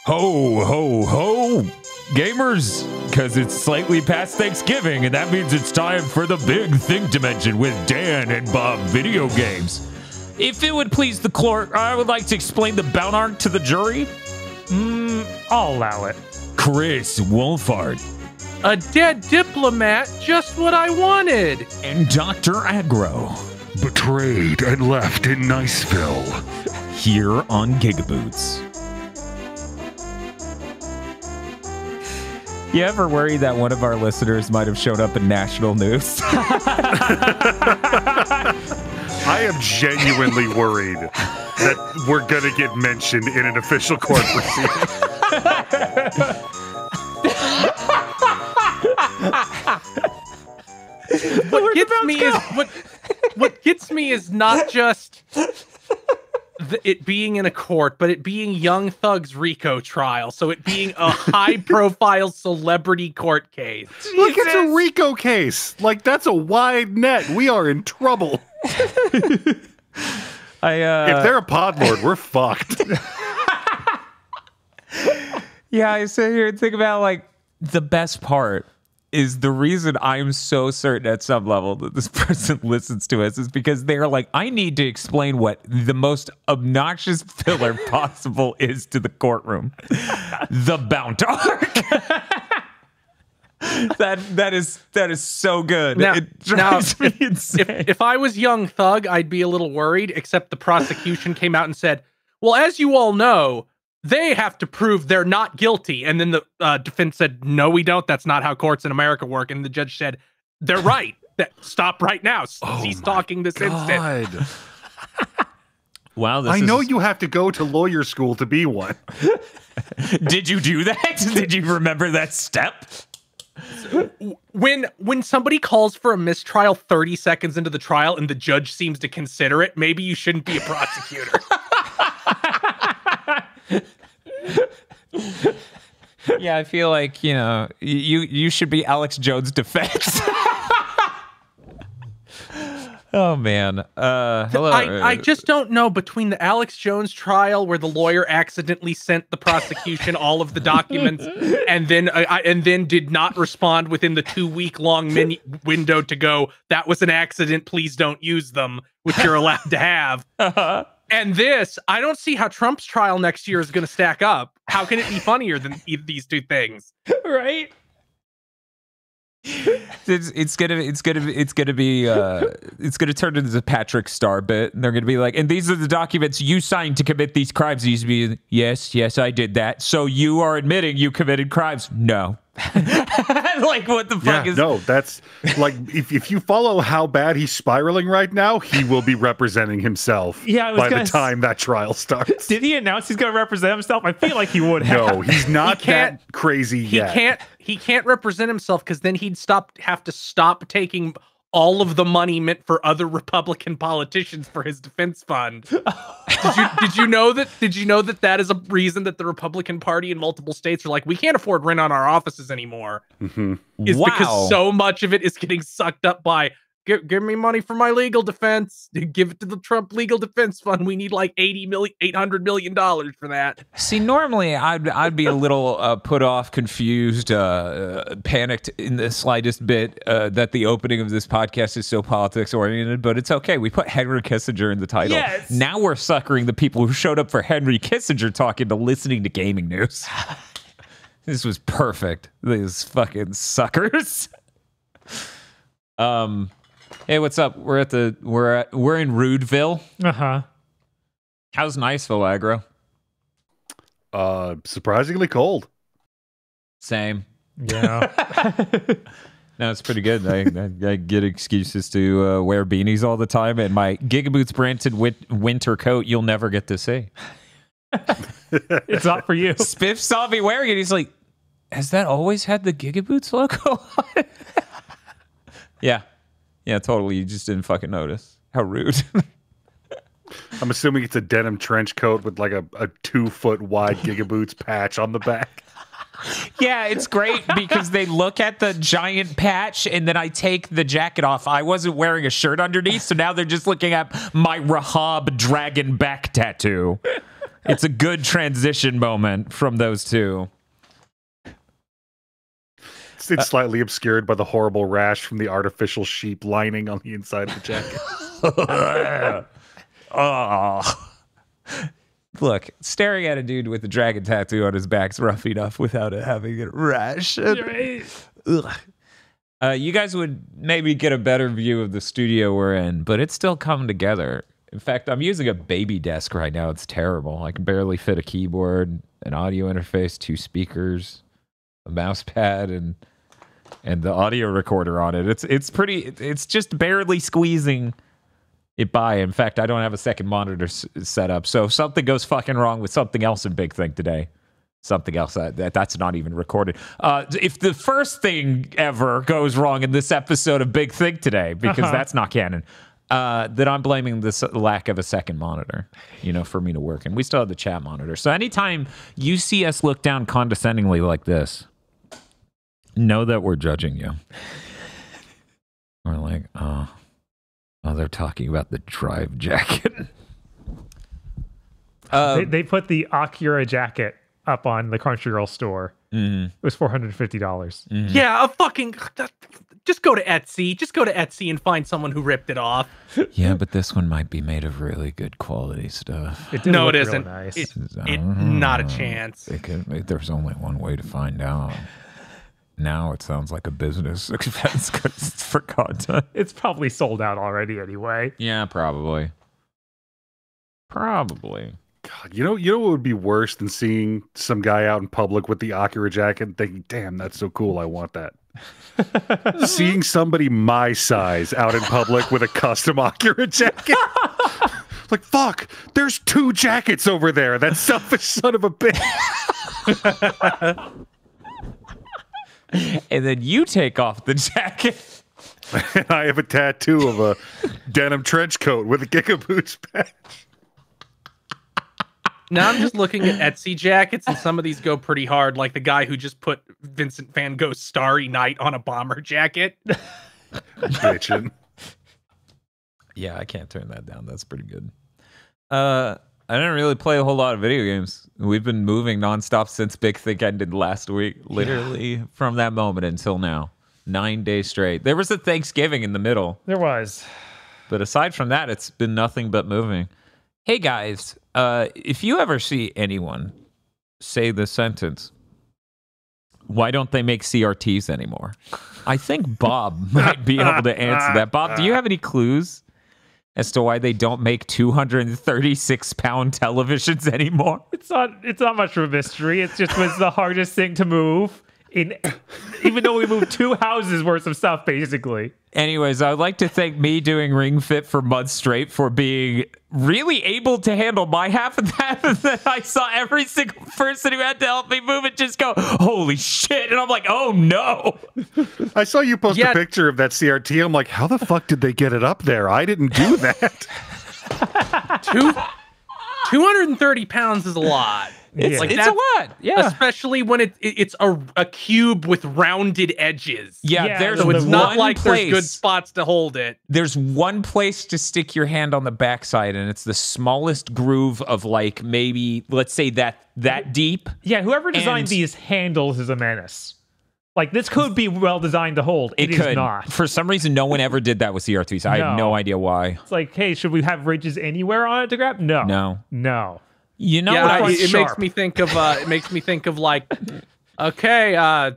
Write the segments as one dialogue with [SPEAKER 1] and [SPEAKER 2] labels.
[SPEAKER 1] Ho, ho, ho, gamers, because it's slightly past Thanksgiving, and that means it's time for the big thing to mention with Dan and Bob Video Games. If it would please the court, I would like to explain the bound arc to the jury.
[SPEAKER 2] I'll allow it.
[SPEAKER 1] Chris Wolfhard.
[SPEAKER 3] A dead diplomat, just what I wanted.
[SPEAKER 1] And Dr. Aggro.
[SPEAKER 4] Betrayed and left in Niceville.
[SPEAKER 1] Here on GigaBoots. You ever worry that one of our listeners might have shown up in national news?
[SPEAKER 4] I am genuinely worried that we're going to get mentioned in an official court proceeding.
[SPEAKER 3] What gets me is not just it being in a court, but it being Young Thug's RICO trial. So it being a high-profile celebrity court case.
[SPEAKER 4] Look, it's a RICO case. Like, that's a wide net. We are in trouble. If they're a pod lord, we're fucked.
[SPEAKER 1] Yeah, I sit here and think about, like, the best part is the reason I'm so certain at some level that this person listens to us is because they're like, I need to explain what the most obnoxious filler possible is to the courtroom. The bound arc. That is so good. It drives me insane.
[SPEAKER 3] If I was Young Thug, I'd be a little worried, except the prosecution came out and said, well, as you all know, they have to prove they're not guilty. And then the defense said, no, we don't. That's not how courts in America work. And the judge said, they're right. Stop right now. Cease talking this instant.
[SPEAKER 1] Wow.
[SPEAKER 4] I know you have to go to lawyer school to be one.
[SPEAKER 1] Did you do that? Did you remember that step?
[SPEAKER 3] When somebody calls for a mistrial 30 seconds into the trial and the judge seems to consider it, maybe you shouldn't be a prosecutor.
[SPEAKER 1] Yeah, I feel like, you should be Alex Jones' defense. Oh, man. Hello.
[SPEAKER 3] I just don't know, between the Alex Jones trial where the lawyer accidentally sent the prosecution all of the documents and then did not respond within the 2-week-long window to go, that was an accident, please don't use them, which you're allowed to have. And this, I don't see how Trump's trial next year is going to stack up. How can it be funnier than these two things?
[SPEAKER 1] Right? It's gonna turn into the Patrick Star bit, and they're gonna be like, and these are the documents you signed to commit these crimes. It used to be, yes, I did that. So you are admitting you committed crimes? No. Like, what the fuck is?
[SPEAKER 4] No, that's like, if you follow how bad he's spiraling right now, he will be representing himself. By the time that trial starts.
[SPEAKER 2] Did he announce he's going to represent himself? I feel like he would have.
[SPEAKER 4] No, he's not that crazy yet.
[SPEAKER 3] He can't represent himself because then he'd have to stop taking all of the money meant for other Republican politicians for his defense fund. Did you know that that is a reason that the Republican Party in multiple states are like, we can't afford rent on our offices anymore?
[SPEAKER 4] Mm-hmm.
[SPEAKER 3] Because so much of it is getting sucked up by, give me money for my legal defense. Give it to the Trump legal defense fund. We need like $800 million for that.
[SPEAKER 1] See, normally I'd be a little put off, confused, panicked in the slightest bit that the opening of this podcast is so politics oriented, but it's okay. We put Henry Kissinger in the title.
[SPEAKER 2] Yes.
[SPEAKER 1] Now we're suckering the people who showed up for Henry Kissinger talking to listening to gaming news. This was perfect. These fucking suckers. Hey, what's up? We're in Rudeville.
[SPEAKER 2] Uh-huh.
[SPEAKER 1] How's Niceville,
[SPEAKER 4] Aggro? Surprisingly cold.
[SPEAKER 1] Same.
[SPEAKER 2] Yeah.
[SPEAKER 1] No, it's pretty good. I get excuses to wear beanies all the time, and my GigaBoots branded winter coat you'll never get to see.
[SPEAKER 2] It's not for you.
[SPEAKER 1] Spiff saw me wearing it. He's like, has that always had the GigaBoots logo on it? Yeah, totally. You just didn't fucking notice. How rude.
[SPEAKER 4] I'm assuming it's a denim trench coat with like a 2-foot wide GigaBoots patch on the back.
[SPEAKER 1] Yeah, it's great because they look at the giant patch and then I take the jacket off. I wasn't wearing a shirt underneath, so now they're just looking at my Rahab dragon back tattoo. It's a good transition moment from those two.
[SPEAKER 4] It's slightly obscured by the horrible rash from the artificial sheep lining on the inside of the jacket.
[SPEAKER 1] Oh. Look, staring at a dude with a dragon tattoo on his back's rough enough without it having a rash. Ugh. You guys would maybe get a better view of the studio we're in, but it's still coming together. In fact, I'm using a baby desk right now. It's terrible. I can barely fit a keyboard, an audio interface, 2 speakers, a mouse pad, and the audio recorder on it. It's just barely squeezing it by. In fact, I don't have a second monitor set up. So if something goes fucking wrong with something else in Big Think today, something else that's not even recorded. If the first thing ever goes wrong in this episode of Big Think today, because that's not canon, then I'm blaming this lack of a second monitor, for me to work. And we still have the chat monitor. So anytime you see us look down condescendingly like this, know that we're judging you. We're like, oh, they're talking about the drive jacket.
[SPEAKER 2] They put the Akira jacket up on the Crunchyroll store. It was $450.
[SPEAKER 3] Yeah, just go to Etsy. Just go to Etsy and find someone who ripped it off.
[SPEAKER 1] Yeah, but this one might be made of really good quality stuff.
[SPEAKER 3] No, it isn't.
[SPEAKER 2] Nice.
[SPEAKER 3] Not a chance.
[SPEAKER 1] There's only one way to find out. Now it sounds like a business expense because it's for content.
[SPEAKER 2] It's probably sold out already anyway.
[SPEAKER 1] Yeah, probably. Probably.
[SPEAKER 4] God, you know what would be worse than seeing some guy out in public with the Akira jacket and thinking, damn, that's so cool, I want that. Seeing somebody my size out in public with a custom Akira jacket. Like, fuck, there's 2 jackets over there, that selfish son of a bitch.
[SPEAKER 1] And then you take off the jacket.
[SPEAKER 4] I have a tattoo of a denim trench coat with a GigaBoots patch.
[SPEAKER 3] Now I'm just looking at Etsy jackets, and some of these go pretty hard, like the guy who just put Vincent Van Gogh's Starry Night on a bomber jacket.
[SPEAKER 4] Bitchin'.
[SPEAKER 1] Yeah, I can't turn that down. That's pretty good. I didn't really play a whole lot of video games. We've been moving nonstop since Big Think ended last week. Literally from that moment until now. 9 days straight. There was a Thanksgiving in the middle.
[SPEAKER 2] There was.
[SPEAKER 1] But aside from that, it's been nothing but moving. Hey guys, if you ever see anyone say the sentence, why don't they make CRTs anymore? I think Bob might be able to answer that. Bob, do you have any clues as to why they don't make 236-pound televisions anymore?
[SPEAKER 2] It's not much of a mystery. It just was the hardest thing to move. Even though we moved 2 houses worth of stuff, basically.
[SPEAKER 1] Anyways, I would like to thank me doing Ring Fit for months straight for being really able to handle my half of that. And then I saw every single person who had to help me move it just go, holy shit. And I'm like, oh no.
[SPEAKER 4] I saw you post a picture of that CRT. I'm like, how the fuck did they get it up there? I didn't do that.
[SPEAKER 3] 230 pounds is a lot.
[SPEAKER 1] It's a lot, yeah.
[SPEAKER 3] Especially when it's a cube with rounded edges.
[SPEAKER 1] Yeah, there's
[SPEAKER 3] so it's not like
[SPEAKER 1] place,
[SPEAKER 3] there's good spots to hold it.
[SPEAKER 1] There's one place to stick your hand on the backside, and it's the smallest groove of like maybe, let's say that deep.
[SPEAKER 2] Yeah, whoever designed these handles is a menace. Like, this could be well designed to hold. It is not.
[SPEAKER 1] For some reason, no one ever did that with CRTs. I have no idea why.
[SPEAKER 2] It's like, hey, should we have ridges anywhere on it to grab? No.
[SPEAKER 1] You know,
[SPEAKER 3] it makes me think of like, okay, I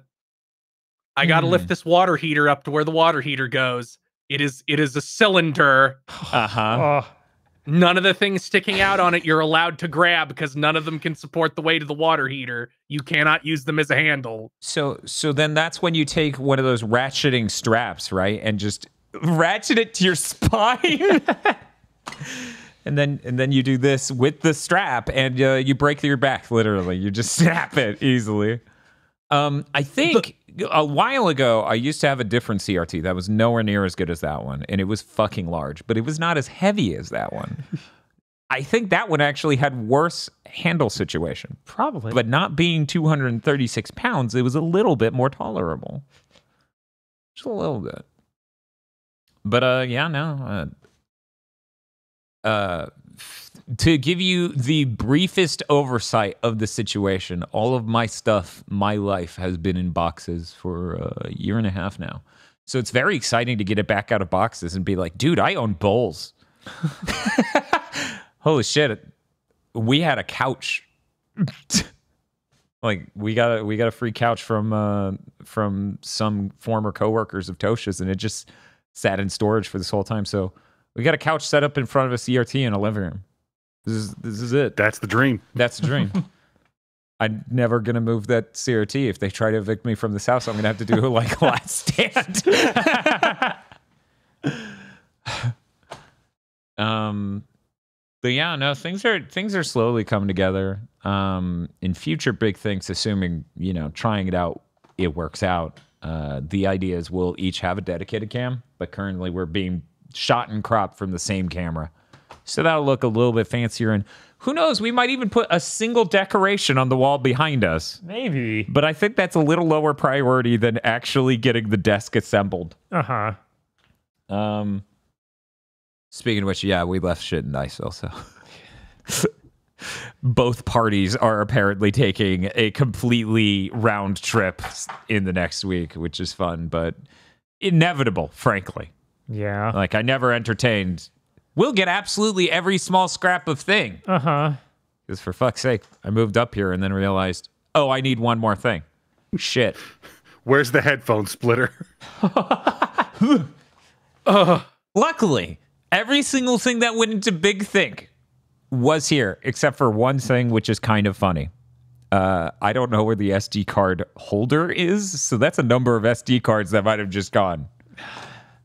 [SPEAKER 3] got to lift this water heater up to where the water heater goes. It is a cylinder. None of the things sticking out on it you're allowed to grab because none of them can support the weight of the water heater. You cannot use them as a handle.
[SPEAKER 1] So then that's when you take one of those ratcheting straps, right, and just ratchet it to your spine. And then you do this with the strap, and you break your back, literally. You just snap it easily. I think a while ago, I used to have a different CRT that was nowhere near as good as that one, and it was fucking large, but it was not as heavy as that one. I think that one actually had worse handle situation.
[SPEAKER 2] Probably.
[SPEAKER 1] But not being 236 pounds, it was a little bit more tolerable. Just a little bit. But, to give you the briefest oversight of the situation, all of my stuff, my life has been in boxes for a year and a half now. So it's very exciting to get it back out of boxes and be like, dude, I own bowls. Holy shit. We had a couch. Like we got a free couch from some former coworkers of Tosha's, and it just sat in storage for this whole time. So we got a couch set up in front of a CRT in a living room. This is it.
[SPEAKER 4] That's the dream.
[SPEAKER 1] That's the dream. I'm never gonna move that CRT. If they try to evict me from this house, I'm gonna have to do like a last stand. But yeah, no, things are slowly coming together. In future big things, assuming, you know, trying it out, it works out. The idea is we'll each have a dedicated cam, but currently we're being shot and cropped from the same camera. So that'll look a little bit fancier, and who knows, we might even put a single decoration on the wall behind us.
[SPEAKER 2] Maybe.
[SPEAKER 1] But I think that's a little lower priority than actually getting the desk assembled.
[SPEAKER 2] Uh-huh.
[SPEAKER 1] Speaking of which, yeah, we left shit in Niceville, so both parties are apparently taking a completely round trip in the next week, which is fun, but inevitable, frankly.
[SPEAKER 2] Yeah.
[SPEAKER 1] Like, I never entertained, we'll get absolutely every small scrap of thing.
[SPEAKER 2] Uh-huh.
[SPEAKER 1] Because for fuck's sake, I moved up here and then realized, oh, I need one more thing. Shit.
[SPEAKER 4] Where's the headphone splitter?
[SPEAKER 1] Luckily, every single thing that went into Big Think was here, except for one thing, which is kind of funny. I don't know where the SD card holder is, so that's a number of SD cards that might have just gone.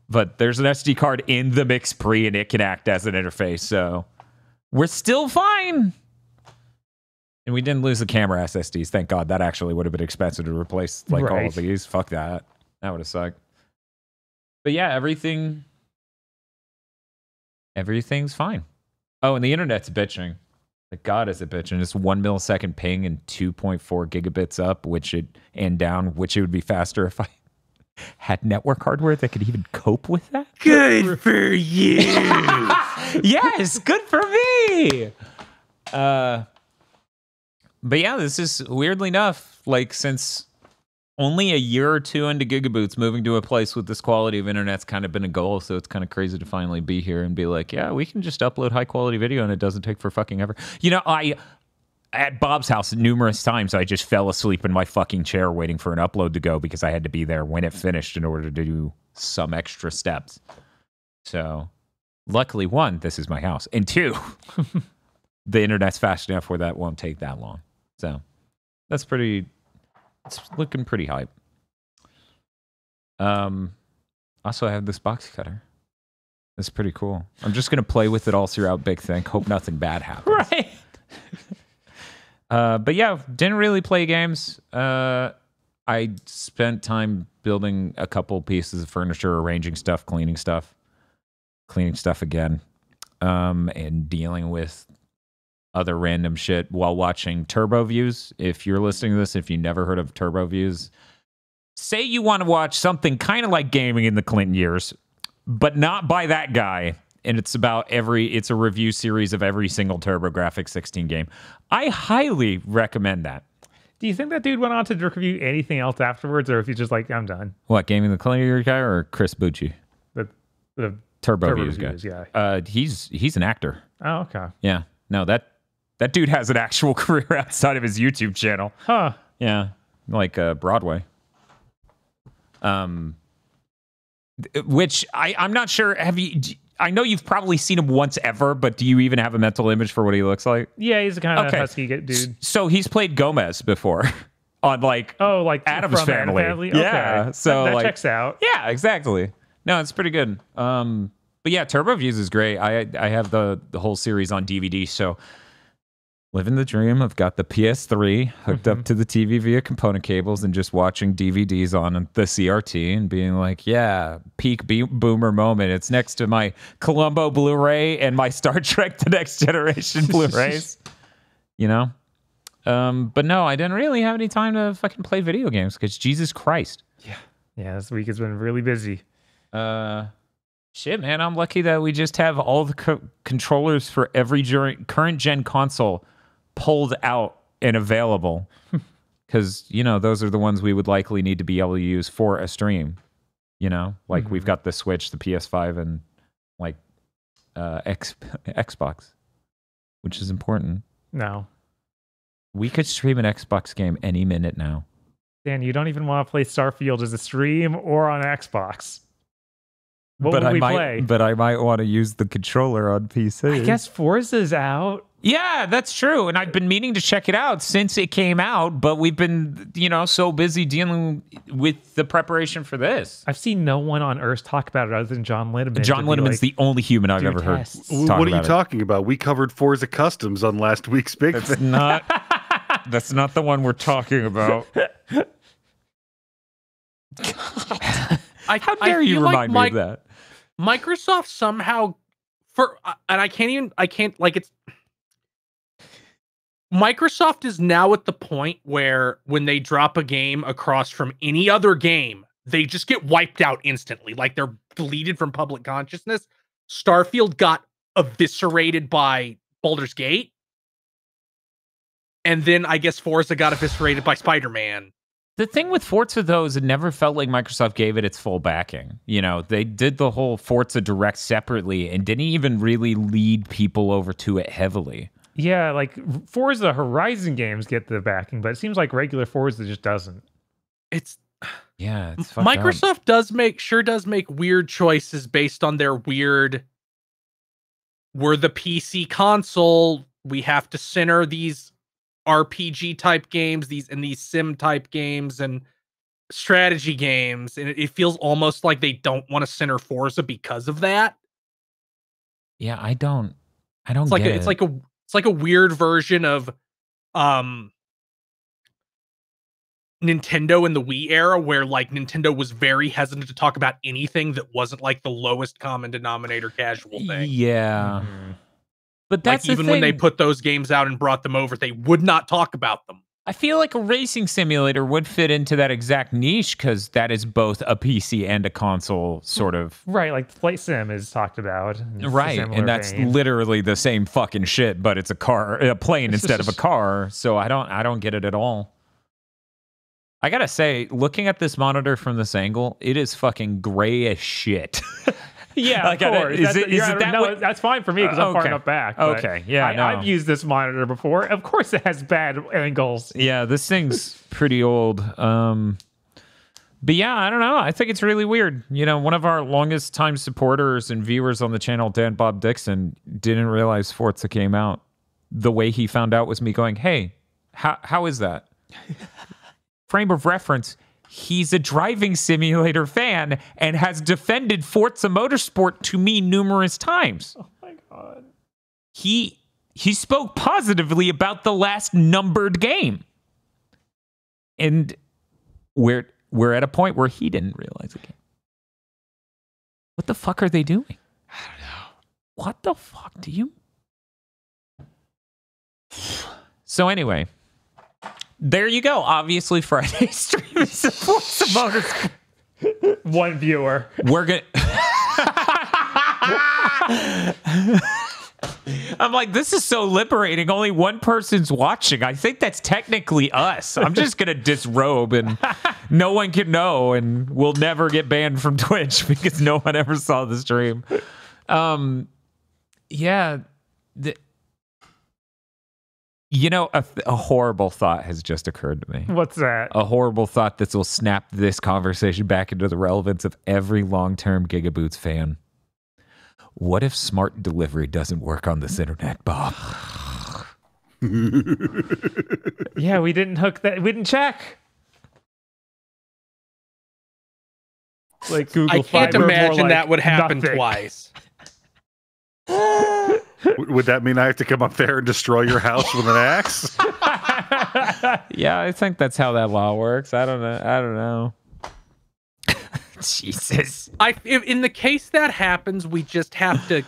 [SPEAKER 1] But there's an SD card in the Mix Pre, and it can act as an interface, so we're still fine. And we didn't lose the camera SSDs, thank God. That actually would have been expensive to replace, like, all of these. Fuck that. That would have sucked. But yeah, everything's fine. Oh, and the internet's bitching. Like, God, is it bitching? It's 1 millisecond ping and 2.4 gigabits up, and down, which it would be faster if I had network hardware that could even cope with that.
[SPEAKER 3] Good for you.
[SPEAKER 1] Yes, good for me. But yeah, this is weirdly enough, like, since only a year or two into GigaBoots, moving to a place with this quality of internet's kind of been a goal, so it's kind of crazy to finally be here and be like, yeah, we can just upload high-quality video and it doesn't take for fucking ever. You know, at Bob's house numerous times, I just fell asleep in my fucking chair waiting for an upload to go because I had to be there when it finished in order to do some extra steps. So, luckily, one, this is my house, and two, the internet's fast enough where that won't take that long. So, that's pretty... It's looking pretty hype. Also, I have this box cutter. It's pretty cool. I'm just going to play with it all throughout Big Think. Hope nothing bad happens.
[SPEAKER 2] Right.
[SPEAKER 1] But yeah, didn't really play games. I spent time building a couple pieces of furniture, arranging stuff, cleaning stuff again, and dealing with other random shit while watching Turbo Views. If you're listening to this, if you never heard of Turbo Views, say you want to watch something kind of like gaming in the Clinton years, but not by that guy. And it's about it's a review series of every single TurboGrafx 16 game. I highly recommend that.
[SPEAKER 2] Do you think that dude went on to review anything else afterwards, or if he's just like, I'm done?
[SPEAKER 1] What, Gaming the Clinton years guy or Chris Bucci?
[SPEAKER 2] The
[SPEAKER 1] Turbo Views guy.
[SPEAKER 2] Yeah.
[SPEAKER 1] He's an actor.
[SPEAKER 2] Oh, okay.
[SPEAKER 1] Yeah. No, that dude has an actual career outside of his YouTube channel.
[SPEAKER 2] Huh.
[SPEAKER 1] Yeah. Like Broadway. Which I'm not sure. I know you've probably seen him once ever, but do you even have a mental image for what he looks like?
[SPEAKER 2] Yeah, he's a kind of husky dude.
[SPEAKER 1] So he's played Gomez before on like Addams Family.
[SPEAKER 2] Okay.
[SPEAKER 1] Yeah, so
[SPEAKER 2] that
[SPEAKER 1] like,
[SPEAKER 2] checks out.
[SPEAKER 1] Yeah, exactly. No, it's pretty good. But yeah, Turbo Views is great. I have the whole series on DVD, so living the dream. I've got the PS3 hooked up to the TV via component cables and just watching DVDs on the CRT and being like, yeah, peak boomer moment. It's next to my Columbo Blu-ray and my Star Trek The Next Generation Blu-rays. You know? But no, I didn't really have any time to fucking play video games because Jesus Christ.
[SPEAKER 2] Yeah, this week has been really busy.
[SPEAKER 1] Shit, man, I'm lucky that we just have all the controllers for every current gen console pulled out and available. Because, those are the ones we would likely need to be able to use for a stream. Like we've got the Switch, the PS5, and like Xbox, which is important.
[SPEAKER 2] No.
[SPEAKER 1] We could stream an Xbox game any minute now.
[SPEAKER 2] Dan, you don't even want to play Starfield as a stream or on Xbox. What would we play?
[SPEAKER 1] But I might want to use the controller on PC.
[SPEAKER 2] I guess Forza's out.
[SPEAKER 1] Yeah, that's true. And I've been meaning to check it out since it came out, but we've been, so busy dealing with the preparation for this.
[SPEAKER 2] I've seen no one on Earth talk about it other than John Linneman.
[SPEAKER 1] John Linneman's the only human I've ever heard.
[SPEAKER 4] What are you talking about? We covered Forza Customs on last week's Big Thing.
[SPEAKER 1] That's not the one we're talking about. How dare you remind me of that?
[SPEAKER 3] Microsoft somehow Microsoft is now at the point where when they drop a game across from any other game, they just get wiped out instantly. Like they're deleted from public consciousness. Starfield got eviscerated by Baldur's Gate. And then I guess Forza got eviscerated by Spider-Man.
[SPEAKER 1] The thing with Forza, though, is it never felt like Microsoft gave it its full backing. They did the whole Forza Direct separately and didn't even really lead people over to it heavily.
[SPEAKER 2] Yeah, like Forza Horizon games get the backing, but it seems like regular Forza just doesn't.
[SPEAKER 3] It's
[SPEAKER 1] Microsoft
[SPEAKER 3] does make weird choices based on their weird. We're the PC console. We have to center these RPG type games, these sim type games and strategy games, and it feels almost like they don't want to center Forza because of that.
[SPEAKER 1] Yeah, I don't
[SPEAKER 3] it's like
[SPEAKER 1] get
[SPEAKER 3] it's like a weird version of Nintendo in the Wii era, where like Nintendo was very hesitant to talk about anything that wasn't like the lowest common denominator casual thing.
[SPEAKER 1] Yeah. But that's
[SPEAKER 3] like, even when they put those games out and brought them over, they would not talk about them.
[SPEAKER 1] I feel like a racing simulator would fit into that exact niche because that is both a PC and a console sort of.
[SPEAKER 2] Right, like Flight Sim is talked about.
[SPEAKER 1] Right, and that's literally the same fucking shit, but it's a plane instead of a car. So I don't get it at all. I gotta say, looking at this monitor from this angle, it is fucking gray as shit.
[SPEAKER 2] Yeah,
[SPEAKER 1] like,
[SPEAKER 2] of course. That's fine for me because I'm far enough back.
[SPEAKER 1] Okay, yeah,
[SPEAKER 2] I've used this monitor before. Of course, it has bad angles.
[SPEAKER 1] Yeah, this thing's pretty old. But yeah, I don't know. I think it's really weird. One of our longest time supporters and viewers on the channel, Dan Bob Dixon, didn't realize Forza came out. The way he found out was me going, "Hey, how is that?" Frame of reference. He's a driving simulator fan and has defended Forza Motorsport to me numerous times.
[SPEAKER 2] Oh my god.
[SPEAKER 1] He spoke positively about the last numbered game. And we're at a point where he didn't realize it. What the fuck are they doing?
[SPEAKER 2] I don't know.
[SPEAKER 1] What the fuck do you... So anyway... There you go. Obviously, Friday stream supports the Motorsport.
[SPEAKER 2] One viewer.
[SPEAKER 1] We're gonna. I'm like, this is so liberating. Only one person's watching. I think that's technically us. I'm just gonna disrobe, and no one can know, and we'll never get banned from Twitch because no one ever saw the stream. Yeah. A horrible thought has just occurred to me.
[SPEAKER 2] What's that?
[SPEAKER 1] A horrible thought that will snap this conversation back into the relevance of every long-term GigaBoots fan. What if smart delivery doesn't work on this internet, Bob?
[SPEAKER 2] Yeah, we didn't hook that. We didn't check. Like Google
[SPEAKER 3] I can't
[SPEAKER 2] Fiber,
[SPEAKER 3] imagine
[SPEAKER 2] like
[SPEAKER 3] that would happen
[SPEAKER 2] nothing.
[SPEAKER 3] twice.
[SPEAKER 4] Would that mean I have to come up there and destroy your house with an axe?
[SPEAKER 1] Yeah, I think that's how that law works. I don't know. Jesus.
[SPEAKER 3] In the case that happens, we just have to.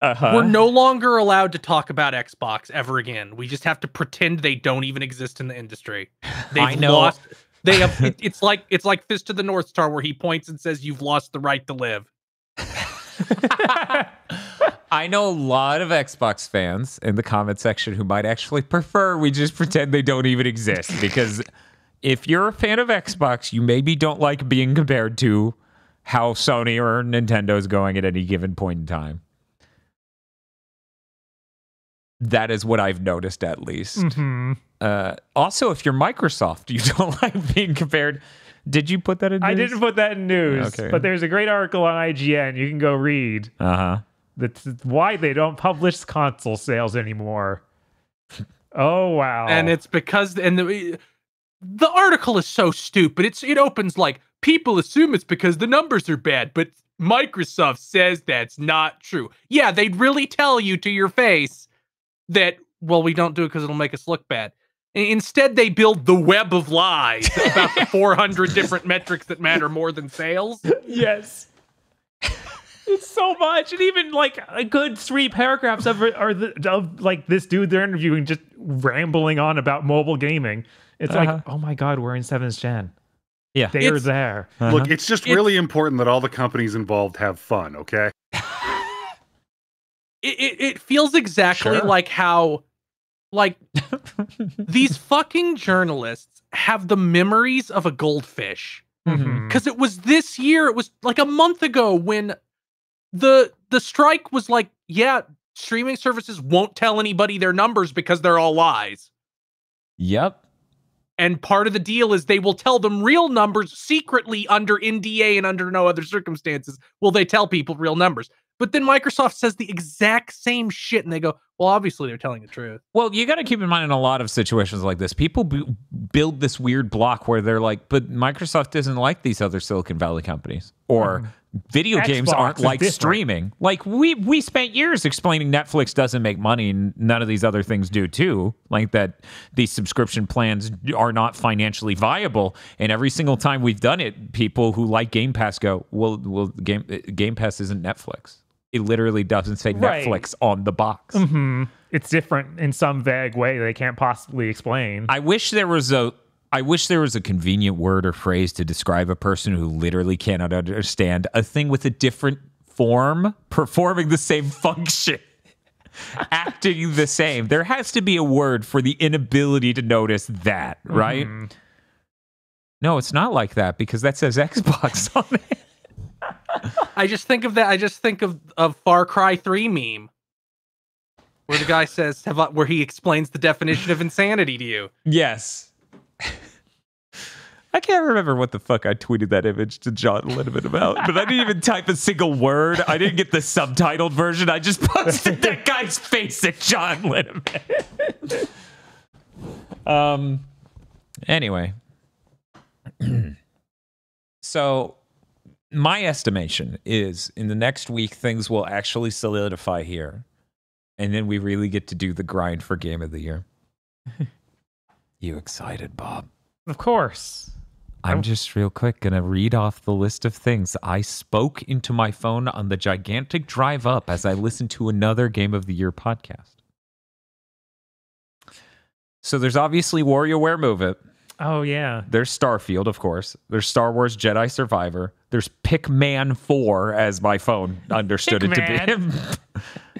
[SPEAKER 1] Uh-huh.
[SPEAKER 3] We're no longer allowed to talk about Xbox ever again. We just have to pretend they don't even exist in the industry. They've lost. They have. It's like Fist of the North Star, where he points and says, "You've lost the right to live."
[SPEAKER 1] I know a lot of Xbox fans in the comment section who might actually prefer we just pretend they don't even exist, because if you're a fan of Xbox, you maybe don't like being compared to how Sony or Nintendo is going at any given point in time. That is what I've noticed, at least. Also, if you're Microsoft, you don't like being compared. Did you put that in news?
[SPEAKER 2] I didn't put that in news,
[SPEAKER 1] Okay.
[SPEAKER 2] but there's a great article on IGN you can go read. That's why they don't publish console sales anymore. Oh, wow.
[SPEAKER 3] And it's because the article is so stupid. It opens like, people assume it's because the numbers are bad, but Microsoft says that's not true. Yeah, they'd really tell you to your face that, well, we don't do it because it'll make us look bad. Instead, they build the web of lies about the 400 different metrics that matter more than sales.
[SPEAKER 2] Yes. It's so much. And even like a good 3 paragraphs of like this dude they're interviewing just rambling on about mobile gaming. It's like, oh my God, we're in 7th gen.
[SPEAKER 1] Yeah.
[SPEAKER 2] They are there.
[SPEAKER 4] Look, it's just really important that all the companies involved have fun, okay?
[SPEAKER 3] It feels exactly like how, like, these fucking journalists have the memories of a goldfish. Because it was this year, it was like a month ago when the strike was like, yeah, streaming services won't tell anybody their numbers because they're all lies.
[SPEAKER 1] Yep.
[SPEAKER 3] And part of the deal is they will tell them real numbers secretly under NDA and under no other circumstances will they tell people real numbers. But then Microsoft says the exact same shit, and they go, well, obviously they're telling the truth.
[SPEAKER 1] Well, you got to keep in mind in a lot of situations like this, people build this weird block where they're like, but Microsoft isn't like these other Silicon Valley companies. Or video games
[SPEAKER 2] Xbox
[SPEAKER 1] aren't
[SPEAKER 2] is
[SPEAKER 1] like
[SPEAKER 2] different.
[SPEAKER 1] streaming. Like, we spent years explaining Netflix doesn't make money, and none of these other things do too. Like that these subscription plans are not financially viable. And every single time we've done it, people who like Game Pass go, well, Game Pass isn't Netflix. It literally doesn't say
[SPEAKER 2] Right.
[SPEAKER 1] Netflix on the box.
[SPEAKER 2] It's different in some vague way they can't possibly explain.
[SPEAKER 1] I wish there was a convenient word or phrase to describe a person who literally cannot understand a thing with a different form, performing the same function, acting the same. There has to be a word for the inability to notice that, right? No, it's not like that because that says Xbox on it.
[SPEAKER 3] I just think of that. I just think of Far Cry 3 meme where the guy says, where he explains the definition of insanity to you.
[SPEAKER 1] Yes. I can't remember what the fuck I tweeted that image to John Linneman about, but I didn't even type a single word. I didn't get the subtitled version. I just posted that guy's face at John Linneman. Anyway. So my estimation is in the next week, things will actually solidify here. And then we really get to do the grind for Game of the Year. You excited, Bob?
[SPEAKER 2] Of course.
[SPEAKER 1] I'm just real quick going to read off the list of things I spoke into my phone on the gigantic drive up as I listened to another Game of the Year podcast. So there's obviously WarioWare Move It.
[SPEAKER 2] Oh, yeah.
[SPEAKER 1] There's Starfield, of course. There's Star Wars Jedi Survivor. There's Pikmin 4, as my phone understood it to be.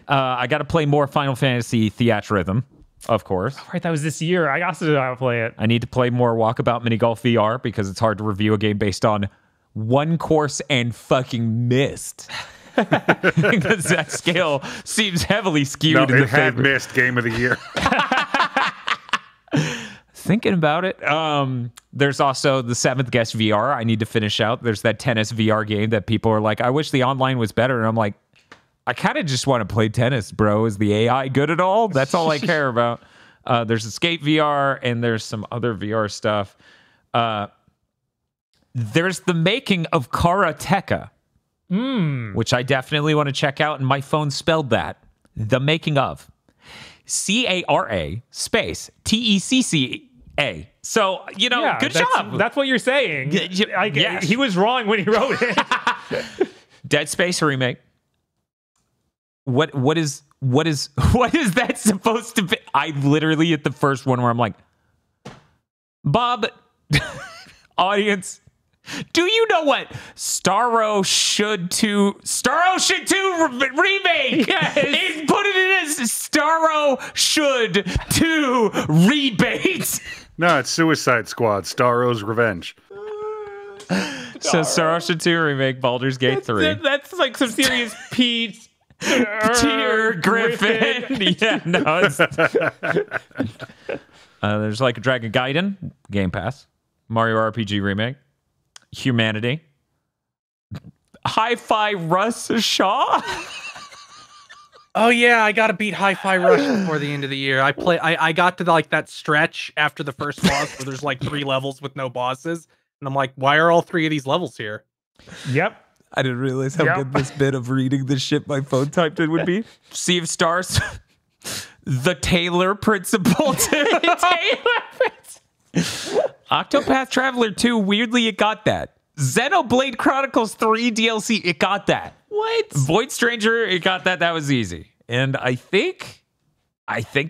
[SPEAKER 1] I got to play more Final Fantasy Theatrhythm, of course.
[SPEAKER 2] All right, that was this year. I also got to play it.
[SPEAKER 1] I need to play more Walkabout Mini Golf VR because it's hard to review a game based on one course and fucking missed. Because that scale seems heavily skewed in the
[SPEAKER 4] it had
[SPEAKER 1] favor.
[SPEAKER 4] missed Game of the Year.
[SPEAKER 1] Thinking about it, there's also the 7th Guest VR I need to finish out. There's that tennis VR game that people are like, I wish the online was better. And I'm like, I kind of just want to play tennis, bro. Is the AI good at all? That's all I care about. There's Escape VR and there's some other VR stuff. There's the making of Karateka, which I definitely want to check out. And my phone spelled that. The making of. CARA space TECCA. So, you know, good job.
[SPEAKER 2] That's what you're saying.
[SPEAKER 1] Yes.
[SPEAKER 2] He was wrong when he wrote it.
[SPEAKER 1] Dead Space remake. What is that supposed to be? I literally hit the first one where I'm like, Bob, audience, Do you know what Starro Should 2 remake?
[SPEAKER 2] Yes.
[SPEAKER 1] Put it in as Starro Should 2 rebate.
[SPEAKER 4] No, it's Suicide Squad, Starro's Revenge.
[SPEAKER 1] So Starro Should 2 remake, Baldur's Gate 3.
[SPEAKER 2] That's like some serious Pete.
[SPEAKER 1] Tier Griffin. Yeah, no. It's, there's like a Dragon Gaiden, Game Pass, Mario RPG remake, Humanity, Hi-Fi Rush Shaw.
[SPEAKER 3] Oh yeah, I gotta beat Hi-Fi Rush before the end of the year. I got to like that stretch after the first boss where there's like 3 levels with no bosses, and I'm like, why are all 3 of these levels here?
[SPEAKER 2] Yep.
[SPEAKER 1] I didn't realize how good this bit of reading the shit my phone typed in would be. Sea of Stars, The Taylor Principle 2. Octopath Traveler 2, weirdly, it got that. Xenoblade Chronicles 3 DLC, it got that.
[SPEAKER 2] What?
[SPEAKER 1] Void Stranger, it got that. That was easy. And I think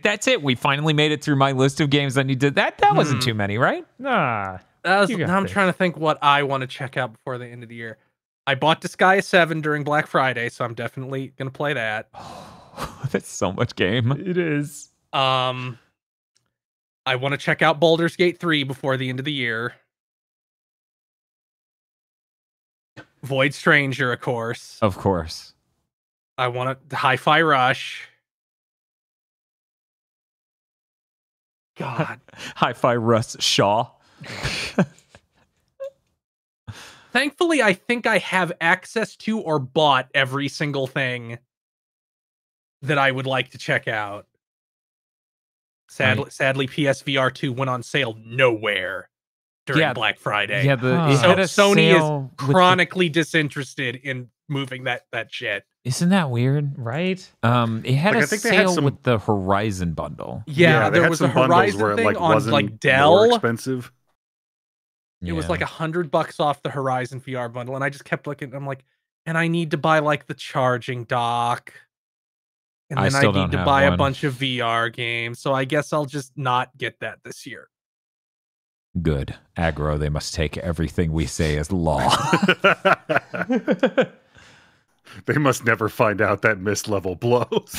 [SPEAKER 1] that's it. We finally made it through my list of games I need to. That wasn't too many, right?
[SPEAKER 2] Nah.
[SPEAKER 3] Now I'm trying to think what I want to check out before the end of the year. I bought Disgaea 7 during Black Friday, so I'm definitely gonna play that.
[SPEAKER 1] That's so much game.
[SPEAKER 2] It is.
[SPEAKER 3] I want to check out Baldur's Gate 3 before the end of the year. Void Stranger, of course.
[SPEAKER 1] Of course.
[SPEAKER 3] I want Hi-Fi Rush. God.
[SPEAKER 1] Hi-Fi Russ Shaw.
[SPEAKER 3] Thankfully, I think I have access to or bought every single thing that I would like to check out. Sadly, PSVR 2 went on sale nowhere during Black Friday.
[SPEAKER 1] Yeah,
[SPEAKER 3] Sony is chronically disinterested in moving that shit.
[SPEAKER 1] Isn't that weird?
[SPEAKER 2] Right?
[SPEAKER 1] It had a sale with the Horizon bundle.
[SPEAKER 3] Yeah, there was a Horizon thing on like Dell.
[SPEAKER 4] More expensive.
[SPEAKER 3] It was like $100 off the Horizon VR bundle, and I just kept looking. I'm like, and I need to buy like the charging dock, and then I need to buy a bunch of VR games. So I guess I'll just not get that this year.
[SPEAKER 1] Good. Aggro, they must take everything we say as law.
[SPEAKER 4] They must never find out that mist level blows.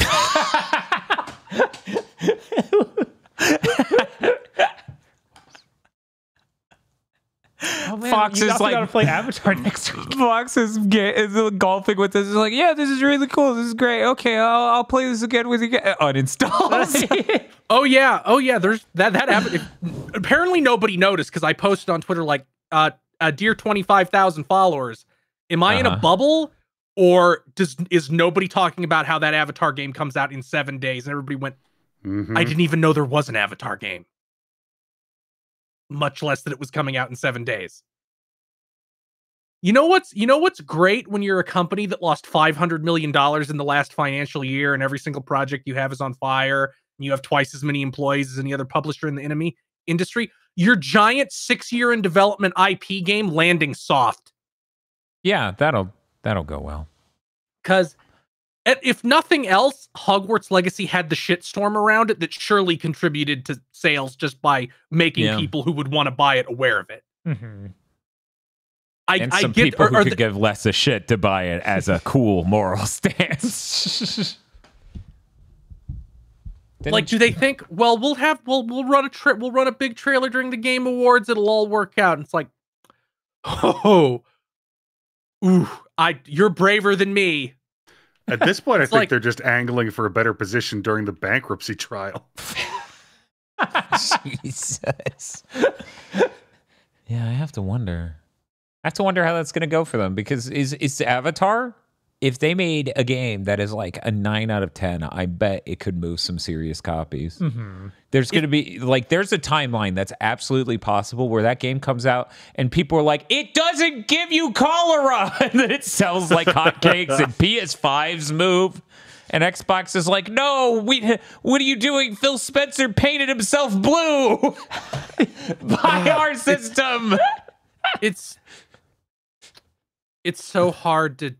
[SPEAKER 2] Oh, man,
[SPEAKER 1] Fox is like,
[SPEAKER 2] gotta play Avatar next week.
[SPEAKER 1] Fox is golfing with us. He's like, yeah, this is really cool. This is great. Okay, I'll play this again with you. Uninstalls.
[SPEAKER 3] Oh yeah. There's that happened. Apparently nobody noticed because I posted on Twitter like, dear 25,000 followers, am I in a bubble, or is nobody talking about how that Avatar game comes out in 7 days? And everybody went, I didn't even know there was an Avatar game. Much less that it was coming out in 7 days. You know what's great when you're a company that lost $500 million in the last financial year and every single project you have is on fire and you have twice as many employees as any other publisher in the enemy industry? Your giant 6-year in development IP game landing soft.
[SPEAKER 1] Yeah, that'll go well.
[SPEAKER 3] Because if nothing else, Hogwarts Legacy had the shitstorm around it that surely contributed to sales just by making people who would want to buy it aware of it.
[SPEAKER 2] Mm-hmm.
[SPEAKER 1] I get people who could give less a shit to buy it as a cool moral stance.
[SPEAKER 3] Like, do they think, well, we'll run a big trailer during the Game Awards, it'll all work out? And it's like, you're braver than me.
[SPEAKER 4] At this point, I think they're just angling for a better position during the bankruptcy trial.
[SPEAKER 1] Jesus. Yeah, I have to wonder. How that's going to go for them, because is Avatar, if they made a game that is like a 9 out of 10, I bet it could move some serious copies.
[SPEAKER 2] Mm-hmm.
[SPEAKER 1] There's going to be there's a timeline that's absolutely possible where that game comes out and people are like, it doesn't give you cholera, and then it sells like hotcakes, and PS5s move, and Xbox is like, no, what are you doing? Phil Spencer painted himself blue. Buy our system.
[SPEAKER 3] It's so hard to.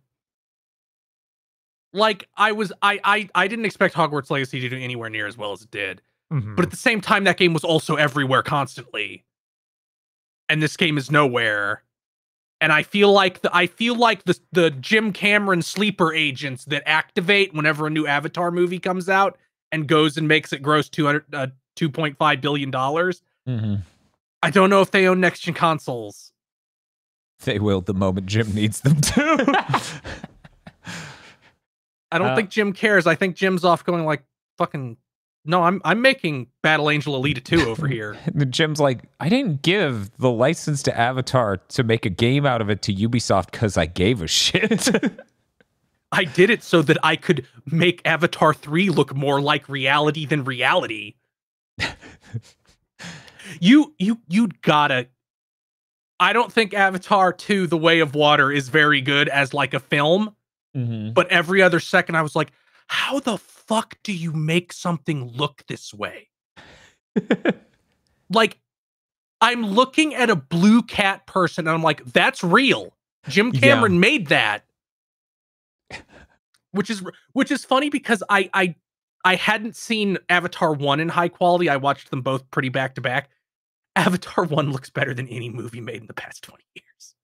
[SPEAKER 3] Like, I didn't expect Hogwarts Legacy to do anywhere near as well as it did.
[SPEAKER 2] Mm-hmm.
[SPEAKER 3] But at the same time, that game was also everywhere constantly. And this game is nowhere. And I feel like the Jim Cameron sleeper agents that activate whenever a new Avatar movie comes out and goes and makes it gross $2.5 billion.
[SPEAKER 1] Mm-hmm.
[SPEAKER 3] I don't know if they own next gen consoles.
[SPEAKER 1] They will the moment Jim needs them to.
[SPEAKER 3] I don't think Jim cares. I think Jim's off going like fucking. No, I'm making Battle Angel Alita 2 over here.
[SPEAKER 1] Jim's like, I didn't give the license to Avatar to make a game out of it to Ubisoft because I gave a shit.
[SPEAKER 3] I did it so that I could make Avatar 3 look more like reality than reality. You gotta. I don't think Avatar 2: The Way of Water is very good as like a film, but every other second I was like, how the fuck do you make something look this way? Like, I'm looking at a blue cat person and I'm like, that's real. Jim Cameron made that. Which is funny because I hadn't seen Avatar 1 in high quality. I watched them both pretty back to back. Avatar 1 looks better than any movie made in the past 20 years.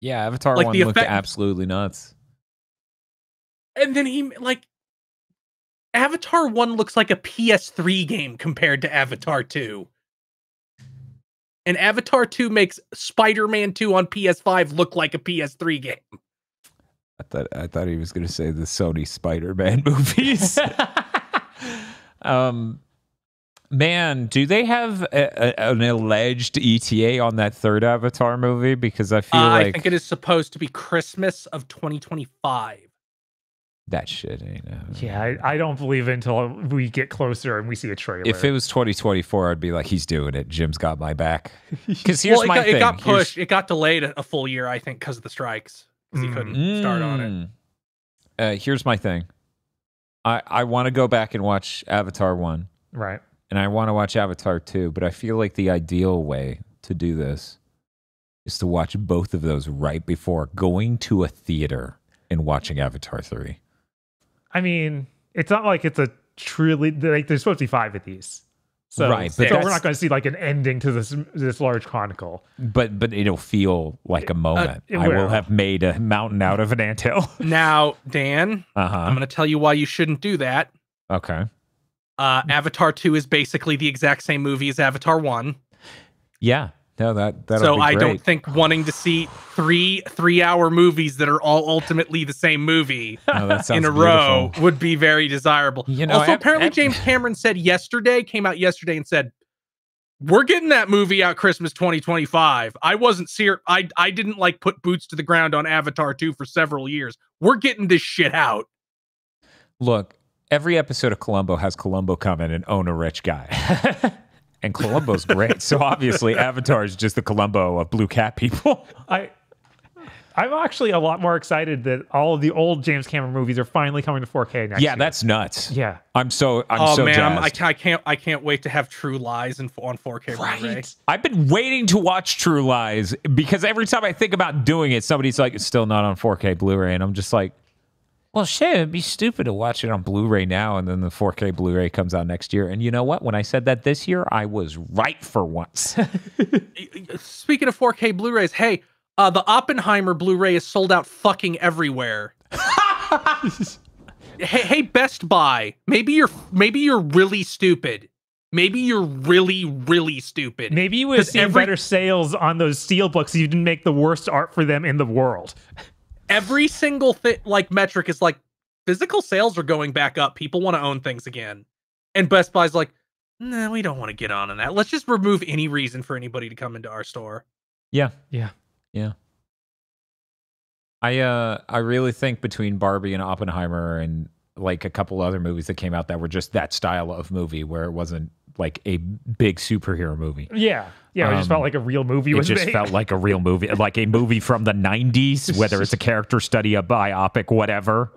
[SPEAKER 1] Yeah, Avatar
[SPEAKER 3] like
[SPEAKER 1] 1 looked absolutely nuts.
[SPEAKER 3] And then Avatar 1 looks like a PS3 game compared to Avatar 2. And Avatar 2 makes Spider-Man 2 on PS5 look like a PS3 game.
[SPEAKER 1] I thought he was going to say the Sony Spider-Man movies. Man, do they have an alleged ETA on that third Avatar movie? Because I feel like...
[SPEAKER 3] I think it is supposed to be Christmas of 2025.
[SPEAKER 1] That shit ain't happening.
[SPEAKER 2] Yeah, I don't believe it until we get closer and we see a trailer.
[SPEAKER 1] If it was 2024, I'd be like, he's doing it. Jim's got my back. Because here's my thing.
[SPEAKER 3] It got pushed. It got delayed a full year, I think, because of the strikes. Because he couldn't start on it.
[SPEAKER 1] Here's my thing. I want to go back and watch Avatar 1.
[SPEAKER 2] Right.
[SPEAKER 1] And I want to watch Avatar 2, but I feel like the ideal way to do this is to watch both of those right before going to a theater and watching Avatar 3.
[SPEAKER 2] I mean, it's not like it's a truly, like, there's supposed to be 5 of these. So,
[SPEAKER 1] right,
[SPEAKER 2] but we're not going to see like an ending to this large chronicle.
[SPEAKER 1] But it'll feel like a moment. I will have made a mountain out of an anthill.
[SPEAKER 3] Now, Dan, I'm going to tell you why you shouldn't do that.
[SPEAKER 1] Okay.
[SPEAKER 3] Avatar 2 is basically the exact same movie as Avatar 1.
[SPEAKER 1] Yeah. No, that'll
[SPEAKER 3] so
[SPEAKER 1] be
[SPEAKER 3] I
[SPEAKER 1] great.
[SPEAKER 3] don't think wanting to see three-hour movies that are all ultimately the same movie in a row would be very desirable. You know, also, apparently James Cameron came out yesterday and said, we're getting that movie out Christmas 2025. I wasn't serious. I didn't like put boots to the ground on Avatar 2 for several years. We're getting this shit out.
[SPEAKER 1] Look, every episode of Columbo has Columbo come in and own a rich guy. And Columbo's great. So obviously Avatar is just the Columbo of blue cat people.
[SPEAKER 2] I'm actually a lot more excited that all of the old James Cameron movies are finally coming to 4K next year.
[SPEAKER 1] Yeah, that's nuts.
[SPEAKER 2] Yeah.
[SPEAKER 1] I'm so jazzed.
[SPEAKER 3] I can't wait to have True Lies on 4K Blu-ray.
[SPEAKER 1] I've been waiting to watch True Lies because every time I think about doing it, somebody's like, it's still not on 4K Blu-ray. And I'm just like, well, shit, it'd be stupid to watch it on Blu-ray now, and then the 4K Blu-ray comes out next year. And you know what? When I said that this year, I was right for once.
[SPEAKER 3] Speaking of 4K Blu-rays, hey, the Oppenheimer Blu-ray is sold out fucking everywhere. hey, Best Buy, maybe you're really stupid. Maybe you're really, really stupid.
[SPEAKER 2] Maybe you would have seen better sales on those steelbooks if you didn't make the worst art for them in the world.
[SPEAKER 3] Every single metric is like, physical sales are going back up. People want to own things again. And Best Buy's like, nah, we don't want to get on that. Let's just remove any reason for anybody to come into our store.
[SPEAKER 1] Yeah.
[SPEAKER 2] Yeah.
[SPEAKER 1] Yeah. I really think between Barbie and Oppenheimer and like a couple other movies that came out that were just that style of movie where it wasn't like a big superhero movie.
[SPEAKER 2] Yeah. Yeah, it just felt like a real movie was made.
[SPEAKER 1] It just felt like a real movie, like a movie from the 90s, whether it's a character study, a biopic, whatever,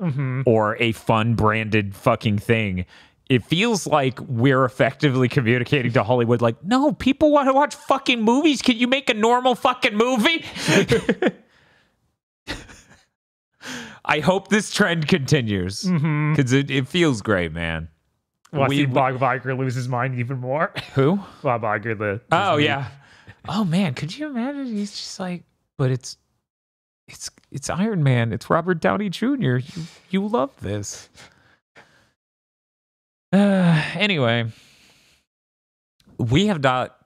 [SPEAKER 1] or a fun branded fucking thing. It feels like we're effectively communicating to Hollywood like, no, people want to watch fucking movies. Can you make a normal fucking movie? I hope this trend continues because it feels great, man.
[SPEAKER 2] Well, I see Bob Iger lose his mind even more.
[SPEAKER 1] Who?
[SPEAKER 2] Bob Iger,
[SPEAKER 1] Oh, yeah. Oh, man. Could you imagine? He's just like, but it's it's Iron Man. It's Robert Downey Jr. You love this. Anyway, we have not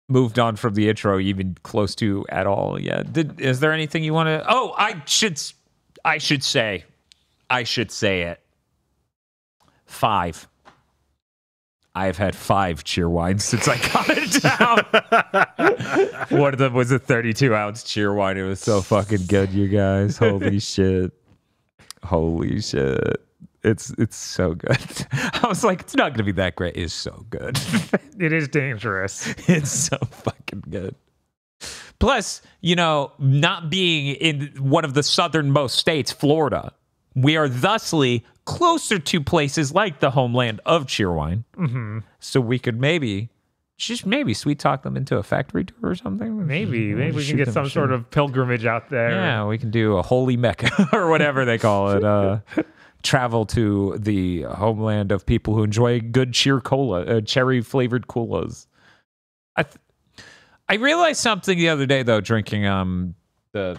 [SPEAKER 1] moved on from the intro even close to at all yet. Is there anything you want to? Oh, I should say it. 5. I've had 5 cheer wines since I got it down. One of them was a 32-ounce cheer wine. It was so fucking good, you guys. Holy shit. Holy shit. It's so good. I was like, it's not going to be that great. It's so good.
[SPEAKER 2] It is dangerous.
[SPEAKER 1] It's so fucking good. Plus, you know, not being in one of the southernmost states, Florida, we are thusly closer to places like the homeland of cheerwine.
[SPEAKER 2] Mm-hmm.
[SPEAKER 1] So we could maybe sweet talk them into a factory tour or something.
[SPEAKER 2] Maybe we can get some sort of pilgrimage out there.
[SPEAKER 1] Yeah, we can do a holy Mecca or whatever they call it. Travel to the homeland of people who enjoy good cherry flavored colas. I realized something the other day though, drinking the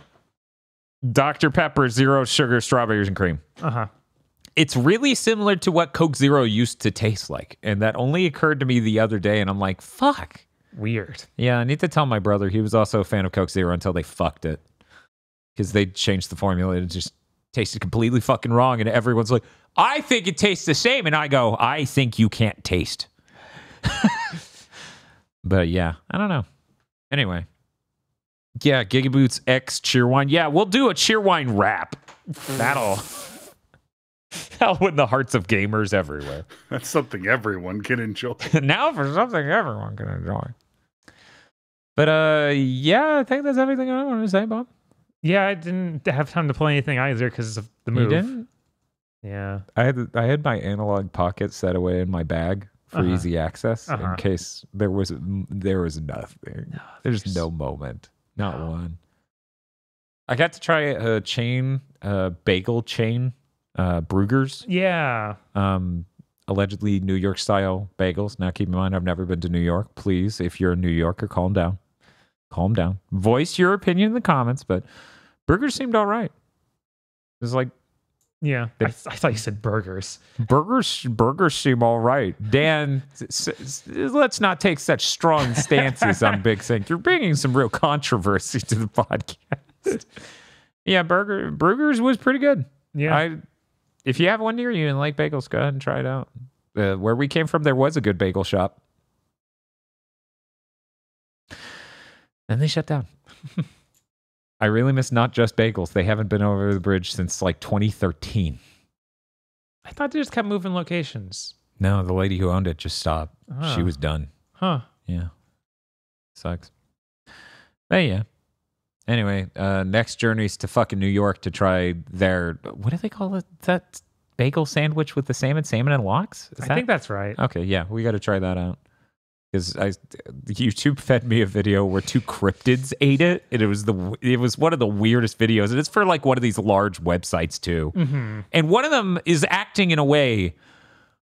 [SPEAKER 1] Dr. Pepper Zero Sugar Strawberries and Cream.
[SPEAKER 2] Uh-huh.
[SPEAKER 1] It's really similar to what Coke Zero used to taste like. And that only occurred to me the other day. And I'm like, fuck.
[SPEAKER 2] Weird.
[SPEAKER 1] Yeah, I need to tell my brother. He was also a fan of Coke Zero until they fucked it. Because they changed the formula. It just tasted completely fucking wrong. And everyone's like, I think it tastes the same. And I go, I think you can't taste. But yeah, I don't know. Anyway. Yeah, GigaBoots X Cheerwine. Yeah, we'll do a Cheerwine rap. That'll win the hearts of gamers everywhere.
[SPEAKER 4] That's something everyone can enjoy.
[SPEAKER 1] Now for something everyone can enjoy. But yeah, I think that's everything I wanted to say, Bob.
[SPEAKER 2] Yeah, I didn't have time to play anything either because of the move.
[SPEAKER 1] You didn't?
[SPEAKER 2] Yeah.
[SPEAKER 1] I had my analog pocket set away in my bag for easy access in case there was nothing. No, there's no moment. Not one. I got to try a chain, bagel chain, Bruegger's.
[SPEAKER 2] Yeah.
[SPEAKER 1] Allegedly New York style bagels. Now keep in mind, I've never been to New York. Please, if you're a New Yorker, calm down. Calm down. Voice your opinion in the comments, but Bruegger's seemed all right. It was like,
[SPEAKER 2] yeah. I thought you said burgers.
[SPEAKER 1] Burgers seem all right. Dan, let's not take such strong stances on Big Think. You're bringing some real controversy to the podcast. Yeah, Burgers was pretty good.
[SPEAKER 2] Yeah.
[SPEAKER 1] If you have one near you and like bagels, go ahead and try it out. Where we came from, there was a good bagel shop. Then they shut down. I really miss Not Just Bagels. They haven't been over the bridge since like 2013.
[SPEAKER 2] I thought they just kept moving locations.
[SPEAKER 1] No, the lady who owned it just stopped. She was done.
[SPEAKER 2] Huh.
[SPEAKER 1] Yeah. Sucks. But yeah. Anyway, next journey's to fucking New York to try their, what do they call it? That bagel sandwich with the salmon and lox?
[SPEAKER 2] I think that's right.
[SPEAKER 1] Okay, yeah, we got to try that out. Because YouTube fed me a video where 2 cryptids ate it, and it was one of the weirdest videos, and it's for like one of these large websites too.
[SPEAKER 2] Mm-hmm.
[SPEAKER 1] And one of them is acting in a way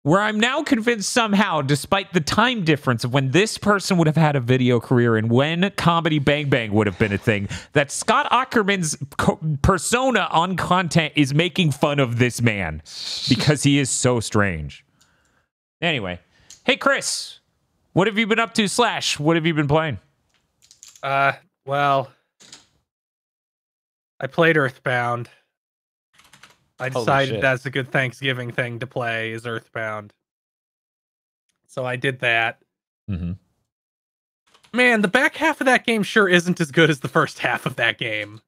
[SPEAKER 1] where I'm now convinced somehow, despite the time difference of when this person would have had a video career and when Comedy Bang Bang would have been a thing, that Scott Aukerman's persona on content is making fun of this man because he is so strange. Anyway, hey Chris. What have you been up to / what have you been playing?
[SPEAKER 3] Well, I played Earthbound. I decided that's a good Thanksgiving thing to play is Earthbound. So I did that.
[SPEAKER 1] Mm-hmm.
[SPEAKER 3] Man, the back half of that game sure isn't as good as the first half of that game.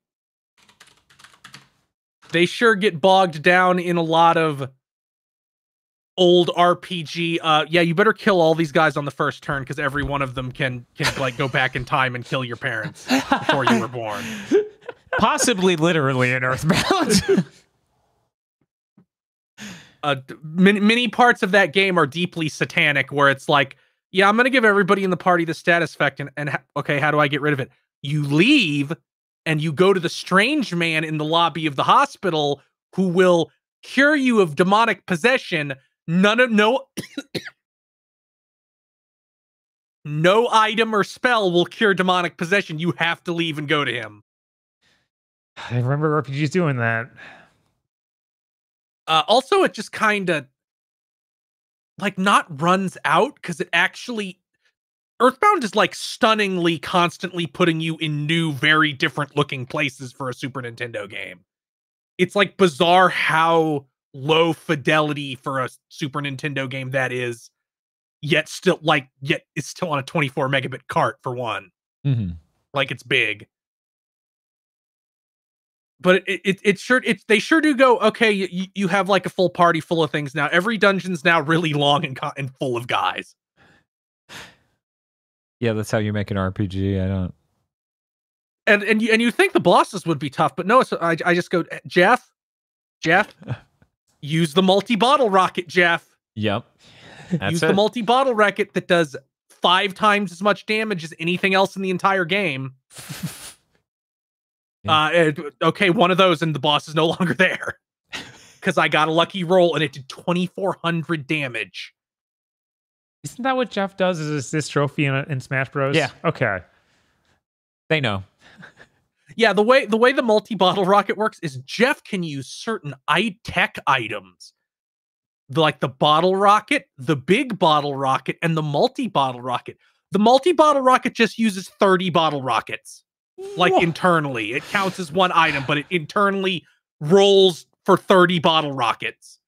[SPEAKER 3] They sure get bogged down in a lot of old RPG. Yeah, you better kill all these guys on the first turn because every one of them can like go back in time and kill your parents before you were born.
[SPEAKER 1] Possibly literally in Earthbound.
[SPEAKER 3] Many parts of that game are deeply satanic where it's like, yeah, I'm going to give everybody in the party the status effect. Okay, how do I get rid of it? You leave and you go to the strange man in the lobby of the hospital who will cure you of demonic possession. No item or spell will cure demonic possession. You have to leave and go to him.
[SPEAKER 2] I remember RPGs doing that.
[SPEAKER 3] Also, it just kind of like not runs out because it actually Earthbound is like stunningly constantly putting you in new, very different looking places for a Super Nintendo game. It's like bizarre how low fidelity for a Super Nintendo game that is, yet it's still on a 24 megabit cart for one.
[SPEAKER 1] Mm-hmm.
[SPEAKER 3] Like it's big. But they sure do go, okay, you have like a full party full of things now. Every dungeon's now really long and full of guys.
[SPEAKER 1] Yeah, that's how you make an RPG. I don't.
[SPEAKER 3] And you think the bosses would be tough, but no. So I just go, Jeff, use the multi-bottle rocket, Jeff.
[SPEAKER 1] Yep.
[SPEAKER 3] Use the multi-bottle rocket that does 5 times as much damage as anything else in the entire game. Okay, one of those and the boss is no longer there. Because I got a lucky roll and it did 2,400 damage.
[SPEAKER 2] Isn't that what Jeff does? Is this trophy in Smash Bros?
[SPEAKER 1] Yeah.
[SPEAKER 2] Okay.
[SPEAKER 1] They know.
[SPEAKER 3] Yeah, the way the multi-bottle rocket works is Jeff can use certain tech items. Like the bottle rocket, the big bottle rocket, and the multi-bottle rocket. The multi-bottle rocket just uses 30 bottle rockets. Like internally. It counts as one item, but it internally rolls for 30 bottle rockets.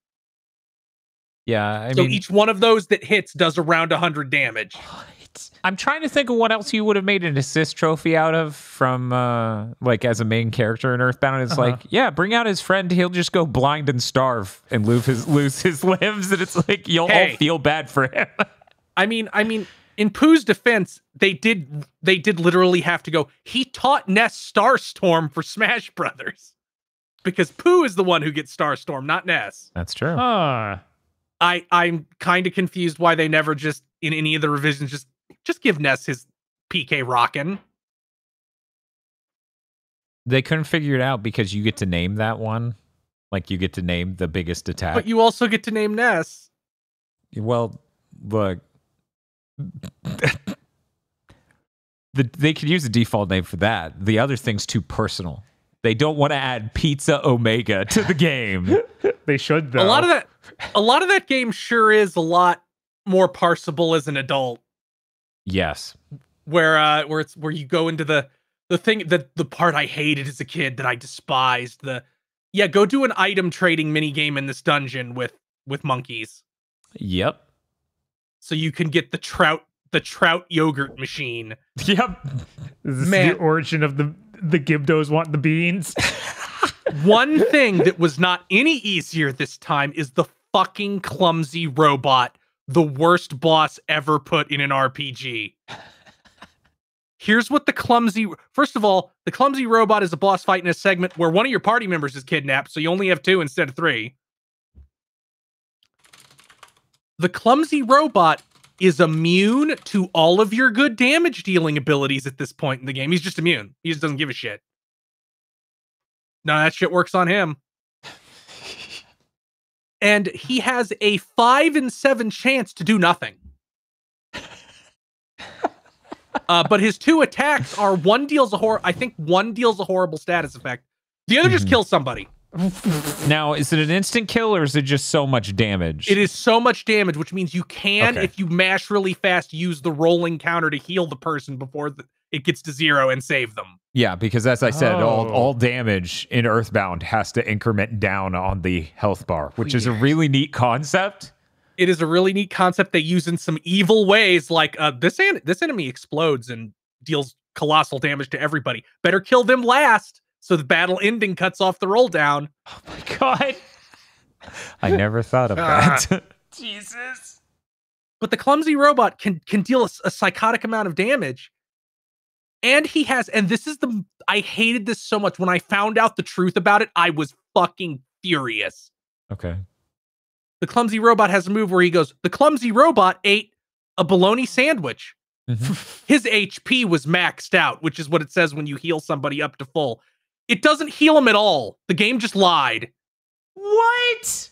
[SPEAKER 1] Yeah, I
[SPEAKER 3] so
[SPEAKER 1] mean,
[SPEAKER 3] each one of those that hits does around 100 damage.
[SPEAKER 1] What? I'm trying to think of what else you would have made an assist trophy out of from like as a main character in Earthbound. It's like, yeah, bring out his friend. He'll just go blind and starve and lose his limbs, and it's like you'll all feel bad for him.
[SPEAKER 3] I mean, in Pooh's defense, they did literally have to go. He taught Ness Starstorm for Smash Brothers because Pooh is the one who gets Starstorm, not Ness.
[SPEAKER 1] That's true.
[SPEAKER 3] I'm kind of confused why they never just in any of the revisions just give Ness his PK Rockin'.
[SPEAKER 1] They couldn't figure it out because you get to name that one. Like you get to name the biggest attack.
[SPEAKER 3] But you also get to name Ness.
[SPEAKER 1] Well, look. They could use a default name for that. The other thing's too personal. They don't want to add Pizza Omega to the game.
[SPEAKER 2] They should though.
[SPEAKER 3] A lot of that game sure is a lot more parsable as an adult.
[SPEAKER 1] Yes.
[SPEAKER 3] Where you go into the thing that the part I hated as a kid that I despised. Go do an item trading mini game in this dungeon with monkeys.
[SPEAKER 1] Yep.
[SPEAKER 3] So you can get the trout yogurt machine.
[SPEAKER 2] Yep. This is the origin of the Gibdos want the beans.
[SPEAKER 3] One thing that was not any easier this time is the fucking clumsy robot, the worst boss ever put in an RPG. Here's what first of all, the clumsy robot is a boss fight in a segment where one of your party members is kidnapped, so you only have 2 instead of 3. The clumsy robot is immune to all of your good damage dealing abilities at this point in the game. He's just immune. He just doesn't give a shit. None of that shit works on him. And he has a 5 in 7 chance to do nothing. But his 2 attacks are one deals a horrible status effect. The other just kills somebody.
[SPEAKER 1] Now, is it an instant kill or is it just so much damage?
[SPEAKER 3] It is so much damage, which means you can, if you mash really fast, use the rolling counter to heal the person before it gets to 0 and save them.
[SPEAKER 1] Yeah, because as I said, all damage in Earthbound has to increment down on the health bar, which is a really neat concept.
[SPEAKER 3] It is a really neat concept they use in some evil ways, like this enemy explodes and deals colossal damage to everybody. Better kill them last. So the battle ending cuts off the roll down.
[SPEAKER 1] Oh my god. I never thought of that.
[SPEAKER 2] Jesus.
[SPEAKER 3] But the clumsy robot can deal a psychotic amount of damage. And he has, and I hated this so much. When I found out the truth about it, I was fucking furious.
[SPEAKER 1] Okay.
[SPEAKER 3] The clumsy robot has a move where he goes, the clumsy robot ate a bologna sandwich. Mm-hmm. His HP was maxed out, which is what it says when you heal somebody up to full. It doesn't heal him at all. The game just lied.
[SPEAKER 1] What?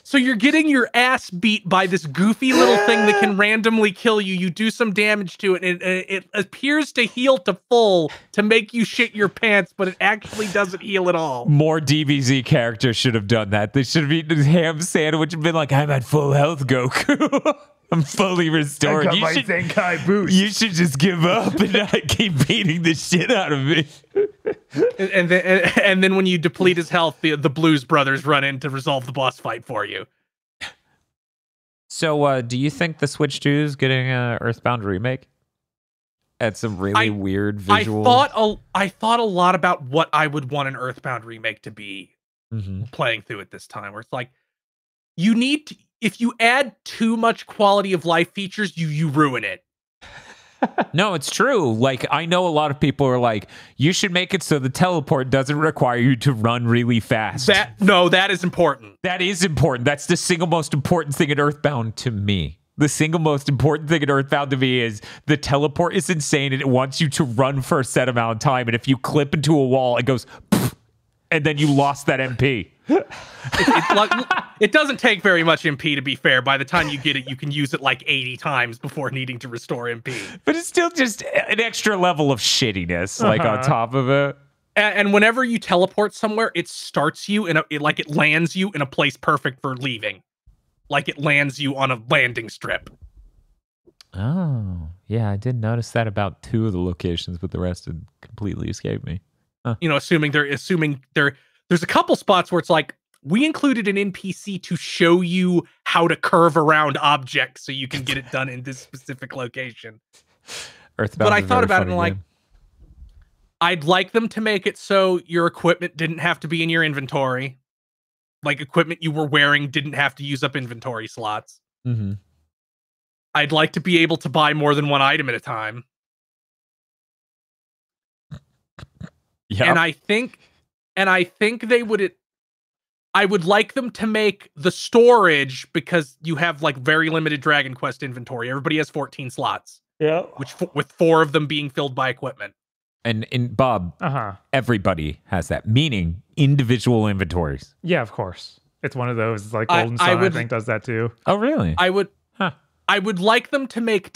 [SPEAKER 3] So you're getting your ass beat by this goofy little thing that can randomly kill you. You do some damage to it, and it appears to heal to full to make you shit your pants, but it actually doesn't heal at all.
[SPEAKER 1] More DBZ characters should have done that. They should have eaten a ham sandwich and been like, I'm at full health, Goku. I'm fully restored.
[SPEAKER 2] I got my Zenkai boost.
[SPEAKER 1] You should just give up and not keep beating the shit out of me.
[SPEAKER 3] And then when you deplete his health, the Blues Brothers run in to resolve the boss fight for you.
[SPEAKER 1] So, do you think the Switch 2 is getting a Earthbound remake? At some really weird visuals.
[SPEAKER 3] I thought a lot about what I would want an Earthbound remake to be playing through it this time, where it's like, you need to, if you add too much quality of life features, you ruin it.
[SPEAKER 1] No, it's true. Like, I know a lot of people are like, you should make it so the teleport doesn't require you to run really fast.
[SPEAKER 3] That is important.
[SPEAKER 1] That is important. That's the single most important thing in Earthbound to me. The single most important thing in Earthbound to me is the teleport is insane and it wants you to run for a set amount of time. And if you clip into a wall, it goes, and then you lost that MP.
[SPEAKER 3] It doesn't take very much MP, to be fair. By the time you get it, you can use it like 80 times before needing to restore MP.
[SPEAKER 1] But it's still just an extra level of shittiness, like on top of it.
[SPEAKER 3] And whenever you teleport somewhere, it starts you in it lands you in a place perfect for leaving. Like it lands you on a landing strip.
[SPEAKER 1] Oh, yeah, I did notice that about 2 of the locations, but the rest had completely escaped me.
[SPEAKER 3] You know, assuming there's a couple spots where it's like, we included an NPC to show you how to curve around objects so you can get it done in this specific location. But I thought about it and like, I'd like them to make it so your equipment didn't have to be in your inventory. Like equipment you were wearing didn't have to use up inventory slots. I'd like to be able to buy more than one item at a time.
[SPEAKER 1] Yep.
[SPEAKER 3] And I think they would. I would like them to make the storage, because you have like very limited Dragon Quest inventory. Everybody has 14 slots.
[SPEAKER 2] Yeah.
[SPEAKER 3] With 4 of them being filled by equipment.
[SPEAKER 1] And in Bob, everybody has that, meaning individual inventories.
[SPEAKER 2] Yeah, of course. It's one of those, like Golden Sun, I think, does that too.
[SPEAKER 1] Oh, really?
[SPEAKER 3] I would like them to make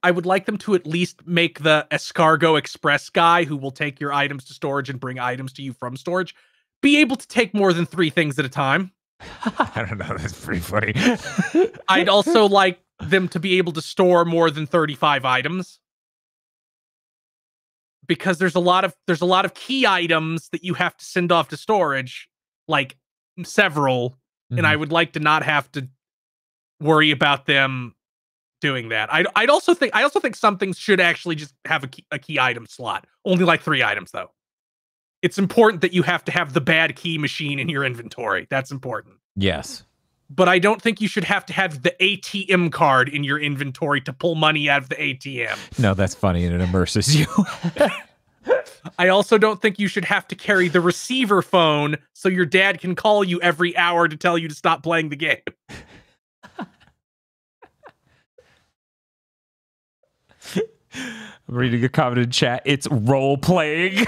[SPEAKER 3] I would like them to at least make the Escargot Express guy, who will take your items to storage and bring items to you from storage, be able to take more than 3 things at a time.
[SPEAKER 1] I don't know. That's pretty funny.
[SPEAKER 3] I'd also like them to be able to store more than 35 items. Because there's a lot of key items that you have to send off to storage, like several, and I would like to not have to worry about them doing that. I also think some things should actually just have a key item slot. Only like 3 items though. It's important that you have to have the bad key machine in your inventory. That's important.
[SPEAKER 1] Yes.
[SPEAKER 3] But I don't think you should have to have the ATM card in your inventory to pull money out of the ATM.
[SPEAKER 1] No, that's funny, and it immerses you.
[SPEAKER 3] I also don't think you should have to carry the receiver phone so your dad can call you every hour to tell you to stop playing the game.
[SPEAKER 1] I'm reading a comment in chat. It's role playing.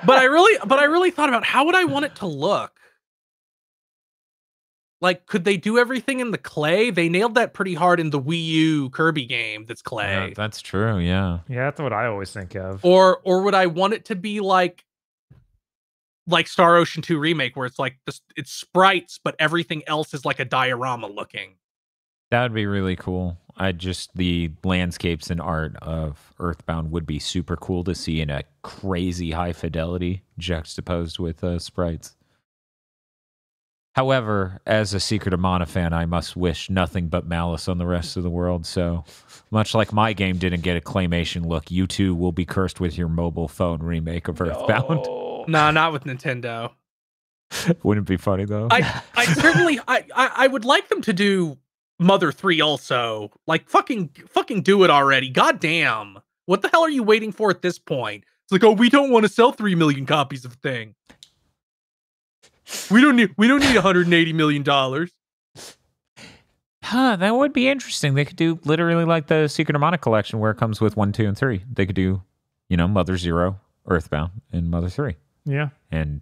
[SPEAKER 3] But I really thought about, how would I want it to look? Like, could they do everything in the clay? They nailed that pretty hard in the Wii U Kirby game that's clay.
[SPEAKER 1] Yeah, that's true, yeah.
[SPEAKER 2] Yeah, that's what I always think of.
[SPEAKER 3] Or would I want it to be like Star Ocean 2 Remake, where it's like it's sprites, but everything else is like a diorama looking?
[SPEAKER 1] That would be really cool. The landscapes and art of Earthbound would be super cool to see in a crazy high fidelity juxtaposed with sprites. However, as a Secret of Mana fan, I must wish nothing but malice on the rest of the world. So, much like my game didn't get a claymation look, you too will be cursed with your mobile phone remake of Earthbound.
[SPEAKER 3] Nah, not with Nintendo.
[SPEAKER 1] Wouldn't it be funny though?
[SPEAKER 3] I would like them to do Mother 3 also. Like, fucking do it already. God damn. What the hell are you waiting for at this point? It's like, oh, we don't want to sell 3 million copies of the thing. We don't need $180 million.
[SPEAKER 1] That would be interesting. They could do literally like the Secret of Mana collection, where it comes with 1, 2, and 3. They could do, Mother 0, Earthbound, and Mother 3.
[SPEAKER 2] Yeah.
[SPEAKER 1] And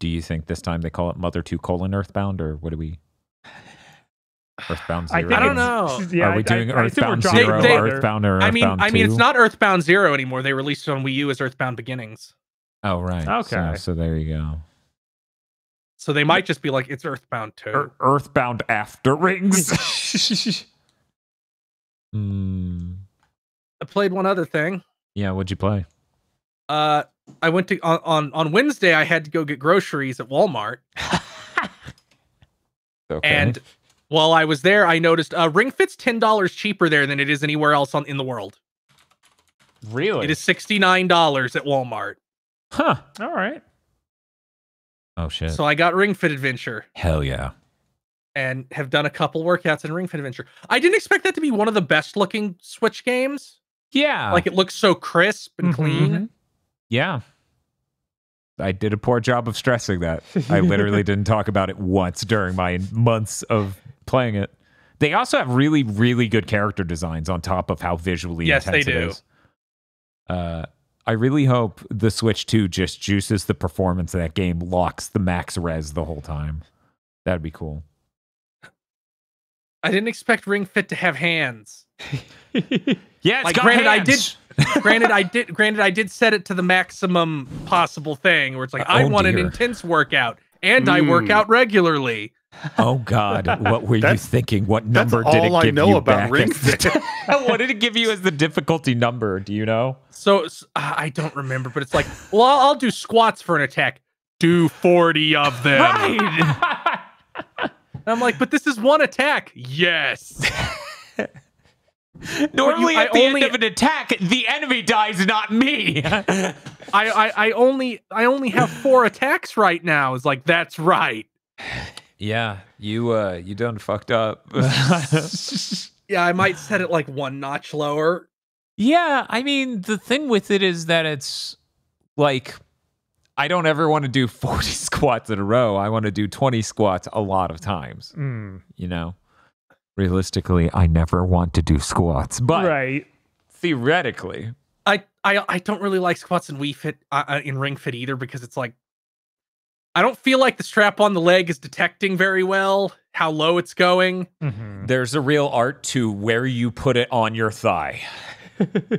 [SPEAKER 1] do you think this time they call it Mother 2 : Earthbound, or what do we? Earthbound Zero.
[SPEAKER 3] I don't know.
[SPEAKER 2] Yeah,
[SPEAKER 1] Are we doing
[SPEAKER 2] I assume we're
[SPEAKER 1] Earthbound
[SPEAKER 2] dropping
[SPEAKER 1] Zero,
[SPEAKER 2] it.
[SPEAKER 1] Earthbound, or Earthbound 2?
[SPEAKER 3] I mean, it's not Earthbound Zero anymore. They released it on Wii U as Earthbound Beginnings.
[SPEAKER 1] Oh, right.
[SPEAKER 2] Okay.
[SPEAKER 1] So there you go.
[SPEAKER 3] So they might just be like, it's Earthbound 2.
[SPEAKER 1] Earthbound After Rings.
[SPEAKER 3] I played one other thing.
[SPEAKER 1] Yeah, what'd you play?
[SPEAKER 3] I went to on Wednesday. I had to go get groceries at Walmart,
[SPEAKER 1] Okay.
[SPEAKER 3] and while I was there, I noticed Ring Fit's $10 cheaper there than it is anywhere else in the world.
[SPEAKER 1] Really?
[SPEAKER 3] It is $69 at Walmart.
[SPEAKER 1] Huh.
[SPEAKER 2] All right.
[SPEAKER 1] Oh, shit.
[SPEAKER 3] So I got Ring Fit Adventure
[SPEAKER 1] Hell yeah.
[SPEAKER 3] and have done a couple workouts in Ring Fit Adventure. I didn't expect that to be one of the best looking Switch games.
[SPEAKER 1] Yeah.
[SPEAKER 3] Like, it looks so crisp and clean.
[SPEAKER 1] Yeah. I did a poor job of stressing that. I literally didn't talk about it once during my months of playing it. They also have really, really good character designs on top of how visually intense
[SPEAKER 3] they do.
[SPEAKER 1] it is. I really hope the Switch 2 just juices the performance of that game, locks the max res the whole time. That'd be cool.
[SPEAKER 3] I didn't expect Ring Fit to have hands.
[SPEAKER 1] Yeah, it's
[SPEAKER 3] Like,
[SPEAKER 1] got
[SPEAKER 3] granted,
[SPEAKER 1] hands.
[SPEAKER 3] granted, I did set it to the maximum possible thing where it's like, I want an
[SPEAKER 1] dear.
[SPEAKER 3] intense workout and I work out regularly.
[SPEAKER 1] Oh God, what were you
[SPEAKER 4] That's-
[SPEAKER 1] thinking? What number
[SPEAKER 4] That's
[SPEAKER 1] did it
[SPEAKER 4] all
[SPEAKER 1] give
[SPEAKER 4] I know
[SPEAKER 1] you
[SPEAKER 4] about
[SPEAKER 1] back
[SPEAKER 4] Ring
[SPEAKER 1] as the-
[SPEAKER 4] Fit.
[SPEAKER 1] What did it give you as the difficulty number? Do you know?
[SPEAKER 3] So I don't remember, but it's like, well, I'll do squats for an attack. Do 40 of them.
[SPEAKER 1] Right.
[SPEAKER 3] And I'm like, but this is one attack. Yes.
[SPEAKER 1] Normally,
[SPEAKER 3] I
[SPEAKER 1] at the
[SPEAKER 3] only-
[SPEAKER 1] end of an attack, the enemy dies, not me.
[SPEAKER 3] I only have 4 attacks right now. It's like, that's right.
[SPEAKER 1] Yeah, you done fucked up.
[SPEAKER 3] Yeah, I might set it like 1 notch lower.
[SPEAKER 1] Yeah, I mean, the thing with it is that it's like, I don't ever want to do 40 squats in a row. I want to do 20 squats a lot of times. You know, realistically, I never want to do squats, but
[SPEAKER 2] Right.
[SPEAKER 1] theoretically,
[SPEAKER 3] I don't really like squats in Wii Fit in Ring Fit either, because it's like, I don't feel like the strap on the leg is detecting very well how low it's going.
[SPEAKER 1] there's a real art to where you put it on your thigh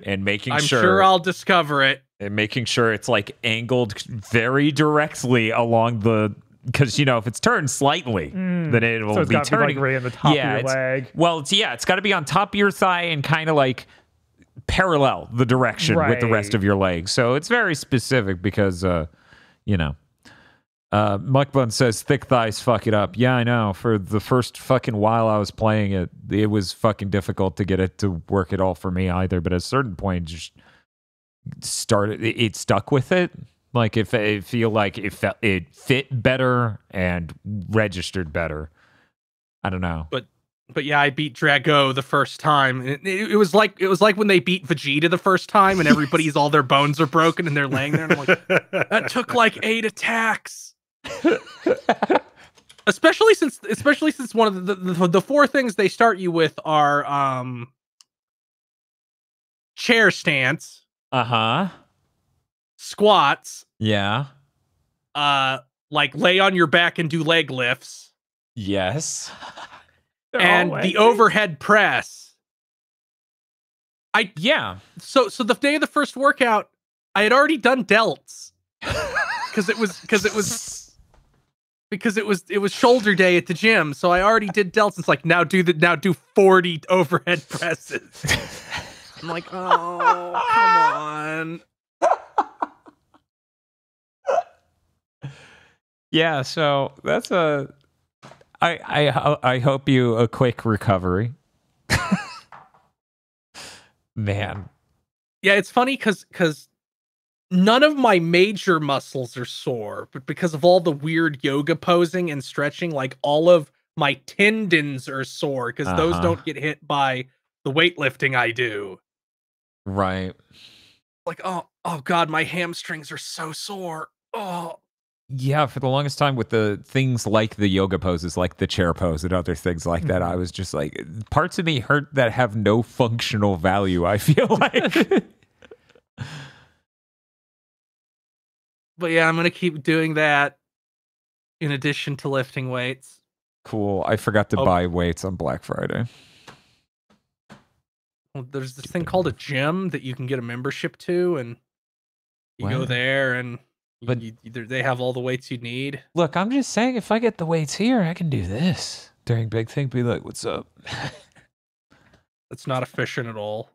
[SPEAKER 1] and making
[SPEAKER 3] I'm sure I'll discover it.
[SPEAKER 1] and making sure it's like angled very directly along the, because you know, if it's turned slightly, then it will
[SPEAKER 2] So it's
[SPEAKER 1] be
[SPEAKER 2] got to be
[SPEAKER 1] turning
[SPEAKER 2] like right in the top of your
[SPEAKER 1] it's-
[SPEAKER 2] leg.
[SPEAKER 1] Well, it's got to be on top of your thigh and kind of like parallel the direction with the rest
[SPEAKER 2] Right.
[SPEAKER 1] of your leg. So it's very specific because you know. Muckbun says thick thighs fuck it up. Yeah, I know. For the first fucking while I was playing it, it was fucking difficult to get it to work at all for me either. But at a certain point, just it stuck with it. Like if I feel like it fit better and registered better. I don't know.
[SPEAKER 3] But yeah, I beat Drago the first time. It was like when they beat Vegeta the first time, and everybody's all their bones are broken and they're laying there. And I'm like, that took like 8 attacks. especially since one of the 4 things they start you with are chair stance, squats,
[SPEAKER 1] Yeah.
[SPEAKER 3] like lay on your back and do leg lifts,
[SPEAKER 1] Yes.
[SPEAKER 3] and the overhead press.
[SPEAKER 1] Yeah.
[SPEAKER 3] So the day of the first workout, I had already done delts because it was shoulder day at the gym. So I already did delts. It's like, now do 40 overhead presses. I'm like, oh, come on.
[SPEAKER 1] Yeah, so that's I hope you a quick recovery. Man.
[SPEAKER 3] Yeah, it's funny because none of my major muscles are sore, but because of all the weird yoga posing and stretching, like all of my tendons are sore because those don't get hit by the weightlifting I do.
[SPEAKER 1] Right.
[SPEAKER 3] Like, oh God, my hamstrings are so sore. Oh.
[SPEAKER 1] Yeah, for the longest time with the things like the yoga poses, like the chair pose and other things like that, I was just like, parts of me hurt that have no functional value, I feel like.
[SPEAKER 3] But yeah, I'm going to keep doing that. in addition to lifting weights.
[SPEAKER 1] Cool. I forgot to buy weights on Black Friday.
[SPEAKER 3] Well, there's this thing called a gym that you can get a membership to, and you go there, and they have all the weights you need.
[SPEAKER 1] Look, I'm just saying, if I get the weights here, I can do this during Big Thing. Be like, "What's up?"
[SPEAKER 3] That's not efficient at all.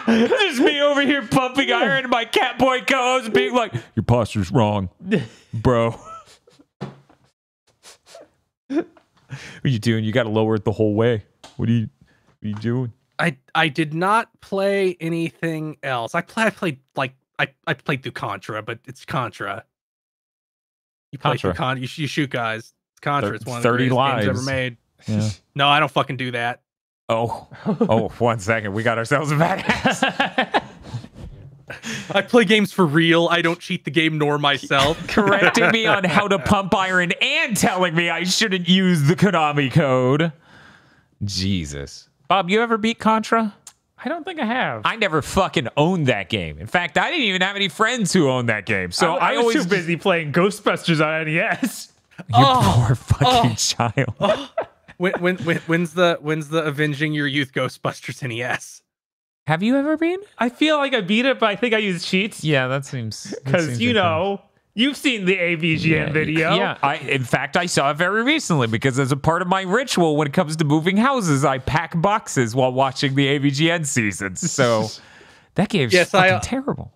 [SPEAKER 1] There's me over here pumping iron, and my Catboy co-host being like, "Your posture's wrong, bro." What are you doing? You got to lower it the whole way. What are you doing?
[SPEAKER 3] I did not play anything else. I played through Contra, but it's Contra. You play through Contra. You shoot guys. It's Contra. It's one of the
[SPEAKER 1] 30
[SPEAKER 3] greatest
[SPEAKER 1] lives
[SPEAKER 3] games ever made.
[SPEAKER 1] Yeah.
[SPEAKER 3] No, I don't fucking do that.
[SPEAKER 1] Oh, 1 second. We got ourselves a badass.
[SPEAKER 3] I play games for real. I don't cheat the game nor myself.
[SPEAKER 1] Correcting me on how to pump iron and telling me I shouldn't use the Konami code. Jesus. Bob, you ever beat Contra?
[SPEAKER 2] I don't think I have.
[SPEAKER 1] I never fucking owned that game. In fact, I didn't even have any friends who owned that game. So
[SPEAKER 2] I was too busy playing Ghostbusters on NES.
[SPEAKER 1] You poor fucking child.
[SPEAKER 3] When's the Avenging Your Youth Ghostbusters NES?
[SPEAKER 1] Have you ever been?
[SPEAKER 2] I feel like I beat it, but I think I used cheats.
[SPEAKER 1] Yeah, that seems
[SPEAKER 2] because you've seen the AVGN video.
[SPEAKER 1] Yeah, in fact, I saw it very recently because as a part of my ritual when it comes to moving houses, I pack boxes while watching the AVGN seasons. So that game's fucking terrible.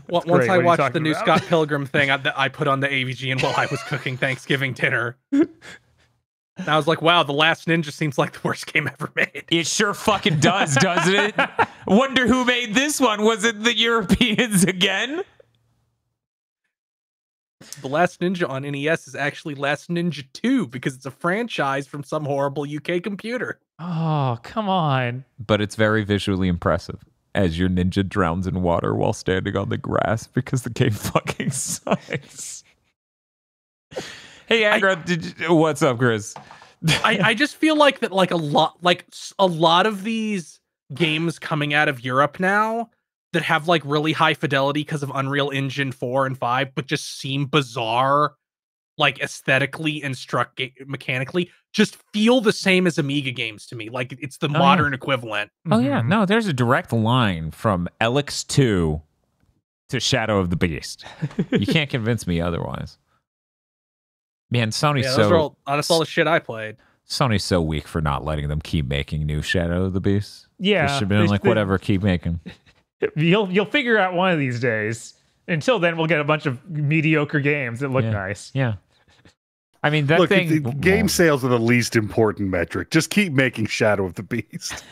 [SPEAKER 3] Once I watched the new Scott Pilgrim thing, I put on the AVGN while I was cooking Thanksgiving dinner. And I was like, wow, The Last Ninja seems like the worst game ever made.
[SPEAKER 1] It sure fucking does, doesn't it? Wonder who made this one. Was it the Europeans again?
[SPEAKER 3] The Last Ninja on NES is actually Last Ninja 2 because it's a franchise from some horrible UK computer.
[SPEAKER 2] Oh, come on.
[SPEAKER 1] But it's very visually impressive as your ninja drowns in water while standing on the grass because the game fucking sucks. Hey, Aggro, what's up, Chris?
[SPEAKER 3] I just feel like that, like a lot of these games coming out of Europe now that have like really high fidelity because of Unreal Engine 4 and 5, but just seem bizarre, like aesthetically and mechanically, just feel the same as Amiga games to me. Like it's the modern equivalent.
[SPEAKER 1] Oh yeah, no, there's a direct line from Elix 2 to Shadow of the Beast. You can't convince me otherwise. Man, Sony's
[SPEAKER 3] that's all the shit I played.
[SPEAKER 1] Sony's so weak for not letting them keep making new Shadow of the Beast.
[SPEAKER 2] Yeah,
[SPEAKER 1] they should have been like, whatever, keep making.
[SPEAKER 2] You'll figure out one of these days. Until then, we'll get a bunch of mediocre games that look nice.
[SPEAKER 1] Yeah. I mean, that thing...
[SPEAKER 4] Game sales are the least important metric. Just keep making Shadow of the Beast.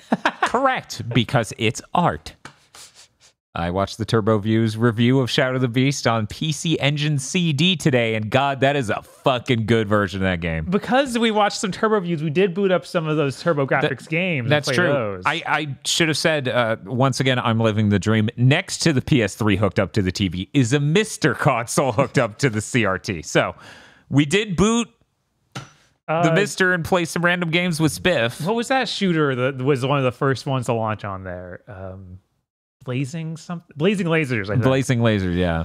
[SPEAKER 1] Correct, because it's art. I watched the Turbo Views review of Shadow of the Beast on PC Engine CD today, and God, that is a fucking good version of that game.
[SPEAKER 2] Because we watched some Turbo Views, we did boot up some of those TurboGrafx games.
[SPEAKER 1] That's
[SPEAKER 2] and play
[SPEAKER 1] true.
[SPEAKER 2] Those.
[SPEAKER 1] I should have said, once again, I'm living the dream. Next to the PS3 hooked up to the TV is a Mr. console hooked up to the CRT. So we did boot the Mister and play some random games with Spiff.
[SPEAKER 2] What was that shooter that was one of the first ones to launch on there? Blazing Lasers, I think.
[SPEAKER 1] Blazing Lasers, yeah.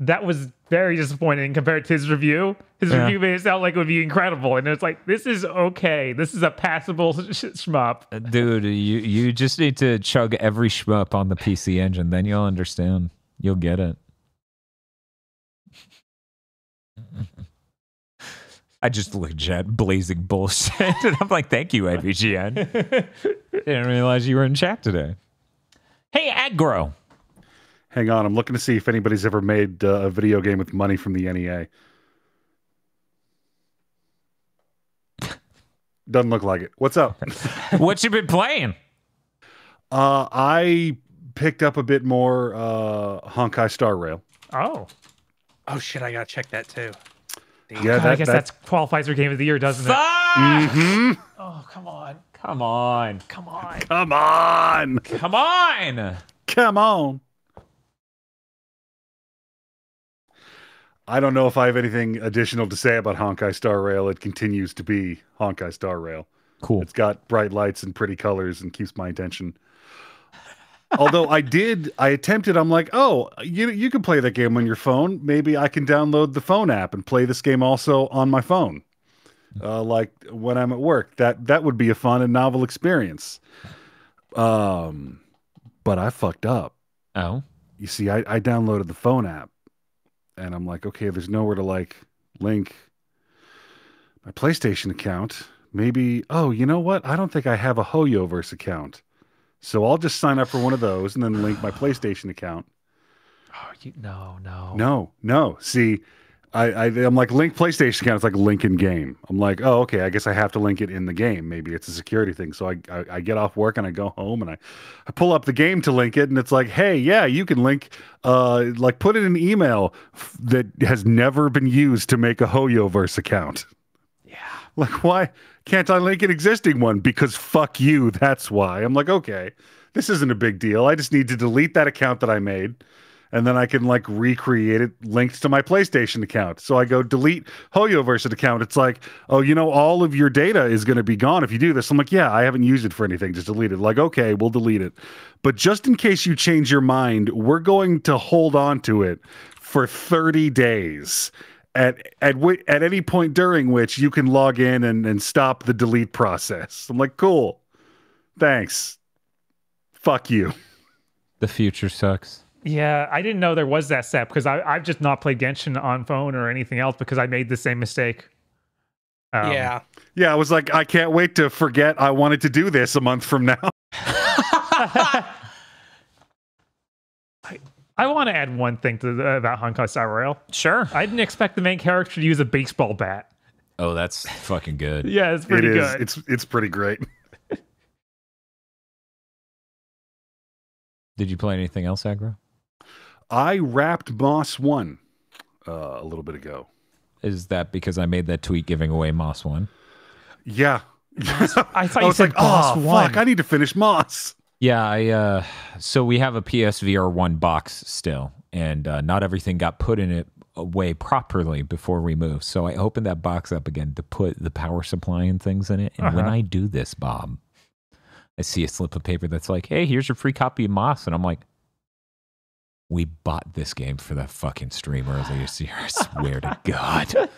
[SPEAKER 2] That was very disappointing compared to his review. His review made it sound like it would be incredible, and it's like, this is okay. This is a passable shmup.
[SPEAKER 1] Dude, you just need to chug every shmup on the PC Engine, then you'll understand. You'll get it. I just legit blazing bullshit, and I'm like, thank you, AVGN. Didn't realize you were in chat today. Hey, Aggro.
[SPEAKER 4] Hang on, I'm looking to see if anybody's ever made a video game with money from the NEA. Doesn't look like it. What's up?
[SPEAKER 1] What you been playing?
[SPEAKER 4] I picked up a bit more Honkai Star Rail.
[SPEAKER 2] Oh
[SPEAKER 3] shit! I gotta check that too.
[SPEAKER 4] Yeah,
[SPEAKER 2] I guess that qualifies for Game of the Year, doesn't it?
[SPEAKER 4] Mm-hmm.
[SPEAKER 2] Oh, come on.
[SPEAKER 1] Come on.
[SPEAKER 2] Come on.
[SPEAKER 4] Come on.
[SPEAKER 1] Come on.
[SPEAKER 4] Come on. I don't know if I have anything additional to say about Honkai Star Rail. It continues to be Honkai Star Rail.
[SPEAKER 1] Cool.
[SPEAKER 4] It's got bright lights and pretty colors and keeps my attention. Although I attempted. I'm like, oh, you can play that game on your phone. Maybe I can download the phone app and play this game also on my phone. Like when I'm at work, that would be a fun and novel experience. But I fucked up.
[SPEAKER 1] Oh,
[SPEAKER 4] you see, I downloaded the phone app, and I'm like, okay, there's nowhere to like link my PlayStation account. Maybe, oh, you know what? I don't think I have a Hoyoverse account, so I'll just sign up for one of those and then link my PlayStation account.
[SPEAKER 1] Oh,
[SPEAKER 4] No. See. I'm like, link PlayStation account. It's like link in game. I'm like, oh, okay. I guess I have to link it in the game. Maybe it's a security thing. So I get off work and I go home and I pull up the game to link it. And it's like, hey, yeah, you can link, like put in an email that has never been used to make a Hoyoverse account.
[SPEAKER 1] yeah.
[SPEAKER 4] Like, why can't I link an existing one? Because fuck you. That's why. I'm like, okay, this isn't a big deal. I just need to delete that account that I made. And then I can like recreate it linked to my PlayStation account. So I go delete Hoyoverse account. It's like, oh, all of your data is going to be gone if you do this. I'm like, yeah, I haven't used it for anything. Just delete it. Like, okay, we'll delete it. But just in case you change your mind, we're going to hold on to it for 30 days. At any point during which you can log in and stop the delete process. I'm like, cool. Thanks. Fuck you.
[SPEAKER 1] The future sucks.
[SPEAKER 2] Yeah, I didn't know there was that step because I've just not played Genshin on phone or anything else because I made the same mistake.
[SPEAKER 3] Yeah.
[SPEAKER 4] Yeah, I was like, I can't wait to forget I wanted to do this a month from now.
[SPEAKER 2] I want to add one thing about Honkai Star Rail.
[SPEAKER 1] Sure.
[SPEAKER 2] I didn't expect the main character to use a baseball bat.
[SPEAKER 1] Oh, that's fucking good.
[SPEAKER 2] Yeah, it's pretty good.
[SPEAKER 4] It's pretty great.
[SPEAKER 1] Did you play anything else, Aggro?
[SPEAKER 4] I wrapped Moss 1 a little bit ago.
[SPEAKER 1] Is that because I made that tweet giving away Moss 1?
[SPEAKER 4] Yeah.
[SPEAKER 2] I thought
[SPEAKER 4] I
[SPEAKER 2] you
[SPEAKER 4] was
[SPEAKER 2] said
[SPEAKER 4] like,
[SPEAKER 2] Boss
[SPEAKER 4] oh,
[SPEAKER 2] 1.
[SPEAKER 4] fuck, I need to finish Moss.
[SPEAKER 1] Yeah, so we have a PSVR 1 box still, and not everything got put in it away properly before we moved. So I opened that box up again to put the power supply and things in it. And when I do this, Bob, I see a slip of paper that's like, hey, here's your free copy of Moss. And I'm like, we bought this game for that fucking stream earlier this year. I swear to God.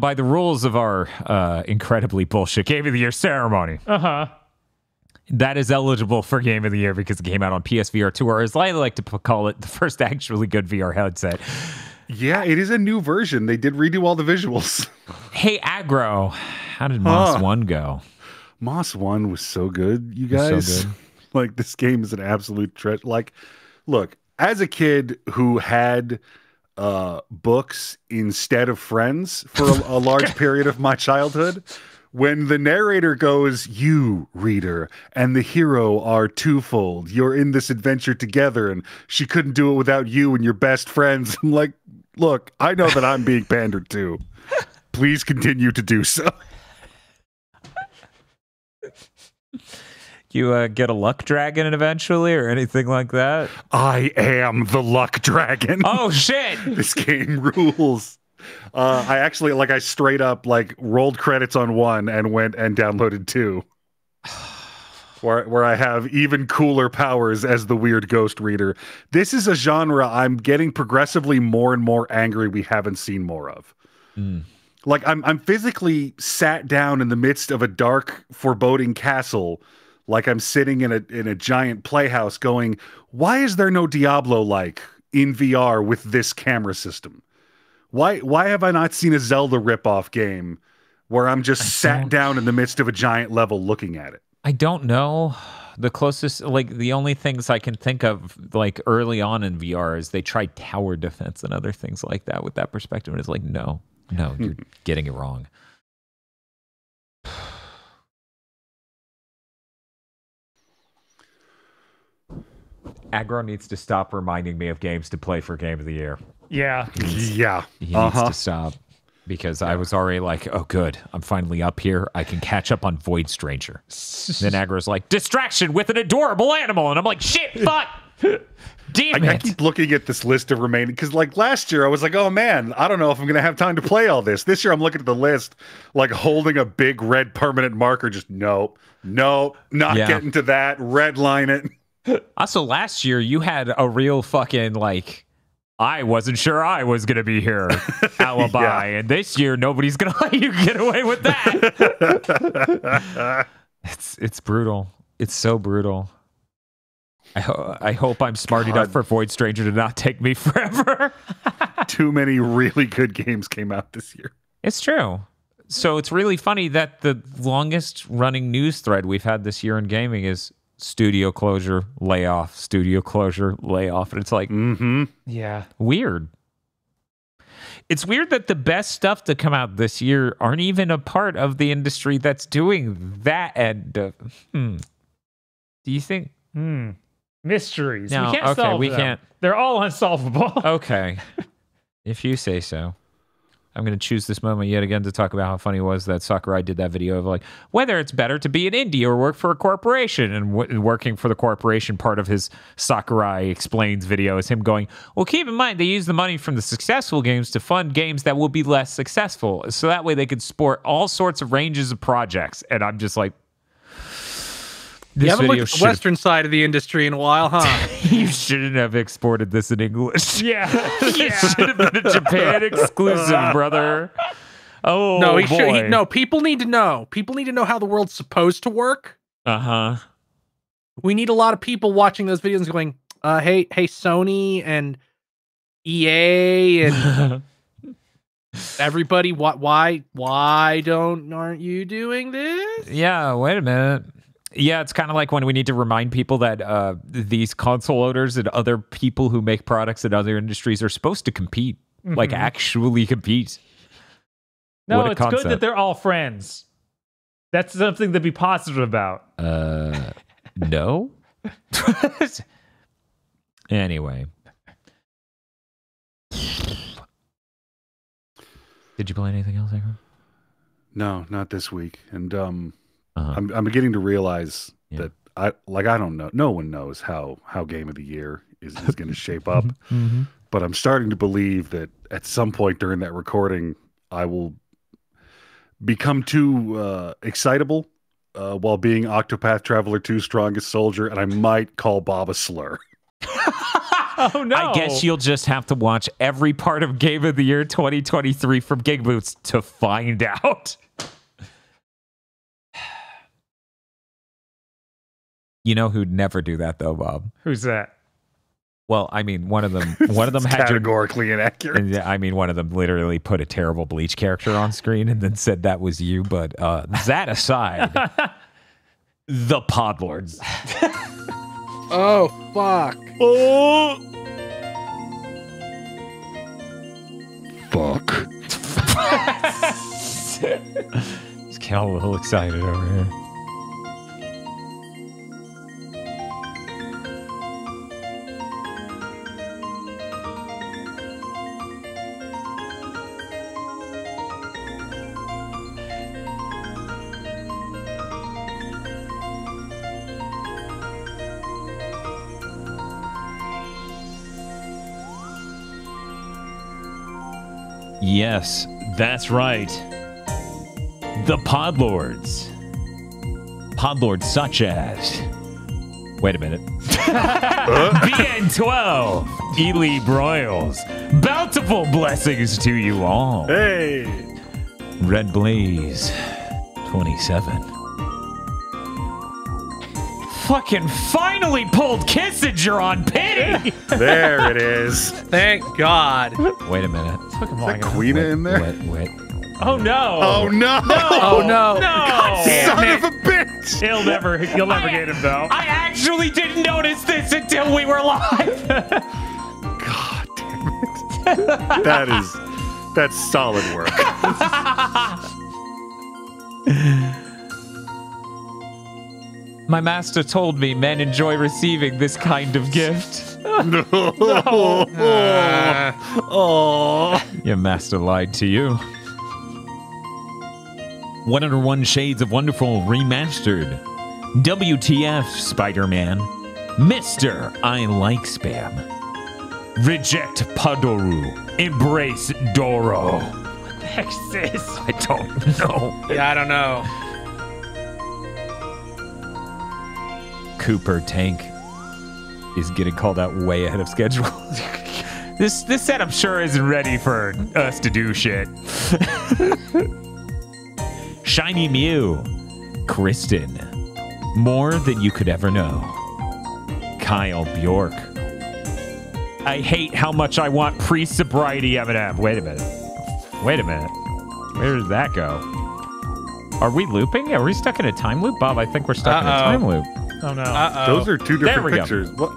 [SPEAKER 1] By the rules of our incredibly bullshit Game of the Year ceremony, that is eligible for Game of the Year because it came out on PSVR 2, or as I like to call it, the first actually good VR headset.
[SPEAKER 4] Yeah, it is a new version. They did redo all the visuals.
[SPEAKER 1] Hey, Aggro, how did Moss 1 go?
[SPEAKER 4] Moss 1 was so good, you guys.
[SPEAKER 1] So good.
[SPEAKER 4] Like, this game is an absolute treasure. Like, look, as a kid who had books instead of friends for a large period of my childhood, when the narrator goes, you, reader, and the hero are twofold, you're in this adventure together, and she couldn't do it without you and your best friends. I'm like, look, I know that I'm being pandered to. Please continue to do so.
[SPEAKER 1] You get a luck dragon eventually or anything like that?
[SPEAKER 4] I am the luck dragon.
[SPEAKER 1] Oh, shit.
[SPEAKER 4] This game rules. I actually, I straight up, rolled credits on 1 and went and downloaded 2. Where I have even cooler powers as the weird ghost reader. This is a genre I'm getting progressively more and more angry we haven't seen more of. I'm physically sat down in the midst of a dark, foreboding castle, like I'm sitting in a giant playhouse going, why is there no Diablo-like in VR with this camera system? Why have I not seen a Zelda ripoff game where I'm just sat down in the midst of a giant level looking at it?
[SPEAKER 1] I don't know. The closest, the only things I can think of, early on in VR is they tried tower defense and other things like that with that perspective. And it's like, no, you're getting it wrong. Aggro needs to stop reminding me of games to play for Game of the Year.
[SPEAKER 2] Yeah.
[SPEAKER 4] Yeah.
[SPEAKER 1] He needs to stop because I was already like, oh, good. I'm finally up here. I can catch up on Void Stranger. Then Aggro's like, distraction with an adorable animal. And I'm like, shit, fuck. Damn
[SPEAKER 4] I
[SPEAKER 1] it.
[SPEAKER 4] keep looking at this list of remaining because, like last year, I was like, "Oh man, I don't know if I'm going to have time to play all this." This year, I'm looking at the list, like holding a big red permanent marker. Just nope, not getting to that. Redline it.
[SPEAKER 1] Also, last year you had a real fucking like, I wasn't sure I was gonna be here alibi, and this year nobody's gonna let you get away with that. It's brutal. It's so brutal. I hope I'm smart enough for Void Stranger to not take me forever.
[SPEAKER 4] Too many really good games came out this year.
[SPEAKER 1] It's true. So it's really funny that the longest running news thread we've had this year in gaming is studio closure, layoff, studio closure, layoff. And it's like,
[SPEAKER 2] Yeah.
[SPEAKER 1] weird. It's weird that the best stuff to come out this year aren't even a part of the industry that's doing that. And do you think?
[SPEAKER 2] Mysteries.
[SPEAKER 1] No,
[SPEAKER 2] we can't
[SPEAKER 1] okay,
[SPEAKER 2] solve
[SPEAKER 1] we
[SPEAKER 2] them.
[SPEAKER 1] can't.
[SPEAKER 2] They're all unsolvable.
[SPEAKER 1] Okay. If you say so. I'm going to choose this moment yet again to talk about how funny it was that Sakurai did that video of like whether it's better to be an indie or work for a corporation. And working for the corporation part of his Sakurai Explains video is him going, well, keep in mind they use the money from the successful games to fund games that will be less successful. So that way they could support all sorts of ranges of projects. And I'm just like,
[SPEAKER 3] You haven't looked at the Western side of the industry in a while, huh?
[SPEAKER 1] You shouldn't have exported this in English.
[SPEAKER 2] Yeah.
[SPEAKER 1] You should have been a Japan exclusive, brother. Oh,
[SPEAKER 3] no,
[SPEAKER 1] boy.
[SPEAKER 3] No, people need to know. People need to know how the world's supposed to work.
[SPEAKER 1] Uh-huh.
[SPEAKER 3] We need a lot of people watching those videos going, hey, Sony and EA and everybody, why aren't you doing this?
[SPEAKER 1] Yeah, wait a minute. Yeah, it's kind of like when we need to remind people that these console owners and other people who make products in other industries are supposed to compete, like actually compete.
[SPEAKER 2] No, it's good that they're all friends. That's something to be positive about.
[SPEAKER 1] No. Anyway. Did you play anything else, Aaron?
[SPEAKER 4] No, not this week. And I'm beginning to realize that I don't know. No one knows how Game of the Year is going to shape up. But I'm starting to believe that at some point during that recording, I will become too excitable while being Octopath Traveler 2 Strongest Soldier, and I might call Bob a slur.
[SPEAKER 2] Oh, no.
[SPEAKER 1] I guess you'll just have to watch every part of Game of the Year 2023 from GigaBoots to find out. You know who'd never do that though, Bob?
[SPEAKER 2] Who's that?
[SPEAKER 1] Well, I mean, one of them had
[SPEAKER 4] categorically inaccurate.
[SPEAKER 1] I mean, one of them literally put a terrible Bleach character on screen and then said that was you. But that aside, the Podlords.
[SPEAKER 3] Oh, fuck.
[SPEAKER 1] Oh,
[SPEAKER 4] fuck.
[SPEAKER 1] Just get a little excited over here. Yes, that's right. The Podlords. Podlords such as... Wait a minute. BN12, Ely Broyles. Bountiful blessings to you all.
[SPEAKER 4] Hey!
[SPEAKER 1] Red Blaze, 27. Fucking finally pulled Kissinger on pity!
[SPEAKER 4] There it is.
[SPEAKER 3] Thank God.
[SPEAKER 1] Wait a minute.
[SPEAKER 2] Took him
[SPEAKER 4] Is
[SPEAKER 2] long
[SPEAKER 4] that
[SPEAKER 2] enough.
[SPEAKER 4] Queen in there?
[SPEAKER 1] Wait.
[SPEAKER 2] Oh, no.
[SPEAKER 4] Oh no!
[SPEAKER 3] Oh, no.
[SPEAKER 2] No.
[SPEAKER 4] Son of a bitch!
[SPEAKER 2] You'll never get him, though.
[SPEAKER 1] I actually didn't notice this until we were live.
[SPEAKER 4] God damn it! That's solid work.
[SPEAKER 1] My master told me men enjoy receiving this kind of gift.
[SPEAKER 4] No. Oh.
[SPEAKER 1] Your master lied to you. 101 Shades of Wonderful Remastered. WTF, Spider-Man. Mr. I like spam. Reject Padoru. Embrace Doro.
[SPEAKER 2] What the heck's this?
[SPEAKER 1] I don't know.
[SPEAKER 3] Yeah, I don't know.
[SPEAKER 1] Cooper Tank is getting called out way ahead of schedule. This setup sure isn't ready for us to do shit. Shiny Mew. Kristen. More than you could ever know. Kyle Bjork. I hate how much I want pre-sobriety M&M. Wait a minute. Wait a minute. Where did that go? Are we looping? Are we stuck in a time loop? Bob, I think we're stuck in a time loop.
[SPEAKER 2] Oh no.
[SPEAKER 4] Those are two
[SPEAKER 1] There
[SPEAKER 4] different
[SPEAKER 1] we go.
[SPEAKER 4] pictures. What?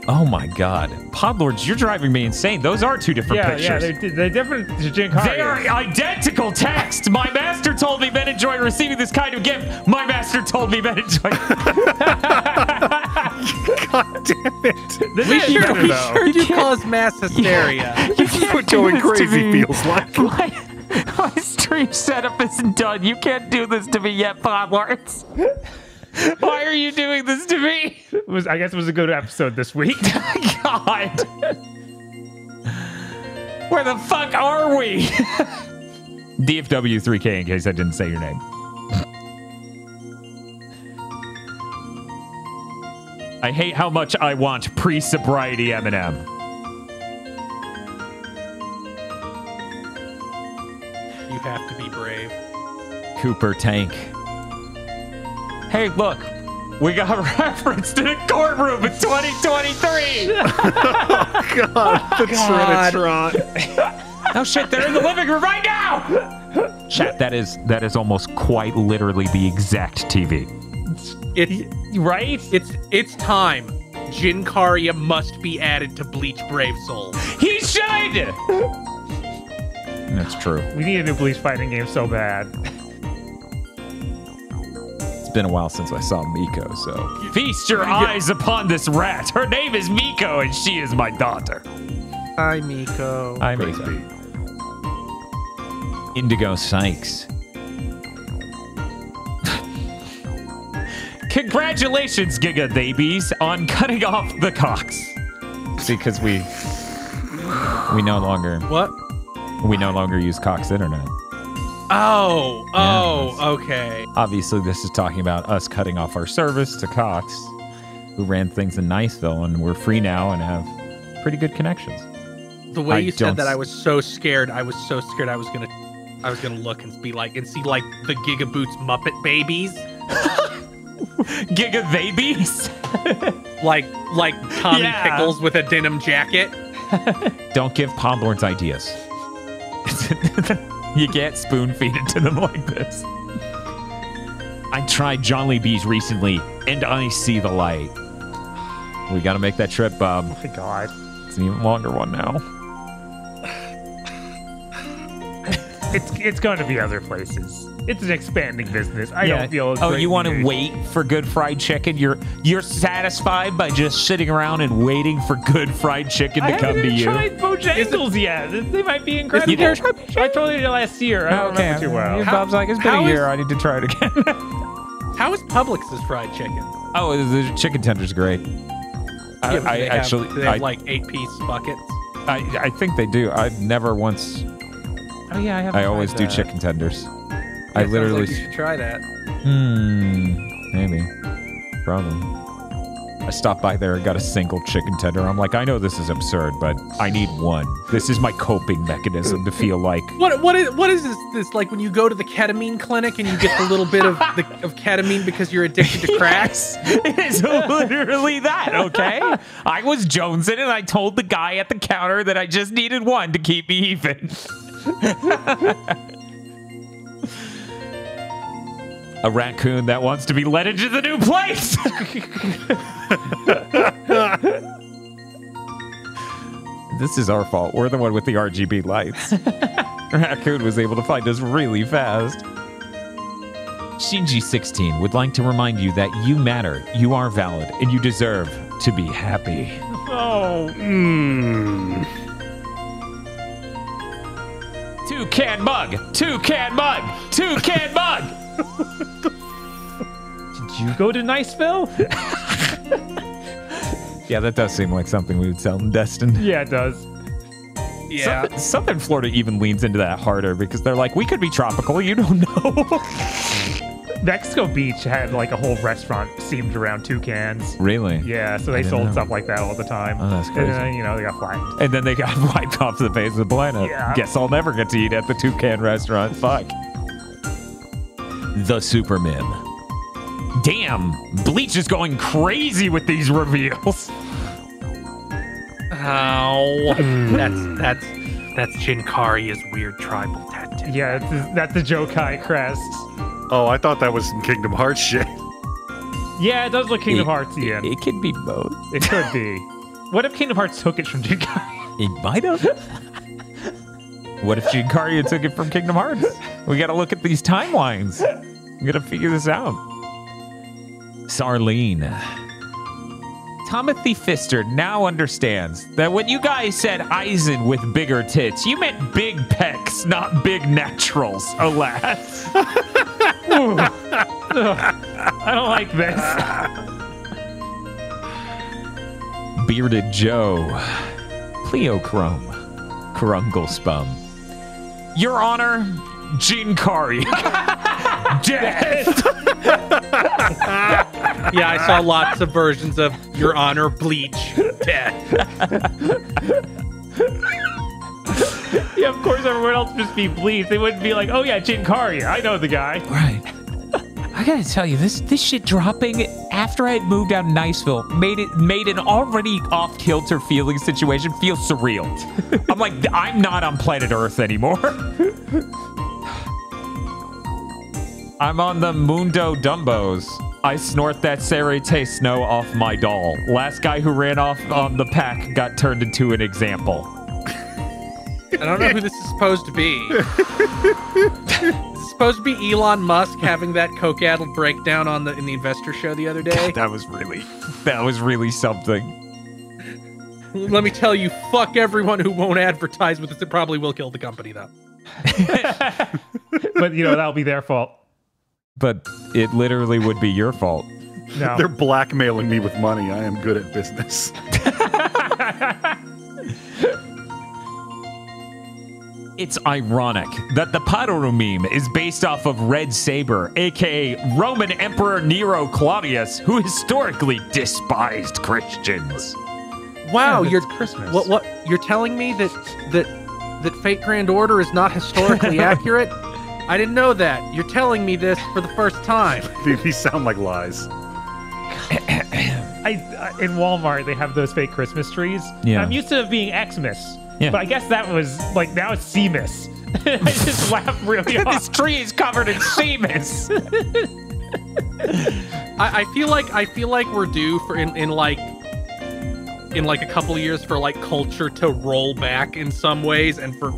[SPEAKER 1] Oh my god. Podlords, you're driving me insane. Those are two different pictures.
[SPEAKER 2] Yeah, they're different. Jinkari.
[SPEAKER 1] They are identical text. My master told me men enjoy receiving this kind of gift. My master told me men enjoy.
[SPEAKER 4] God damn it.
[SPEAKER 2] This
[SPEAKER 3] We
[SPEAKER 2] is
[SPEAKER 3] sure,
[SPEAKER 2] better,
[SPEAKER 3] we
[SPEAKER 2] though.
[SPEAKER 3] sure do cause mass hysteria.
[SPEAKER 4] This is what going crazy feels like.
[SPEAKER 1] My stream setup isn't done. You can't do this to me yet, Podlords. Why are you doing this to me?
[SPEAKER 2] I guess it was a good episode this week.
[SPEAKER 1] God. Where the fuck are we? DFW3K, in case I didn't say your name. I hate how much I want pre-sobriety M&M.
[SPEAKER 3] You have to be brave.
[SPEAKER 1] Cooper Tank. Hey, look. We got referenced in a courtroom in 2023.
[SPEAKER 4] God, the Trinitron.
[SPEAKER 1] Oh shit, they're in the living room right now. Chat, that is almost quite literally the exact TV.
[SPEAKER 3] It's
[SPEAKER 2] Right?
[SPEAKER 3] it's time. Jinkaria must be added to Bleach Brave Soul.
[SPEAKER 1] He should. That's true.
[SPEAKER 2] We need a new Bleach fighting game so bad.
[SPEAKER 1] It's been a while since I saw Miko, so feast your eyes upon this rat. Her name is Miko, and she is my daughter.
[SPEAKER 3] Hi, Miko.
[SPEAKER 1] I'm Miko. Indigo Sykes. Congratulations, Giga Babies, on cutting off the cocks. See, because we no longer use Cox Internet.
[SPEAKER 3] Okay.
[SPEAKER 1] Obviously, this is talking about us cutting off our service to Cox, who ran things in Niceville, and we're free now and have pretty good connections.
[SPEAKER 3] The way you
[SPEAKER 1] don't
[SPEAKER 3] said that, I was so scared. I was gonna look and be like, and see like the GigaBoots Muppet babies,
[SPEAKER 1] Giga Babies.
[SPEAKER 3] like Tommy
[SPEAKER 1] Yeah.
[SPEAKER 3] Pickles with a denim jacket.
[SPEAKER 1] Don't give Podlords ideas. You can't spoon feed it to them like this. I tried Jolly Bees recently, and I see the light. We gotta make that trip, Bob.
[SPEAKER 2] Oh my god.
[SPEAKER 1] It's an even longer one now.
[SPEAKER 2] It's going to be other places. It's an expanding business. I don't feel.
[SPEAKER 1] Oh, you want to wait for good fried chicken? You're satisfied by just sitting around and waiting for good fried chicken to come to you?
[SPEAKER 2] I haven't tried Bojangles yet. They might be incredible.
[SPEAKER 1] You didn't
[SPEAKER 2] I tried it last year. I don't remember too well.
[SPEAKER 1] Bob's like, it's been
[SPEAKER 3] how
[SPEAKER 1] a year.
[SPEAKER 3] is-
[SPEAKER 1] I need to try it again.
[SPEAKER 3] How is Publix's fried chicken?
[SPEAKER 1] Oh, the chicken tender's great.
[SPEAKER 3] Yeah, but
[SPEAKER 1] I
[SPEAKER 3] they
[SPEAKER 1] actually,
[SPEAKER 3] have like 8-piece buckets.
[SPEAKER 1] I think they do. I've never once.
[SPEAKER 2] Oh yeah, I have.
[SPEAKER 1] I always do chicken tenders. I
[SPEAKER 3] Yeah, sounds
[SPEAKER 1] literally.
[SPEAKER 3] like you should try that.
[SPEAKER 1] Maybe. Probably. I stopped by there and got a single chicken tender. I'm like, I know this is absurd, but I need one. This is my coping mechanism to feel like.
[SPEAKER 3] What is this like when you go to the ketamine clinic and you get the little bit of ketamine because you're addicted to crack?
[SPEAKER 1] Yes, it is literally that, okay? I was jonesing and I told the guy at the counter that I just needed one to keep me even. A raccoon that wants to be led into the new place. This is our fault. We're the one with the RGB lights. Raccoon was able to find us really fast. Shinji16 would like to remind you that you matter, you are valid, and you deserve to be happy.
[SPEAKER 2] Oh.
[SPEAKER 1] Toucan mug! Toucan mug! Toucan mug!
[SPEAKER 2] you go to Niceville?
[SPEAKER 1] Yeah, that does seem like something we would sell in Destin.
[SPEAKER 2] Yeah, it does.
[SPEAKER 3] Yeah.
[SPEAKER 1] Southern Florida even leans into that harder because they're like, we could be tropical, you don't know.
[SPEAKER 2] Mexico Beach had like a whole restaurant themed around toucans.
[SPEAKER 1] Really?
[SPEAKER 2] Yeah, so they
[SPEAKER 1] didn't
[SPEAKER 2] sold
[SPEAKER 1] know.
[SPEAKER 2] stuff like that all the time.
[SPEAKER 1] Oh, that's crazy.
[SPEAKER 2] And then, you know, they got flagged.
[SPEAKER 1] And then they got wiped off the face of the planet.
[SPEAKER 2] Yeah.
[SPEAKER 1] Guess I'll never get to eat at the Toucan restaurant. Fuck. The Superman. Damn, Bleach is going crazy with these reveals.
[SPEAKER 3] Oh, that's Jinkaria's weird tribal tattoo.
[SPEAKER 2] Yeah, that's the Jokai crest.
[SPEAKER 4] Oh, I thought that was some Kingdom Hearts shit.
[SPEAKER 2] Yeah, it does look Kingdom Hearts Ian.
[SPEAKER 1] It could be both.
[SPEAKER 2] It could be. What if Kingdom Hearts took it from Jokai?
[SPEAKER 1] It might have. What if Jinkaria took it from Kingdom Hearts? We gotta look at these timelines. We gotta figure this out. Sarlene. Timothy Pfister now understands that when you guys said Eisen with bigger tits, you meant big pecs, not big naturals, alas.
[SPEAKER 2] Ooh. Ugh. I don't like this.
[SPEAKER 1] Bearded Joe. Pleochrome. Karunglespum. Your Honor, Jinkaria. Death!
[SPEAKER 3] Yeah, I saw lots of versions of Your Honor, Bleach, Death.
[SPEAKER 2] Yeah, of course everyone else would just be Bleach. They wouldn't be like, oh yeah, Jinkaria. I know the guy.
[SPEAKER 1] Right. I gotta tell you, this shit dropping after I had moved out of Niceville made an already off-kilter feeling situation feel surreal. I'm like, I'm not on planet Earth anymore. I'm on the Mundo Dumbos. I snort that Serete snow off my doll. Last guy who ran off on the pack got turned into an example.
[SPEAKER 3] I don't know who this is supposed to be. Is it supposed to be Elon Musk having that coke-addled breakdown in the investor show the other day?
[SPEAKER 1] That was really something.
[SPEAKER 3] Let me tell you, fuck everyone who won't advertise with this. It probably will kill the company, though.
[SPEAKER 2] But, you know, that'll be their fault.
[SPEAKER 1] But it literally would be your fault.
[SPEAKER 2] No.
[SPEAKER 4] They're blackmailing me with money. I am good at business.
[SPEAKER 1] It's ironic that the Padoru meme is based off of Red Saber, aka Roman Emperor Nero Claudius, who historically despised Christians.
[SPEAKER 3] Wow,
[SPEAKER 2] Yeah,
[SPEAKER 3] you're
[SPEAKER 2] it's Christmas.
[SPEAKER 3] What you're telling me that Fate Grand Order is not historically accurate? I didn't know that. You're telling me this for the first time.
[SPEAKER 4] These sound like lies.
[SPEAKER 2] In Walmart, they have those fake Christmas trees.
[SPEAKER 1] Yeah.
[SPEAKER 2] I'm used to it being Xmas.
[SPEAKER 1] Yeah.
[SPEAKER 2] But I guess that was, like, now it's Seamus. I just laughed really hard.
[SPEAKER 1] This tree is covered in seamus.
[SPEAKER 3] I feel like we're due for in like a couple of years for like culture to roll back in some ways and for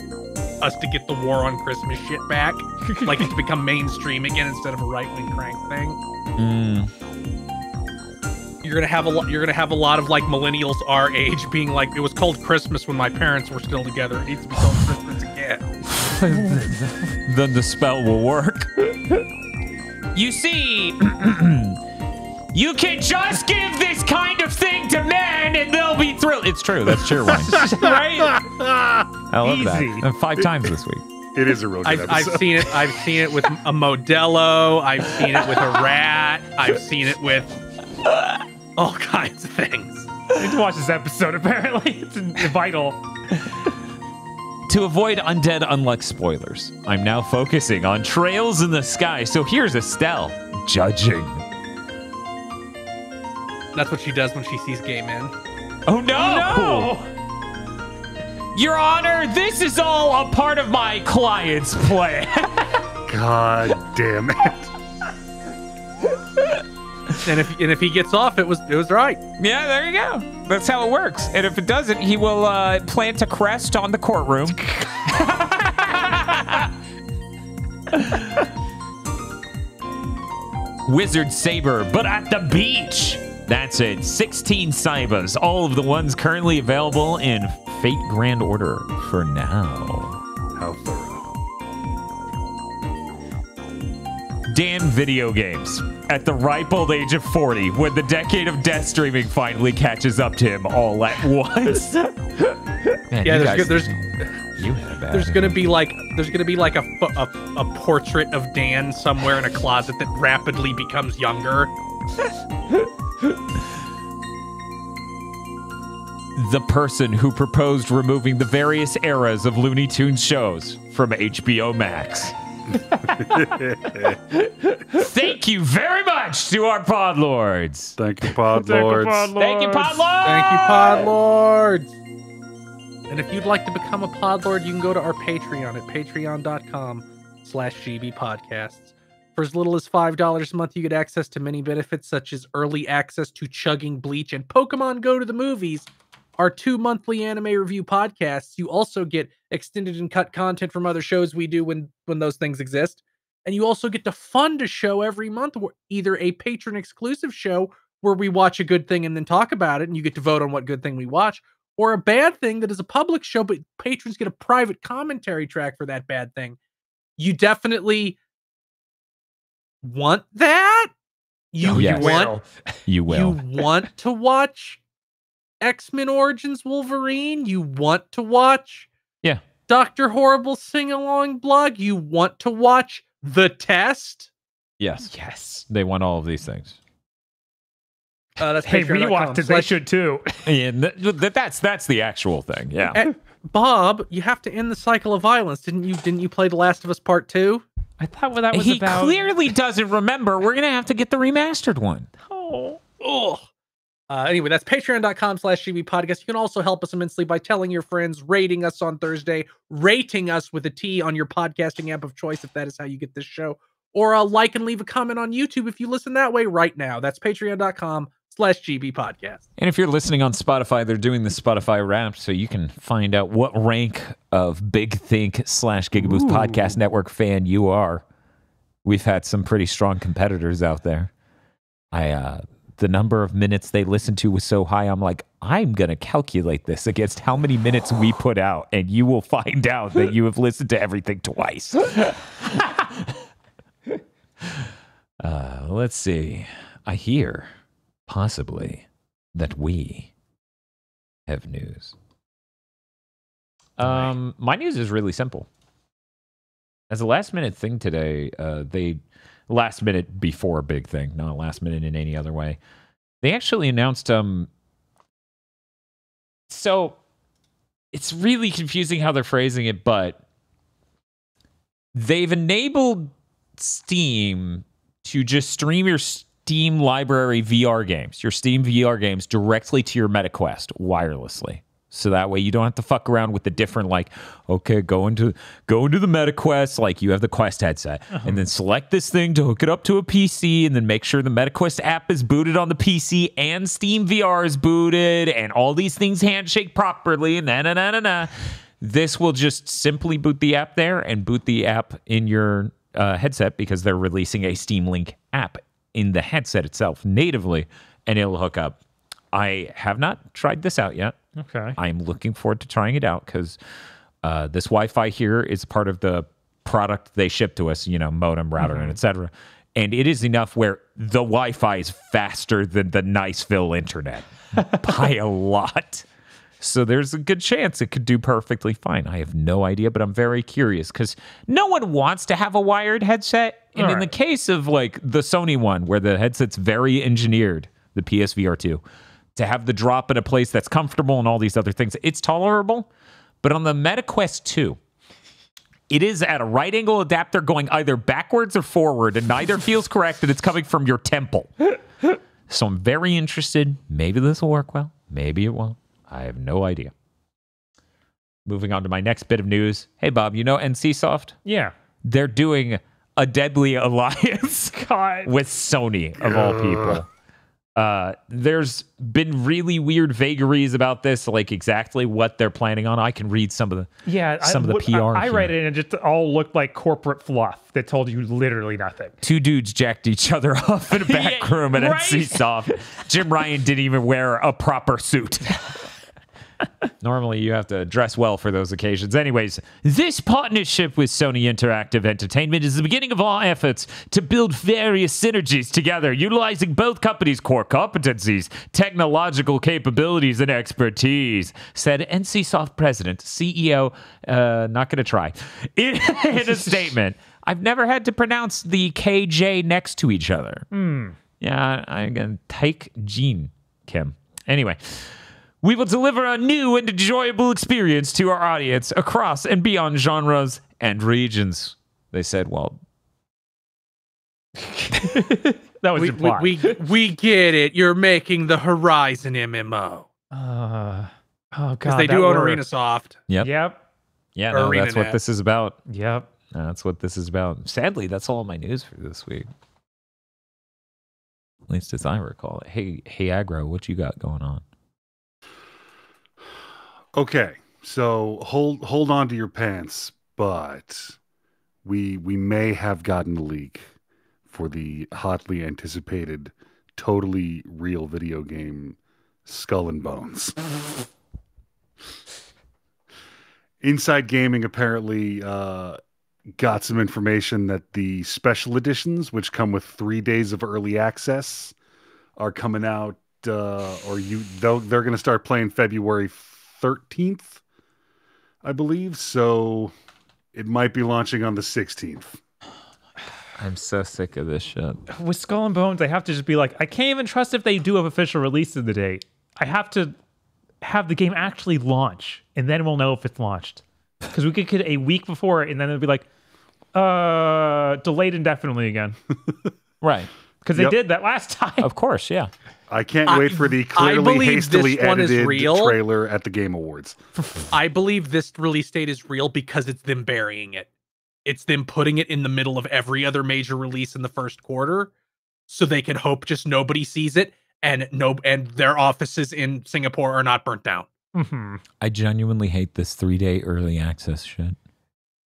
[SPEAKER 3] us to get the war on Christmas shit back, like it to become mainstream again instead of a right-wing crank thing. You're gonna have a lot of like millennials our age being like, it was called Christmas when my parents were still together. It needs to be called Christmas again.
[SPEAKER 1] Then the spell will work. You see, you can just give this kind of thing to men and they'll be thrilled. It's true. That's Cheerwine.
[SPEAKER 2] Right?
[SPEAKER 1] I love
[SPEAKER 2] Easy.
[SPEAKER 1] that. 5 times this week.
[SPEAKER 4] It is a real good
[SPEAKER 3] I've
[SPEAKER 4] episode.
[SPEAKER 3] seen it. I've seen it with a Modelo. I've seen it with a rat. I've seen it with all kinds of things.
[SPEAKER 2] I need to watch this episode, apparently. It's vital.
[SPEAKER 1] To avoid undead unluck spoilers, I'm now focusing on trails in the sky. So here's Estelle judging.
[SPEAKER 3] That's what she does when she sees gay men.
[SPEAKER 1] Oh no!
[SPEAKER 2] No!
[SPEAKER 1] Your Honor, this is all a part of my client's plan.
[SPEAKER 4] God damn it.
[SPEAKER 3] And if he gets off, it was right.
[SPEAKER 1] Yeah, there you go. That's how it works. And if it doesn't, he will plant a crest on the courtroom. Wizard Saber, but at the beach. That's it. 16 Saibas, all of the ones currently available in Fate Grand Order for now.
[SPEAKER 4] How thorough.
[SPEAKER 1] Dan video games at the ripe old age of 40 when the decade of death streaming finally catches up to him all at once. Man,
[SPEAKER 3] Yeah,
[SPEAKER 1] you had a bad
[SPEAKER 3] there's gonna be like a portrait of Dan somewhere in a closet that rapidly becomes younger.
[SPEAKER 1] The person who proposed removing the various eras of Looney Tunes shows from HBO Max. Thank you very much to our pod lords.
[SPEAKER 4] Thank you, pod lords.
[SPEAKER 1] Thank you, pod lords.
[SPEAKER 3] Thank you, pod lords. And if you'd like to become a pod lord, you can go to our Patreon at patreon.com/gbpodcasts. For as little as $5 a month, you get access to many benefits such as early access to Chugging Bleach and Pokemon Go to the Movies, our 2 monthly anime review podcasts. You also get extended and cut content from other shows we do when those things exist. And you also get to fund a show every month, either a patron exclusive show where we watch a good thing and then talk about it, and you get to vote on what good thing we watch, or a bad thing that is a public show, but patrons get a private commentary track for that bad thing. You definitely want that? You
[SPEAKER 1] Oh, yes.
[SPEAKER 3] want
[SPEAKER 1] You will.
[SPEAKER 3] You want to watch X-Men Origins Wolverine? You want to watch Dr. Horrible sing-along blog? You want to watch The Test?
[SPEAKER 1] Yes. Yes. They want all of these things.
[SPEAKER 3] That's
[SPEAKER 2] Hey, we
[SPEAKER 3] patreon.com.
[SPEAKER 2] watched it. They should too.
[SPEAKER 1] And that's the actual thing. Yeah.
[SPEAKER 3] Bob, you have to end the cycle of violence. Didn't you play The Last of Us Part 2?
[SPEAKER 2] I thought that was
[SPEAKER 1] He
[SPEAKER 2] about.
[SPEAKER 1] clearly doesn't remember. We're gonna have to get the remastered one.
[SPEAKER 2] Oh.
[SPEAKER 3] Ugh. Anyway, that's patreon.com/gbpodcast. You can also help us immensely by telling your friends, rating us on Thursday, rating us with a T on your podcasting app of choice if that is how you get this show, or like and leave a comment on YouTube if you listen that way right now. That's patreon.com/gbpodcast.
[SPEAKER 1] And if you're listening on Spotify, they're doing the Spotify Wrapped, so you can find out what rank of Big Think /GigaBoots Podcast Network fan you are. We've had some pretty strong competitors out there. The number of minutes they listened to was so high, I'm like, I'm going to calculate this against how many minutes we put out, and you will find out that you have listened to everything twice. Let's see. I hear, possibly, that we have news. My news is really simple. As a last-minute thing today, last minute before a big thing, not last minute in any other way. They actually announced, so it's really confusing how they're phrasing it, but they've enabled Steam to just stream your Steam library VR games, your Steam VR games directly to your MetaQuest wirelessly. So that way you don't have to fuck around with the different, like, okay, go into the MetaQuest, like you have the Quest headset, and then select this thing to hook it up to a PC, and then make sure the MetaQuest app is booted on the PC and Steam VR is booted, and all these things handshake properly, and na. This will just simply boot the app there and boot the app in your headset because they're releasing a Steam Link app in the headset itself natively, and it'll hook up. I have not tried this out yet.
[SPEAKER 2] Okay.
[SPEAKER 1] I'm looking forward to trying it out because this Wi-Fi here is part of the product they ship to us, modem, router, and etc. And it is enough where the Wi-Fi is faster than the Niceville internet by a lot. So there's a good chance it could do perfectly fine. I have no idea, but I'm very curious because no one wants to have a wired headset. And in the case of like the Sony one, where the headset's very engineered, the PSVR 2, to have the drop in a place that's comfortable and all these other things, it's tolerable. But on the MetaQuest 2, it is at a right angle adapter going either backwards or forward, and neither feels correct, and it's coming from your temple. So I'm very interested. Maybe this will work well. Maybe it won't. I have no idea. Moving on to my next bit of news. Hey, Bob, you know NCSoft?
[SPEAKER 2] Yeah.
[SPEAKER 1] They're doing a deadly alliance with Sony, of all people. There's been really weird vagaries about this, like exactly what they're planning on. I can read some of the PR.
[SPEAKER 2] I read it and it just all looked like corporate fluff that told you literally nothing.
[SPEAKER 1] Two dudes jacked each other off in a back room at
[SPEAKER 2] right?
[SPEAKER 1] NCSoft. Jim Ryan didn't even wear a proper suit. Normally, you have to dress well for those occasions. Anyways, this partnership with Sony Interactive Entertainment is the beginning of our efforts to build various synergies together, utilizing both companies' core competencies, technological capabilities, and expertise, said NCSoft President, CEO, not going to try, in a statement. I've never had to pronounce the KJ next to each other. Yeah, I'm going to take Gene Kim. Anyway. We will deliver a new and enjoyable experience to our audience across and beyond genres and regions. They said, well...
[SPEAKER 2] That was implied.
[SPEAKER 3] We get it. You're making the Horizon MMO.
[SPEAKER 2] Oh, God.
[SPEAKER 3] Because they do own ArenaSoft.
[SPEAKER 1] Yep. Yeah, no, that's what
[SPEAKER 3] ArenaNet.
[SPEAKER 1] this is about.
[SPEAKER 2] Yep.
[SPEAKER 1] That's what this is about. Sadly, that's all my news for this week. At least as I recall it. Hey, Aggro, what you got going on?
[SPEAKER 4] Okay, so hold on to your pants, but we may have gotten a leak for the hotly anticipated, totally real video game Skull and Bones. Inside Gaming apparently got some information that the special editions, which come with 3 days of early access, are coming out, they're going to start playing February 13th, I believe. So it might be launching on the 16th.
[SPEAKER 1] I'm so sick of this shit.
[SPEAKER 2] With Skull and Bones, I have to just be like, I can't even trust if they do have official release of the date. I have to have the game actually launch, and then we'll know if it's launched. Because we could get a week before, and then it'll be like, delayed indefinitely again.
[SPEAKER 1] Right.
[SPEAKER 2] Because they did that last time.
[SPEAKER 1] Of course, yeah.
[SPEAKER 4] I can't wait for the clearly hastily edited trailer at the Game Awards.
[SPEAKER 3] I believe this release date is real because it's them burying it. It's them putting it in the middle of every other major release in the first quarter, so they can hope just nobody sees it and their offices in Singapore are not burnt down.
[SPEAKER 2] Mm-hmm.
[SPEAKER 1] I genuinely hate this 3-day early access shit.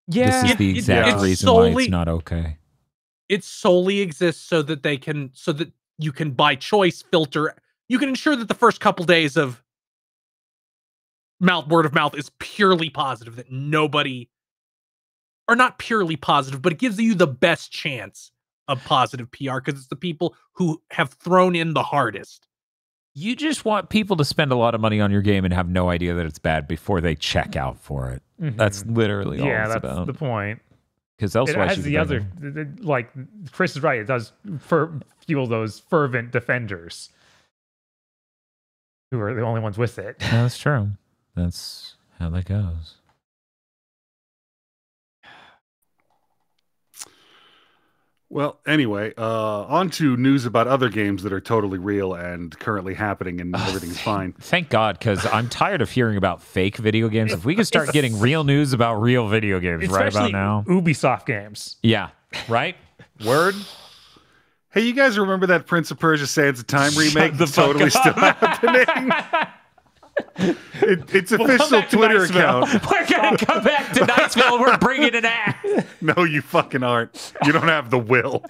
[SPEAKER 2] Yeah,
[SPEAKER 1] this is the exact reason why it's not okay.
[SPEAKER 3] It solely exists so that you can by choice filter. You can ensure that the first couple days of word of mouth is purely positive, that nobody, or not purely positive, but it gives you the best chance of positive PR because it's the people who have thrown in the hardest.
[SPEAKER 1] You just want people to spend a lot of money on your game and have no idea that it's bad before they check out for it.
[SPEAKER 2] Mm-hmm.
[SPEAKER 1] That's literally all it's about.
[SPEAKER 2] Yeah, that's the point.
[SPEAKER 1] Because elsewise,
[SPEAKER 2] it has the other, like Chris is right. It does fuel those fervent defenders who are the only ones with it.
[SPEAKER 1] That's true. That's how that goes.
[SPEAKER 4] Well, anyway, on to news about other games that are totally real and currently happening and everything's fine.
[SPEAKER 1] Thank God, because I'm tired of hearing about fake video games. If we could start getting real news about real video games right about now.
[SPEAKER 2] Ubisoft games.
[SPEAKER 1] Yeah, right? Word?
[SPEAKER 4] Hey, you guys remember that Prince of Persia Sands of Time remake that's totally still happening? Its official Twitter account.
[SPEAKER 1] We're going to come back to Niceville. We're bringing an axe.
[SPEAKER 4] No, you fucking aren't. You don't have the will.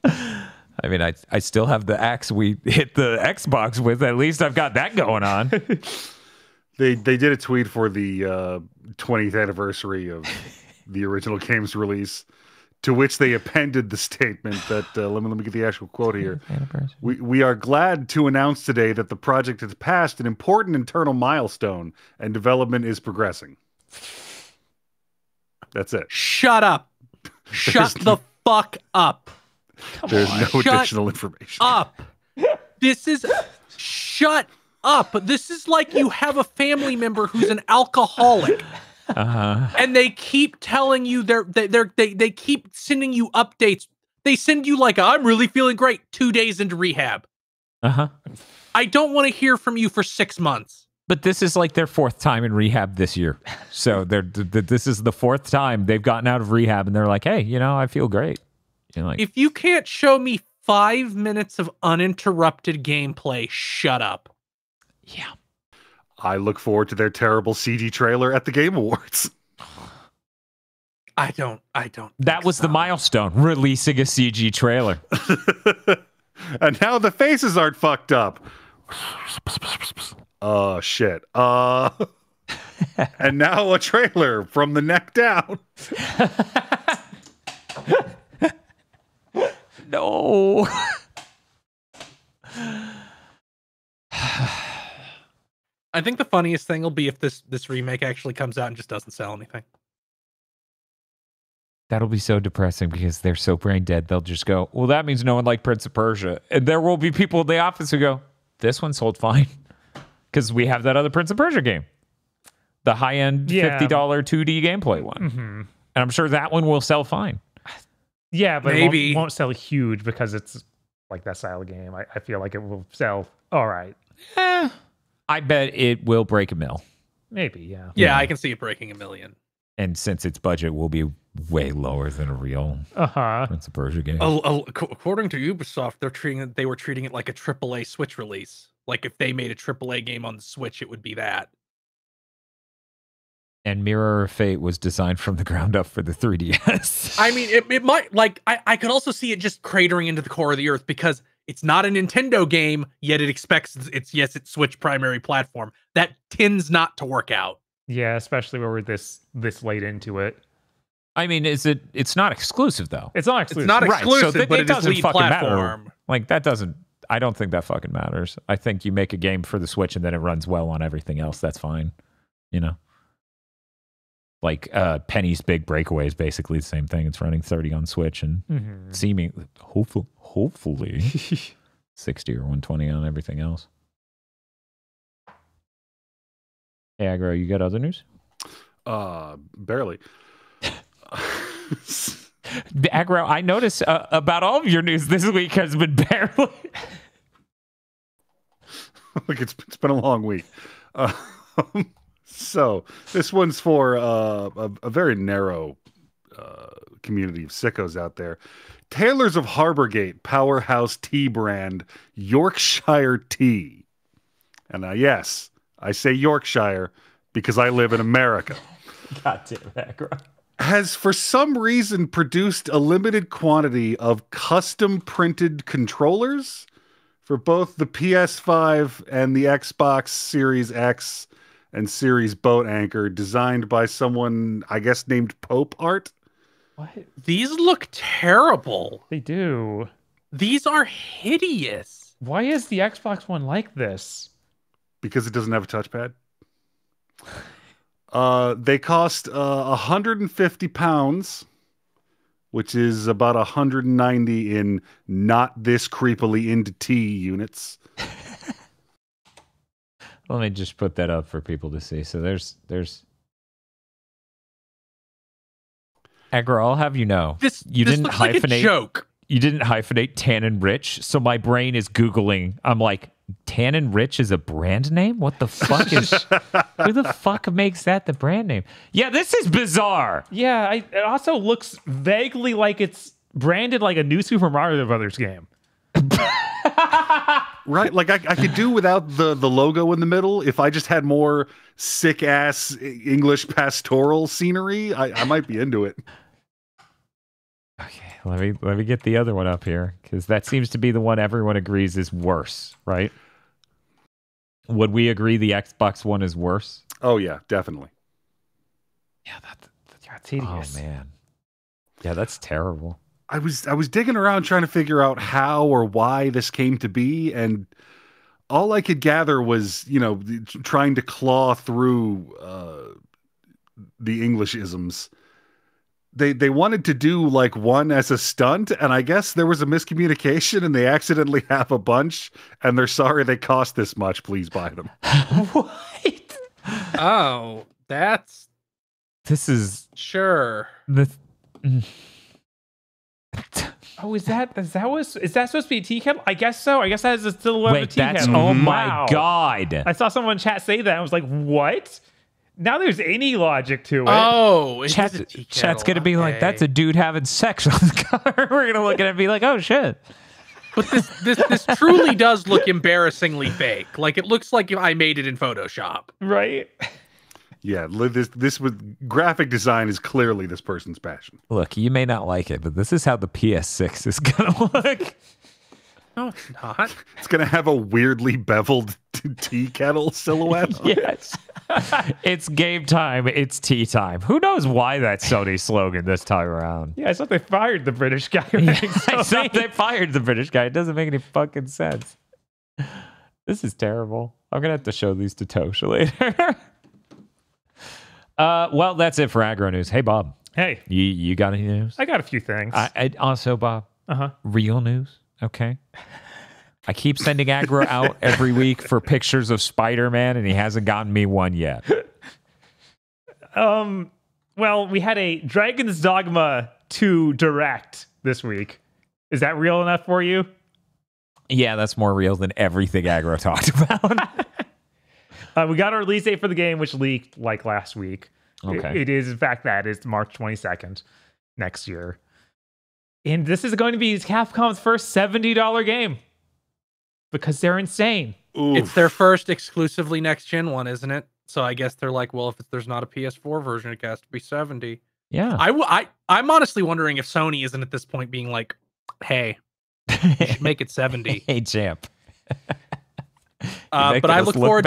[SPEAKER 1] I mean, I still have the axe we hit the Xbox with. At least I've got that going on.
[SPEAKER 4] They did a tweet for the 20th anniversary of the original game's release, to which they appended the statement that, let me get the actual quote here. We are glad to announce today that the project has passed an important internal milestone and development is progressing. That's it.
[SPEAKER 3] Shut up. Shut the fuck up.
[SPEAKER 4] There's no additional information.
[SPEAKER 3] Up. Shut up. This is like you have a family member who's an alcoholic. And they keep telling you they keep sending you updates. They send you like I'm really feeling great 2 days into rehab. I don't want to hear from you for 6 months.
[SPEAKER 1] But this is like their 4th time in rehab this year. So this is the 4th time they've gotten out of rehab and they're like, hey, I feel great. Like,
[SPEAKER 3] if you can't show me 5 minutes of uninterrupted gameplay, shut up.
[SPEAKER 1] Yeah.
[SPEAKER 4] I look forward to their terrible CG trailer at the Game Awards.
[SPEAKER 3] I don't.
[SPEAKER 1] That was the milestone, releasing a CG trailer.
[SPEAKER 4] And now the faces aren't fucked up. Shit. And now a trailer from the neck down.
[SPEAKER 1] No.
[SPEAKER 3] I think the funniest thing will be if this remake actually comes out and just doesn't sell anything.
[SPEAKER 1] That'll be so depressing because they're so brain dead. They'll just go, well, that means no one liked Prince of Persia. And there will be people in the office who go, this one sold fine. Because we have that other Prince of Persia game. The high-end $50 2D gameplay one.
[SPEAKER 2] Mm-hmm.
[SPEAKER 1] And I'm sure that one will sell fine.
[SPEAKER 2] Yeah, but
[SPEAKER 3] Maybe.
[SPEAKER 2] it won't sell huge because it's like that style of game. I feel like it will sell all right.
[SPEAKER 1] I bet it will break a mill.
[SPEAKER 2] Maybe, yeah.
[SPEAKER 3] Yeah, I can see it breaking 1 million.
[SPEAKER 1] And since its budget will be way lower than a real
[SPEAKER 2] Uh-huh.
[SPEAKER 1] Prince of Persia game.
[SPEAKER 3] According to Ubisoft, they were treating it like a AAA Switch release. Like if they made a AAA game on the Switch, it would be that.
[SPEAKER 1] And Mirror of Fate was designed from the ground up for the 3DS.
[SPEAKER 3] I mean, it might, like, I could also see it just cratering into the core of the earth because it's not a Nintendo game, yet it expects it's Switch primary platform. That tends not to work out.
[SPEAKER 2] Yeah, especially where we're this late into it.
[SPEAKER 1] I mean, it's not exclusive though.
[SPEAKER 2] It's not exclusive.
[SPEAKER 3] It's not
[SPEAKER 1] Right,
[SPEAKER 3] exclusive,
[SPEAKER 1] so
[SPEAKER 3] but
[SPEAKER 1] it
[SPEAKER 3] it is
[SPEAKER 1] doesn't
[SPEAKER 3] lead
[SPEAKER 1] fucking
[SPEAKER 3] platform.
[SPEAKER 1] matter. Like that doesn't, I don't think that fucking matters. I think you make a game for the Switch and then it runs well on everything else. That's fine. You know? Like Penny's Big Breakaway is basically the same thing. It's running 30 on Switch and seeming hopefully 60 or 120 on everything else. Hey, Aggro, you got other news?
[SPEAKER 4] Barely.
[SPEAKER 1] Aggro, I noticed about all of your news this week has been barely.
[SPEAKER 4] Look, it's been a long week. So this one's for a very narrow community of sickos out there. Tailors of Harborgate powerhouse tea brand Yorkshire Tea. And yes, I say Yorkshire because I live in America.
[SPEAKER 1] God damn it, Aggro.
[SPEAKER 4] Has for some reason produced a limited quantity of custom printed controllers for both the PS5 and the Xbox Series X and Series Boat Anchor, designed by someone, I guess, named Pope Art.
[SPEAKER 2] What?
[SPEAKER 3] These look terrible.
[SPEAKER 2] They do.
[SPEAKER 3] These are hideous.
[SPEAKER 2] Why is the Xbox One like this?
[SPEAKER 4] Because it doesn't have a touchpad. They cost 150 pounds, which is about 190 in not this creepily into tea units.
[SPEAKER 1] Let me just put that up for people to see. So there's Aggro, I'll have you know.
[SPEAKER 3] This
[SPEAKER 1] didn't
[SPEAKER 3] looks like a joke.
[SPEAKER 1] You didn't hyphenate Tannin Rich, so my brain is Googling. I'm like, Tannin Rich is a brand name? What the fuck is... Who the fuck makes that the brand name? Yeah, this is bizarre.
[SPEAKER 2] Yeah, it also looks vaguely like it's branded like a new Super Mario Brothers game.
[SPEAKER 4] Right, like I could do without the logo in the middle. If I just had more sick ass English pastoral scenery, I might be into it.
[SPEAKER 1] Okay, let me get the other one up here because that seems to be the one everyone agrees is worse, right? Would we agree the Xbox One is worse?
[SPEAKER 4] Oh yeah, definitely.
[SPEAKER 1] Yeah,
[SPEAKER 2] That's hideous.
[SPEAKER 1] Oh man, yeah, that's terrible.
[SPEAKER 4] I was digging around trying to figure out how or why this came to be, and all I could gather was, trying to claw through the Englishisms. They wanted to do like one as a stunt, and I guess there was a miscommunication, and they accidentally have a bunch, and they're sorry they cost this much. Please buy them.
[SPEAKER 1] What?
[SPEAKER 3] Oh,
[SPEAKER 1] This is
[SPEAKER 3] sure.
[SPEAKER 1] the.
[SPEAKER 2] Oh, is that supposed to be a tea kettle? I guess so. I guess that is a silhouette of a
[SPEAKER 1] Wait,
[SPEAKER 2] tea
[SPEAKER 1] that's
[SPEAKER 2] kettle.
[SPEAKER 1] oh
[SPEAKER 2] Wow.
[SPEAKER 1] my god!
[SPEAKER 2] I saw someone in chat say that. I was like, what? Now there's any logic to it.
[SPEAKER 3] Oh, it is a tea
[SPEAKER 1] Chat's
[SPEAKER 3] kettle.
[SPEAKER 1] gonna be like, that's a dude having sex on the cover. We're gonna look at it and be like, oh shit.
[SPEAKER 3] But this truly does look embarrassingly fake. Like it looks like I made it in Photoshop.
[SPEAKER 2] Right?
[SPEAKER 4] Yeah, this with graphic design is clearly this person's passion.
[SPEAKER 1] Look, you may not like it, but this is how the PS6 is gonna look.
[SPEAKER 3] No, it's not.
[SPEAKER 4] It's gonna have a weirdly beveled tea kettle silhouette.
[SPEAKER 1] Yes. It's game time. It's tea time. Who knows why that's Sony's slogan this time around?
[SPEAKER 2] Yeah, I thought they fired the British guy.
[SPEAKER 1] I thought they fired the British guy. It doesn't make any fucking sense. This is terrible. I'm going to have to show these to Tosha later. Well, that's it for aggro news. Hey, Bob.
[SPEAKER 2] Hey.
[SPEAKER 1] You got any news?
[SPEAKER 2] I got a few things.
[SPEAKER 1] I also, Bob, real news. Okay. I keep sending aggro out every week for pictures of Spider-Man, and he hasn't gotten me one yet.
[SPEAKER 2] Well, we had a Dragon's Dogma 2 Direct this week. Is that real enough for you?
[SPEAKER 1] Yeah, that's more real than everything aggro talked about.
[SPEAKER 2] We got our release date for the game, which leaked like last week.
[SPEAKER 1] Okay.
[SPEAKER 2] It is, in fact, that is March 22nd next year. And this is going to be Capcom's first $70 game because they're insane.
[SPEAKER 4] Oof.
[SPEAKER 3] It's their first exclusively next-gen one, isn't it? So I guess they're like, well, if there's not a PS4 version, it has to be 70.
[SPEAKER 1] Yeah.
[SPEAKER 3] I'm honestly wondering if Sony isn't at this point being like, hey, you should make it 70.
[SPEAKER 1] Hey, champ.
[SPEAKER 3] But I look forward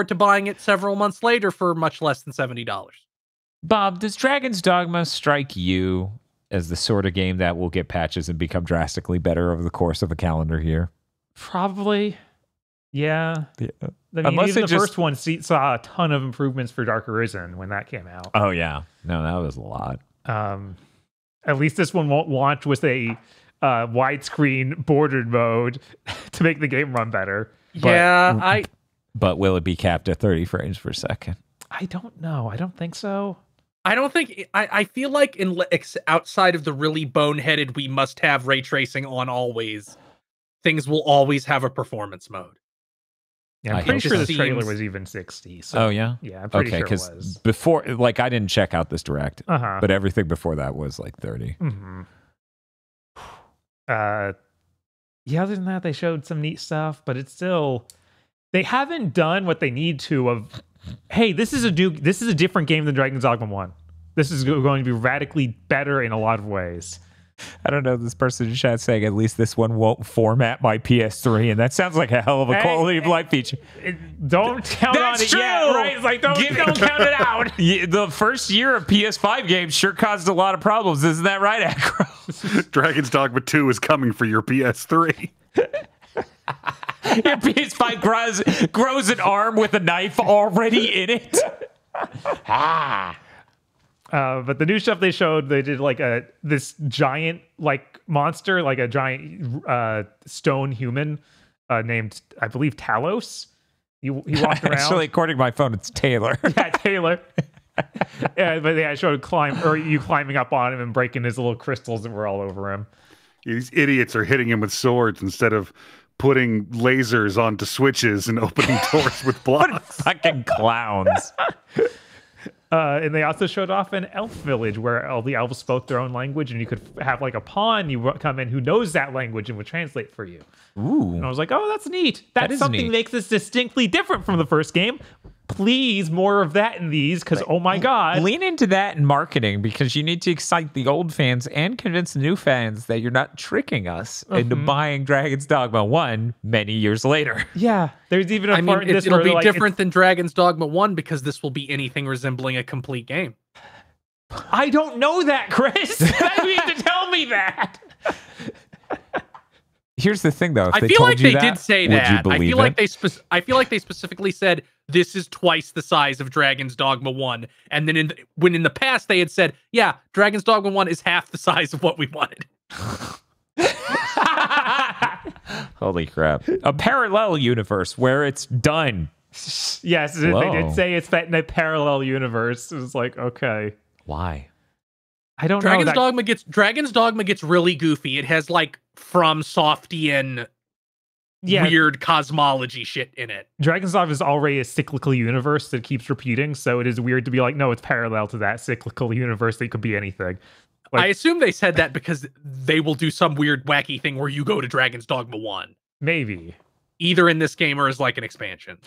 [SPEAKER 3] to buying it several months later for much less than $70.
[SPEAKER 1] Bob, does Dragon's Dogma strike you as the sort of game that will get patches and become drastically better over the course of a calendar year?
[SPEAKER 2] Probably. Yeah. I mean,
[SPEAKER 1] Unless
[SPEAKER 2] even
[SPEAKER 1] it
[SPEAKER 2] the first one saw a ton of improvements for Dark Arisen when that came out.
[SPEAKER 1] Oh, yeah. No, that was a lot.
[SPEAKER 2] At least this one won't launch with a widescreen bordered mode to make the game run better.
[SPEAKER 1] But will it be capped at 30 frames per second?
[SPEAKER 2] I don't know. I don't think so.
[SPEAKER 3] I don't think I feel like outside of the really boneheaded we must have ray tracing on always, things will always have a performance mode.
[SPEAKER 2] Yeah, I'm pretty sure the trailer was even 60. So,
[SPEAKER 1] oh yeah,
[SPEAKER 2] yeah, I'm pretty sure it was.
[SPEAKER 1] Before, like, I didn't check out this direct, but everything before that was like 30.
[SPEAKER 2] Mm-hmm. Yeah. Other than that, they showed some neat stuff, but it's still they haven't done what they need to. Of hey, this is a different game than Dragon's Dogma 1. This is going to be radically better in a lot of ways.
[SPEAKER 1] I don't know. This person in chat saying at least this one won't format my PS3, and that sounds like a hell of a quality of life feature.
[SPEAKER 2] Don't count on it yet, right? It's like don't count it out.
[SPEAKER 1] The first year of PS5 games sure caused a lot of problems, isn't that right, Acro?
[SPEAKER 4] Dragon's Dogma 2 is coming for your PS3.
[SPEAKER 1] Your PS5 grows an arm with a knife already in it.
[SPEAKER 2] But the new stuff they showed, they did like this giant like monster, like a giant stone human named, I believe, Talos. He walked around.
[SPEAKER 1] Actually, according to my phone, it's Taylor.
[SPEAKER 2] Yeah, Taylor. Yeah, but I showed you climbing up on him and breaking his little crystals that were all over him.
[SPEAKER 4] These idiots are hitting him with swords instead of putting lasers onto switches and opening doors with blocks.
[SPEAKER 1] Fucking clowns.
[SPEAKER 2] And they also showed off an elf village where all the elves spoke their own language, and you could have like a pawn you come in who knows that language and would translate for you.
[SPEAKER 1] Ooh.
[SPEAKER 2] And I was like, oh, that's neat. That's something
[SPEAKER 1] neat.
[SPEAKER 2] Makes this distinctly different from the first game. Please, more of that in these, because oh my god.
[SPEAKER 1] Lean into that in marketing, because you need to excite the old fans and convince the new fans that you're not tricking us into buying Dragon's Dogma 1 many years later.
[SPEAKER 2] Yeah, there's even a part in this
[SPEAKER 3] it'll
[SPEAKER 2] where
[SPEAKER 3] be
[SPEAKER 2] like,
[SPEAKER 3] different than Dragon's Dogma 1 because this will be anything resembling a complete game.
[SPEAKER 2] I don't know that, Chris. You need to tell me that.
[SPEAKER 1] Here's the thing, though. If
[SPEAKER 3] I feel like they did say
[SPEAKER 1] would
[SPEAKER 3] that.
[SPEAKER 1] you believe
[SPEAKER 3] I feel like they specifically said this is twice the size of Dragon's Dogma 1, and then when in the past they had said, yeah, Dragon's Dogma 1 is half the size of what we wanted.
[SPEAKER 1] Holy crap! A parallel universe where it's done.
[SPEAKER 2] Yes, they did say it's set in a parallel universe. It was like, okay,
[SPEAKER 1] why?
[SPEAKER 2] I don't know.
[SPEAKER 3] Dragon's Dogma gets really goofy. It has like From Softian weird cosmology shit in it.
[SPEAKER 2] Dragon's Dogma is already a cyclical universe that keeps repeating, so it is weird to be like, no, it's parallel to that cyclical universe that could be anything. Like,
[SPEAKER 3] I assume they said that because they will do some weird wacky thing where you go to Dragon's Dogma 1.
[SPEAKER 2] Maybe.
[SPEAKER 3] Either in this game or as like an expansion.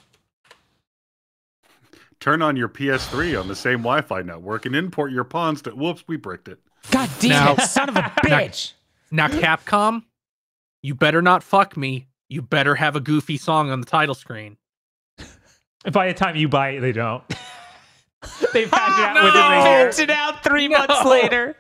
[SPEAKER 4] Turn on your PS3 on the same Wi-Fi network and import your pawns to... Whoops, we bricked it.
[SPEAKER 1] God damn it, son of a bitch!
[SPEAKER 3] Now, Capcom, You better not fuck me. You better have a goofy song on the title screen.
[SPEAKER 2] By the time you buy it, they don't. They've patched it out
[SPEAKER 1] No,
[SPEAKER 2] within the year.
[SPEAKER 1] patched it out 3 months later.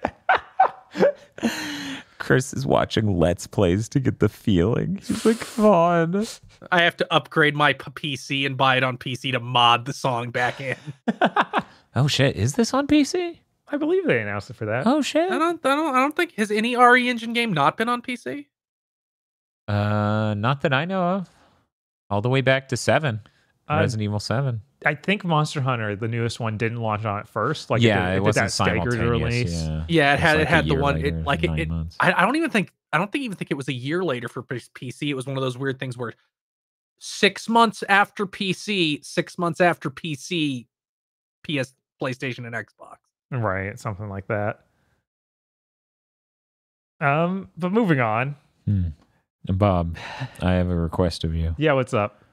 [SPEAKER 1] Chris is watching Let's Plays to get the feeling. He's like, come on.
[SPEAKER 3] I have to upgrade my PC and buy it on PC to mod the song back in.
[SPEAKER 1] Oh shit, is this on PC?
[SPEAKER 2] I believe they announced it for that.
[SPEAKER 1] Oh shit.
[SPEAKER 3] I don't think has any RE Engine game not been on PC.
[SPEAKER 1] Not that I know of. All the way back to 7. Resident Evil 7.
[SPEAKER 2] I think Monster Hunter, the newest one, didn't launch on it first. Like
[SPEAKER 1] Yeah,
[SPEAKER 2] it
[SPEAKER 1] it wasn't
[SPEAKER 2] that staggered
[SPEAKER 1] simultaneous.
[SPEAKER 2] release.
[SPEAKER 1] Yeah,
[SPEAKER 3] Yeah,
[SPEAKER 1] It's
[SPEAKER 3] it had
[SPEAKER 1] a
[SPEAKER 3] the
[SPEAKER 1] year
[SPEAKER 3] one.
[SPEAKER 1] later,
[SPEAKER 3] It like
[SPEAKER 1] 9
[SPEAKER 3] it.
[SPEAKER 1] months.
[SPEAKER 3] I don't even think it was a year later for PC. It was one of those weird things where 6 months after PC, 6 months after PC, PS, PlayStation, and Xbox.
[SPEAKER 2] Right, something like that. But moving on.
[SPEAKER 1] Bob, I have a request of you.
[SPEAKER 2] Yeah, what's up?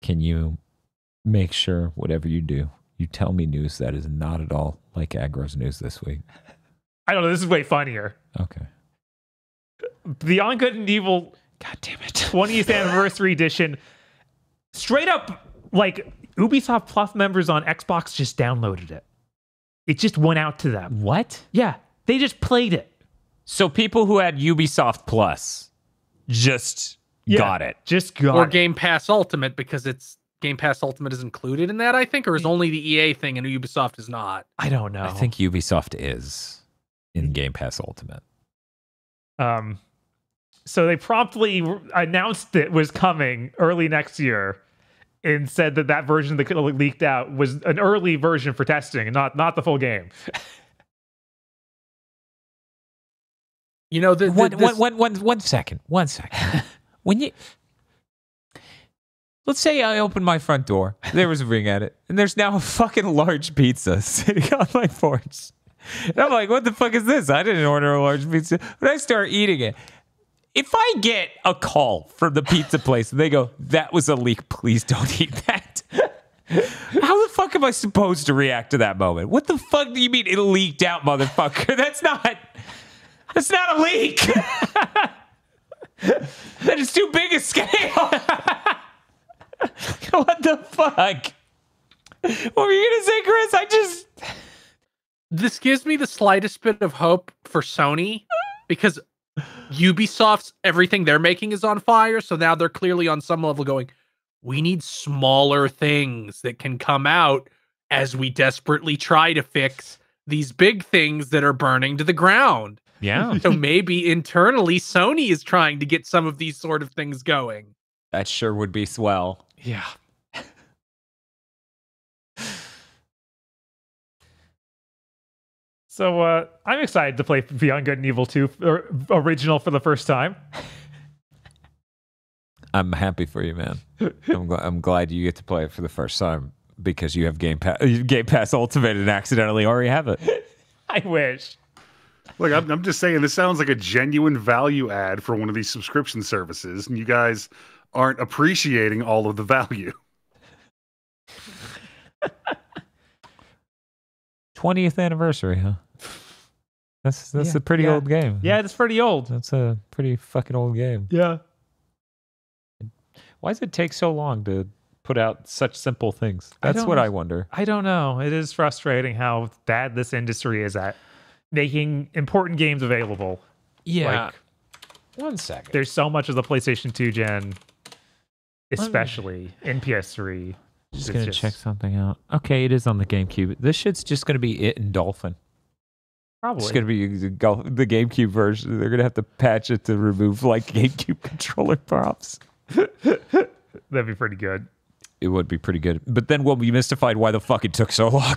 [SPEAKER 1] Can you make sure whatever you do, you tell me news that is not at all like Aggro's news this week?
[SPEAKER 2] I don't know. This is way funnier.
[SPEAKER 1] Okay.
[SPEAKER 2] Beyond Good and Evil,
[SPEAKER 1] God damn it.
[SPEAKER 2] 20th Anniversary Edition. Straight up, like, Ubisoft Plus members on Xbox just downloaded it. It just went out to them.
[SPEAKER 1] What?
[SPEAKER 2] Yeah, they just played it.
[SPEAKER 1] So people who had Ubisoft Plus just got it.
[SPEAKER 2] Just got
[SPEAKER 3] Or
[SPEAKER 2] it.
[SPEAKER 3] Game Pass Ultimate, because it's Game Pass Ultimate is included in that, I think, or is only the EA thing and Ubisoft is not.
[SPEAKER 2] I don't know.
[SPEAKER 1] I think Ubisoft is in Game Pass Ultimate.
[SPEAKER 2] So they promptly announced it was coming early next year and said that version that leaked out was an early version for testing and not the full game.
[SPEAKER 3] You know,
[SPEAKER 1] One second. When you, let's say I open my front door, there was a ring at it, and there's now a fucking large pizza sitting on my porch. And I'm like, what the fuck is this? I didn't order a large pizza. But I start eating it. If I get a call from the pizza place and they go, that was a leak, please don't eat that. How the fuck am I supposed to react to that moment? What the fuck do you mean it leaked out, motherfucker? That's not a leak. That is too big a scale. What the fuck? What were you gonna say, Chris?
[SPEAKER 3] This gives me the slightest bit of hope for Sony, because Ubisoft's everything they're making is on fire. So now they're clearly on some level going, we need smaller things that can come out as we desperately try to fix these big things that are burning to the ground.
[SPEAKER 1] Yeah.
[SPEAKER 3] So maybe internally Sony is trying to get some of these sort of things going.
[SPEAKER 1] That sure would be swell.
[SPEAKER 2] Yeah. So I'm excited to play Beyond Good and Evil 2 original for the first time.
[SPEAKER 1] I'm happy for you, man. I'm glad you get to play it for the first time because you have Game Pass Ultimate and accidentally already have it.
[SPEAKER 2] I wish.
[SPEAKER 4] Look, I'm just saying, this sounds like a genuine value add for one of these subscription services, and you guys aren't appreciating all of the value.
[SPEAKER 1] 20th anniversary, huh? That's
[SPEAKER 2] Yeah,
[SPEAKER 1] a pretty
[SPEAKER 2] yeah.
[SPEAKER 1] old game.
[SPEAKER 2] Yeah, it's pretty old.
[SPEAKER 1] That's a pretty fucking old game.
[SPEAKER 2] Yeah.
[SPEAKER 1] Why does it take so long to put out such simple things? That's what I wonder.
[SPEAKER 2] I don't know. It is frustrating how bad this industry is at making important games available.
[SPEAKER 1] Yeah.
[SPEAKER 2] Like,
[SPEAKER 1] 1 second.
[SPEAKER 2] there's so much of the PlayStation 2 gen, especially in PS3.
[SPEAKER 1] Just
[SPEAKER 2] It's
[SPEAKER 1] gonna check something out. Okay, it is on the GameCube. This shit's just gonna be it and Dolphin.
[SPEAKER 2] Probably.
[SPEAKER 1] It's gonna be the GameCube version. They're gonna have to patch it to remove like GameCube controller props.
[SPEAKER 2] That'd be pretty good.
[SPEAKER 1] It would be pretty good, but then we'll be mystified why the fuck it took so long.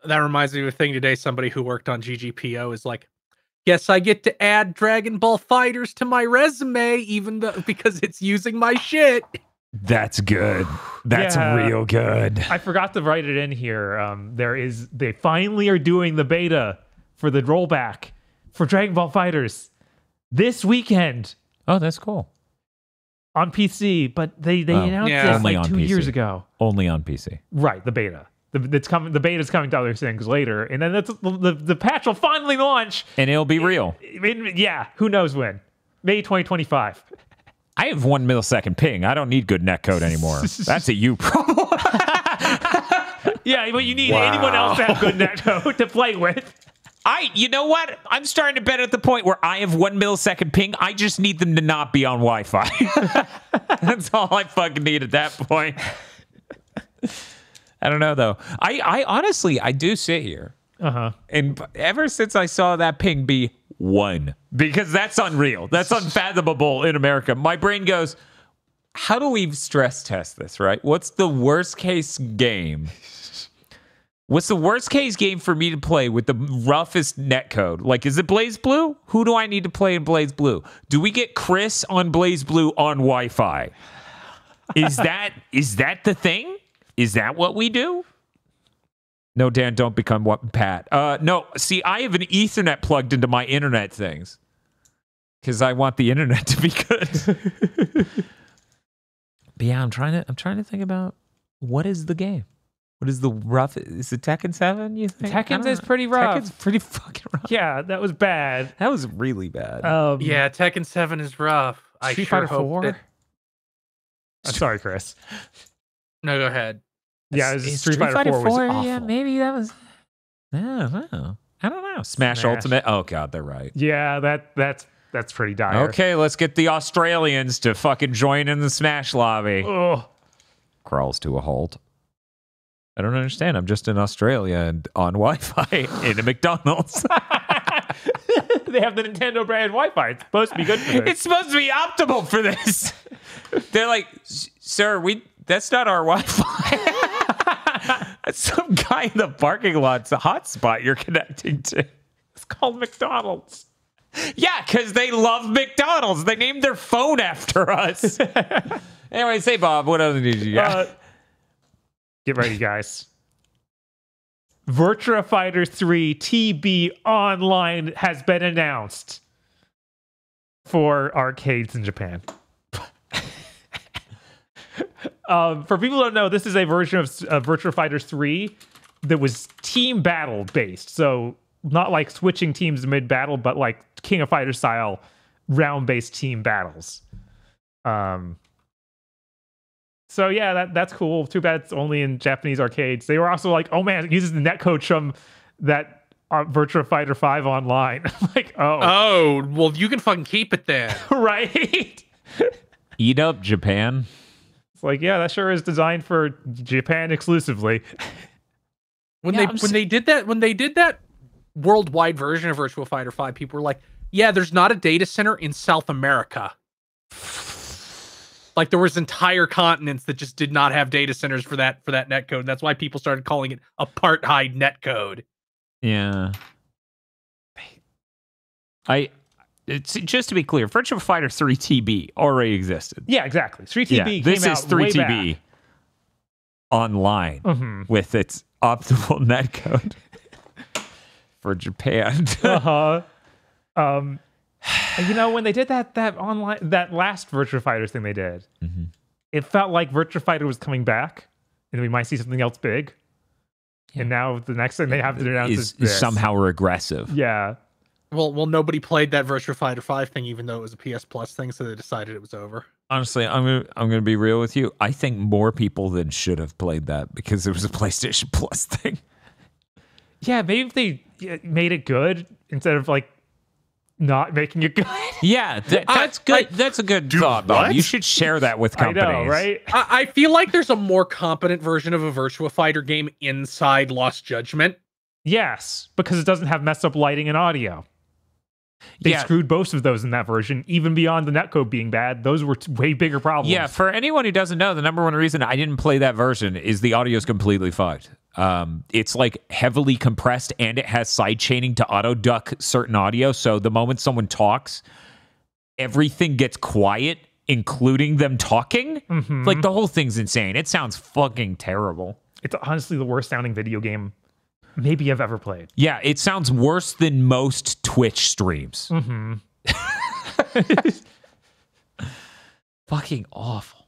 [SPEAKER 3] That reminds me of a thing today. Somebody who worked on GGPO is like, guess I get to add Dragon Ball Fighters to my resume, even though because it's using my shit.
[SPEAKER 1] That's good. That's
[SPEAKER 2] Yeah.
[SPEAKER 1] real good.
[SPEAKER 2] I forgot to write it in here. They finally are doing the beta for the rollback for Dragon Ball Fighters this weekend
[SPEAKER 1] Oh, that's cool.
[SPEAKER 2] on PC, but they announced
[SPEAKER 3] Yeah.
[SPEAKER 2] this
[SPEAKER 1] Only
[SPEAKER 2] like
[SPEAKER 1] on
[SPEAKER 2] 2
[SPEAKER 1] PC.
[SPEAKER 2] years ago.
[SPEAKER 1] Only on PC.
[SPEAKER 2] Right, the beta. The beta's coming to other things later, and then the patch will finally launch.
[SPEAKER 1] And it'll be real.
[SPEAKER 2] Yeah, who knows when? May 2025.
[SPEAKER 1] I have 1 millisecond ping. I don't need good netcode anymore. That's a you problem.
[SPEAKER 2] Yeah, but you need anyone else to have good netcode to play with.
[SPEAKER 1] You know what? I'm starting to bet at the point where I have 1 millisecond ping. I just need them to not be on Wi-Fi. That's all I fucking need at that point. I don't know though. I honestly, I do sit here. And ever since I saw that ping be 1, because that's unreal. That's unfathomable in America. My brain goes, how do we stress test this, right? What's the worst case game? What's the worst case game for me to play with the roughest netcode? Like, is it Blaze Blue? Who do I need to play in Blaze Blue? Do we get Chris on Blaze Blue on Wi-Fi? Is that the thing? Is that what we do? No, Dan, don't become what Pat. No, see, I have an Ethernet plugged into my internet things because I want the internet to be good. But yeah, I'm trying to think about what is the game. What is the rough? Is it Tekken 7, you think?
[SPEAKER 2] Tekken is pretty rough.
[SPEAKER 1] Tekken's pretty fucking rough.
[SPEAKER 2] Yeah, that was bad.
[SPEAKER 1] That was really bad.
[SPEAKER 3] Yeah, Tekken 7 is rough.
[SPEAKER 2] Street Fighter 4? I'm sorry, Chris.
[SPEAKER 3] No, go ahead.
[SPEAKER 2] Yeah, Street Fighter 4 was awful.
[SPEAKER 1] Yeah, maybe that was... I don't know. Smash Ultimate? Oh, God, they're right.
[SPEAKER 2] Yeah, that's pretty dire.
[SPEAKER 1] Okay, let's get the Australians to fucking join in the Smash lobby.
[SPEAKER 2] Ugh.
[SPEAKER 1] Crawls to a halt. I don't understand. I'm just in Australia and on Wi-Fi in a McDonald's.
[SPEAKER 2] They have the Nintendo brand Wi-Fi. It's supposed to be good for this.
[SPEAKER 1] It's supposed to be optimal for this. They're like, sir, that's not our Wi-Fi. That's some guy in the parking lot's a hotspot you're connecting to.
[SPEAKER 2] It's called McDonald's.
[SPEAKER 1] Yeah, because they love McDonald's. They named their phone after us. Anyway, say, Bob, what other news you got?
[SPEAKER 2] Get ready, guys. Virtua Fighter 3 TB Online has been announced for arcades in Japan. For people who don't know, this is a version of Virtua Fighter 3 that was team battle based. So not like switching teams mid-battle, but like King of Fighters style round-based team battles. So yeah, that's cool. Too bad it's only in Japanese arcades. They were also like, oh man, it uses the netcode from that Virtua Fighter 5 online. Like,
[SPEAKER 3] oh, well, you can fucking keep it then.
[SPEAKER 2] Right?
[SPEAKER 1] Eat up, Japan.
[SPEAKER 2] It's like, yeah, that sure is designed for Japan exclusively.
[SPEAKER 3] When they did that worldwide version of Virtua Fighter 5, people were like, yeah, there's not a data center in South America. Like there was entire continents that just did not have data centers for that netcode. That's why people started calling it apartheid netcode.
[SPEAKER 1] Yeah. It's just to be clear, Virtua Fighter 3 TB already existed.
[SPEAKER 2] Yeah, exactly. 3TB
[SPEAKER 1] this
[SPEAKER 2] came
[SPEAKER 1] is
[SPEAKER 2] out
[SPEAKER 1] 3TB online with its optimal netcode for Japan.
[SPEAKER 2] You know, when they did that last Virtua Fighter thing they did, it felt like Virtua Fighter was coming back, and we might see something else big. Yeah. And now the next thing they have to announce is this.
[SPEAKER 1] Somehow regressive.
[SPEAKER 2] Yeah.
[SPEAKER 3] Well, nobody played that Virtua Fighter 5 thing, even though it was a PS Plus thing, so they decided it was over.
[SPEAKER 1] Honestly, I'm gonna be real with you. I think more people than should have played that because it was a PlayStation Plus thing.
[SPEAKER 2] Yeah, maybe if they made it good instead of like not making it good.
[SPEAKER 1] Yeah, that's good. That's a good thought, Bob. You should share that with companies.
[SPEAKER 2] I know, right?
[SPEAKER 3] I feel like there's a more competent version of a Virtua Fighter game inside Lost Judgment.
[SPEAKER 2] Yes, because it doesn't have messed up lighting and audio. They screwed both of those in that version, even beyond the netcode being bad. Those were way bigger problems.
[SPEAKER 1] Yeah, for anyone who doesn't know, the number one reason I didn't play that version is the audio is completely fucked. It's like heavily compressed and it has side chaining to auto duck certain audio. So the moment someone talks, everything gets quiet, including them talking. Like the whole thing's insane. It sounds fucking terrible.
[SPEAKER 2] It's honestly the worst sounding video game maybe I've ever played.
[SPEAKER 1] Yeah, it sounds worse than most Twitch streams. Fucking awful.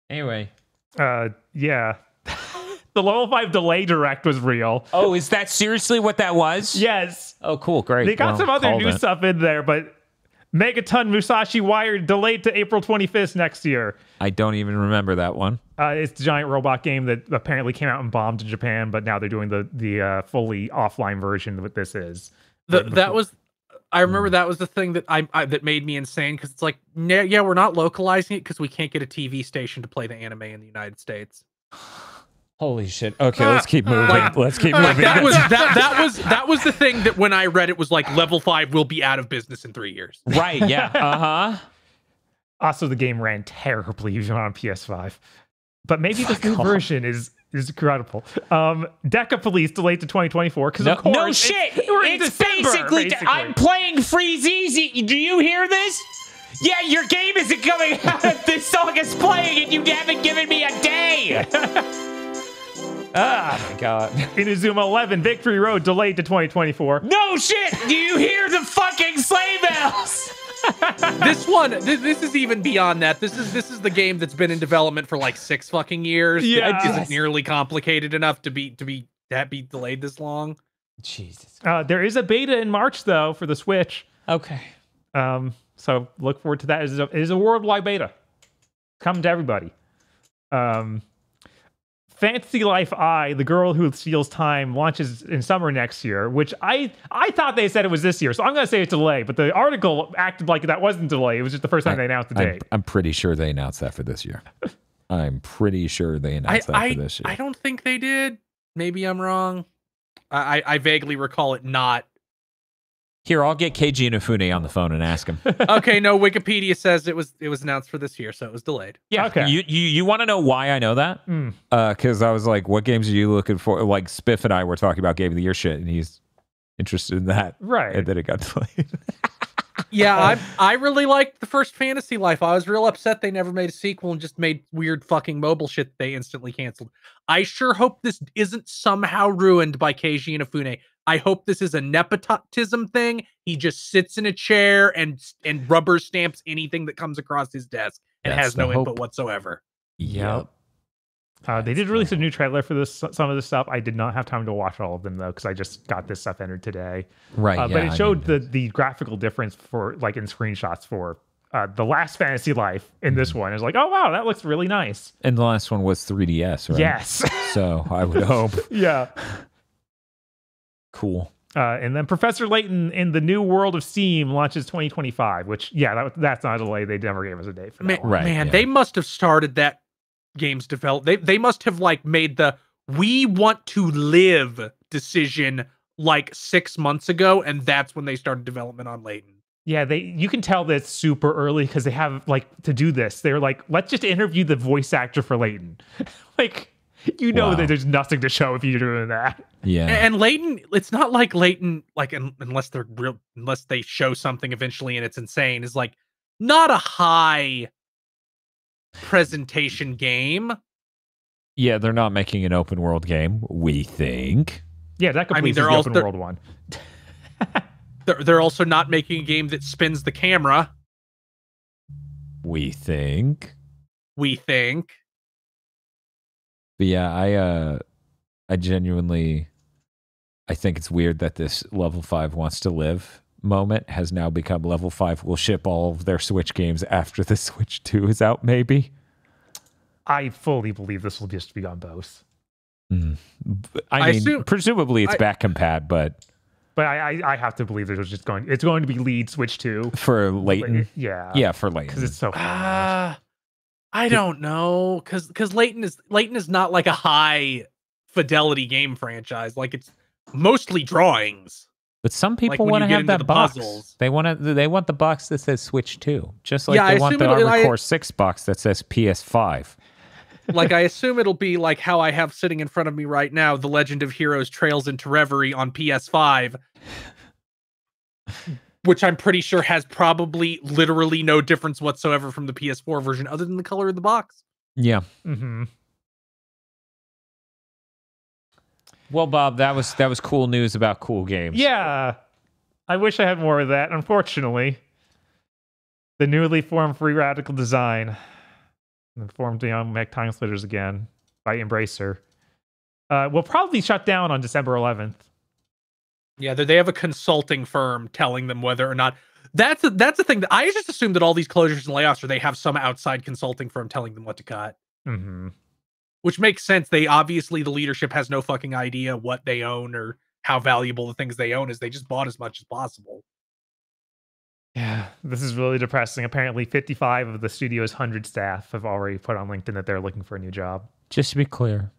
[SPEAKER 1] Anyway.
[SPEAKER 2] Yeah. The level 5 delay direct was real.
[SPEAKER 1] Oh, is that seriously what that was?
[SPEAKER 2] Yes.
[SPEAKER 1] Oh, cool. Great.
[SPEAKER 2] They got some other new stuff in there, but Megaton Musashi Wire delayed to April 25th next year.
[SPEAKER 1] I don't even remember that one.
[SPEAKER 2] It's the giant robot game that apparently came out and bombed in Japan, but now they're doing the fully offline version of what this is.
[SPEAKER 3] I remember that was the thing that that made me insane, because it's like, yeah, we're not localizing it because we can't get a TV station to play the anime in the United States.
[SPEAKER 1] Holy shit. Okay, let's keep moving. Let's keep moving.
[SPEAKER 3] That was the thing that when I read it was like level 5 will be out of business in 3 years.
[SPEAKER 1] Right, yeah.
[SPEAKER 2] Also, the game ran terribly even on PS5. But maybe this new version is incredible. Deca Police delayed to 2024 because of course
[SPEAKER 1] no shit.
[SPEAKER 2] It's basically
[SPEAKER 1] I'm playing Freeze Easy. Do you hear this? Yeah, your game isn't coming out. This song is playing and you haven't given me a day. Oh my god.
[SPEAKER 2] Inazuma 11 Victory Road delayed to 2024.
[SPEAKER 1] No shit. Do you hear the fucking sleigh bells?
[SPEAKER 3] This is even beyond that. This is the game that's been in development for like 6 fucking years.
[SPEAKER 2] Yeah,
[SPEAKER 3] it isn't nearly complicated enough to be delayed this long.
[SPEAKER 1] Jesus.
[SPEAKER 2] There is a beta in March though for the Switch.
[SPEAKER 1] Okay.
[SPEAKER 2] So look forward to that. It is a worldwide beta. Come to everybody. Fantasy Life I, The Girl Who Steals Time, launches in summer next year, which I thought they said it was this year, so I'm going to say it's delayed, but the article acted like that wasn't delayed. It was just the first time they announced the date.
[SPEAKER 1] I'm pretty sure they announced that for this year. I'm pretty sure they announced that for this year.
[SPEAKER 3] I don't think they did. Maybe I'm wrong. I vaguely recall it not.
[SPEAKER 1] Here, I'll get Keiji Inafune on the phone and ask him.
[SPEAKER 3] Okay, no, Wikipedia says it was announced for this year, so it was delayed.
[SPEAKER 1] Yeah,
[SPEAKER 2] okay.
[SPEAKER 1] You want to know why I know that? Because I was like, what games are you looking for? Like, Spiff and I were talking about Game of the Year shit, and he's interested in that.
[SPEAKER 2] Right.
[SPEAKER 1] And then it got delayed.
[SPEAKER 3] Yeah, I really liked the first Fantasy Life. I was real upset they never made a sequel and just made weird fucking mobile shit they instantly canceled. I sure hope this isn't somehow ruined by Keiji Inafune. I hope this is a nepotism thing. He just sits in a chair and rubber stamps anything that comes across his desk and has no input whatsoever.
[SPEAKER 1] Yep.
[SPEAKER 2] They did release a new trailer for some of this stuff. I did not have time to watch all of them though, because I just got this stuff entered today.
[SPEAKER 1] Right.
[SPEAKER 2] But it showed the graphical difference for like in screenshots for the last Fantasy Life in this one. It's like, oh wow, that looks really nice.
[SPEAKER 1] And the last one was 3DS, right?
[SPEAKER 2] Yes.
[SPEAKER 1] So I would hope.
[SPEAKER 2] Yeah.
[SPEAKER 1] Cool.
[SPEAKER 2] And then Professor Layton in the New World of Steam launches 2025, which, that's not a delay. They never gave us a date for that one.
[SPEAKER 1] Right,
[SPEAKER 3] Man,
[SPEAKER 1] yeah.
[SPEAKER 3] they must have started that game's development. They must have like made the "we want to live" decision like 6 months ago, and that's when they started development on Layton.
[SPEAKER 2] Yeah, you can tell that it's super early because they have like to do this. They're like, let's just interview the voice actor for Layton. Like,
[SPEAKER 1] Wow.
[SPEAKER 2] that there's nothing to show if you're doing that.
[SPEAKER 1] Yeah.
[SPEAKER 3] And Layton, it's not like Layton, like unless they show something eventually and it's insane, is like not a high presentation game.
[SPEAKER 1] Yeah, they're not making an open world game, we think.
[SPEAKER 2] Yeah, that completes the open world one.
[SPEAKER 3] They're also not making a game that spins the camera.
[SPEAKER 1] We think. But yeah, I genuinely, I think it's weird that this level 5 wants to live moment has now become level 5 will ship all of their Switch games after the Switch 2 is out, maybe.
[SPEAKER 2] I fully believe this will just be on both.
[SPEAKER 1] I mean, presumably it's back compat, but
[SPEAKER 2] I have to believe that it's going to be lead Switch 2
[SPEAKER 1] for Layton.
[SPEAKER 2] Yeah,
[SPEAKER 1] for Layton
[SPEAKER 2] because it's so.
[SPEAKER 3] I don't know, because Layton is not like a high fidelity game franchise. Like, it's mostly drawings.
[SPEAKER 1] But some people want to have that box.
[SPEAKER 3] Puzzles.
[SPEAKER 1] They want the box that says Switch 2, just like they want the Armored Core 6 box that says PS5.
[SPEAKER 3] Like, I assume it'll be like how I have sitting in front of me right now, The Legend of Heroes Trails into Reverie on PS5, which I'm pretty sure has probably literally no difference whatsoever from the PS4 version other than the color of the box.
[SPEAKER 1] Yeah.
[SPEAKER 2] Mm-hmm.
[SPEAKER 1] Well, Bob, that was cool news about cool games.
[SPEAKER 2] Yeah. I wish I had more of that. Unfortunately, the newly formed Free Radical Design, formed Young Mech Time Splitters again by Embracer, will probably shut down on December 11th.
[SPEAKER 3] Yeah, they have a consulting firm telling them whether or not That's the thing. That I just assume that all these closures and layoffs are they have some outside consulting firm telling them what to cut.
[SPEAKER 2] Mm-hmm.
[SPEAKER 3] Which makes sense. They obviously, the leadership has no fucking idea what they own or how valuable the things they own is. They just bought as much as possible.
[SPEAKER 2] Yeah, this is really depressing. Apparently 55 of the studio's 100 staff have already put on LinkedIn that they're looking for a new job.
[SPEAKER 1] Just to be clear,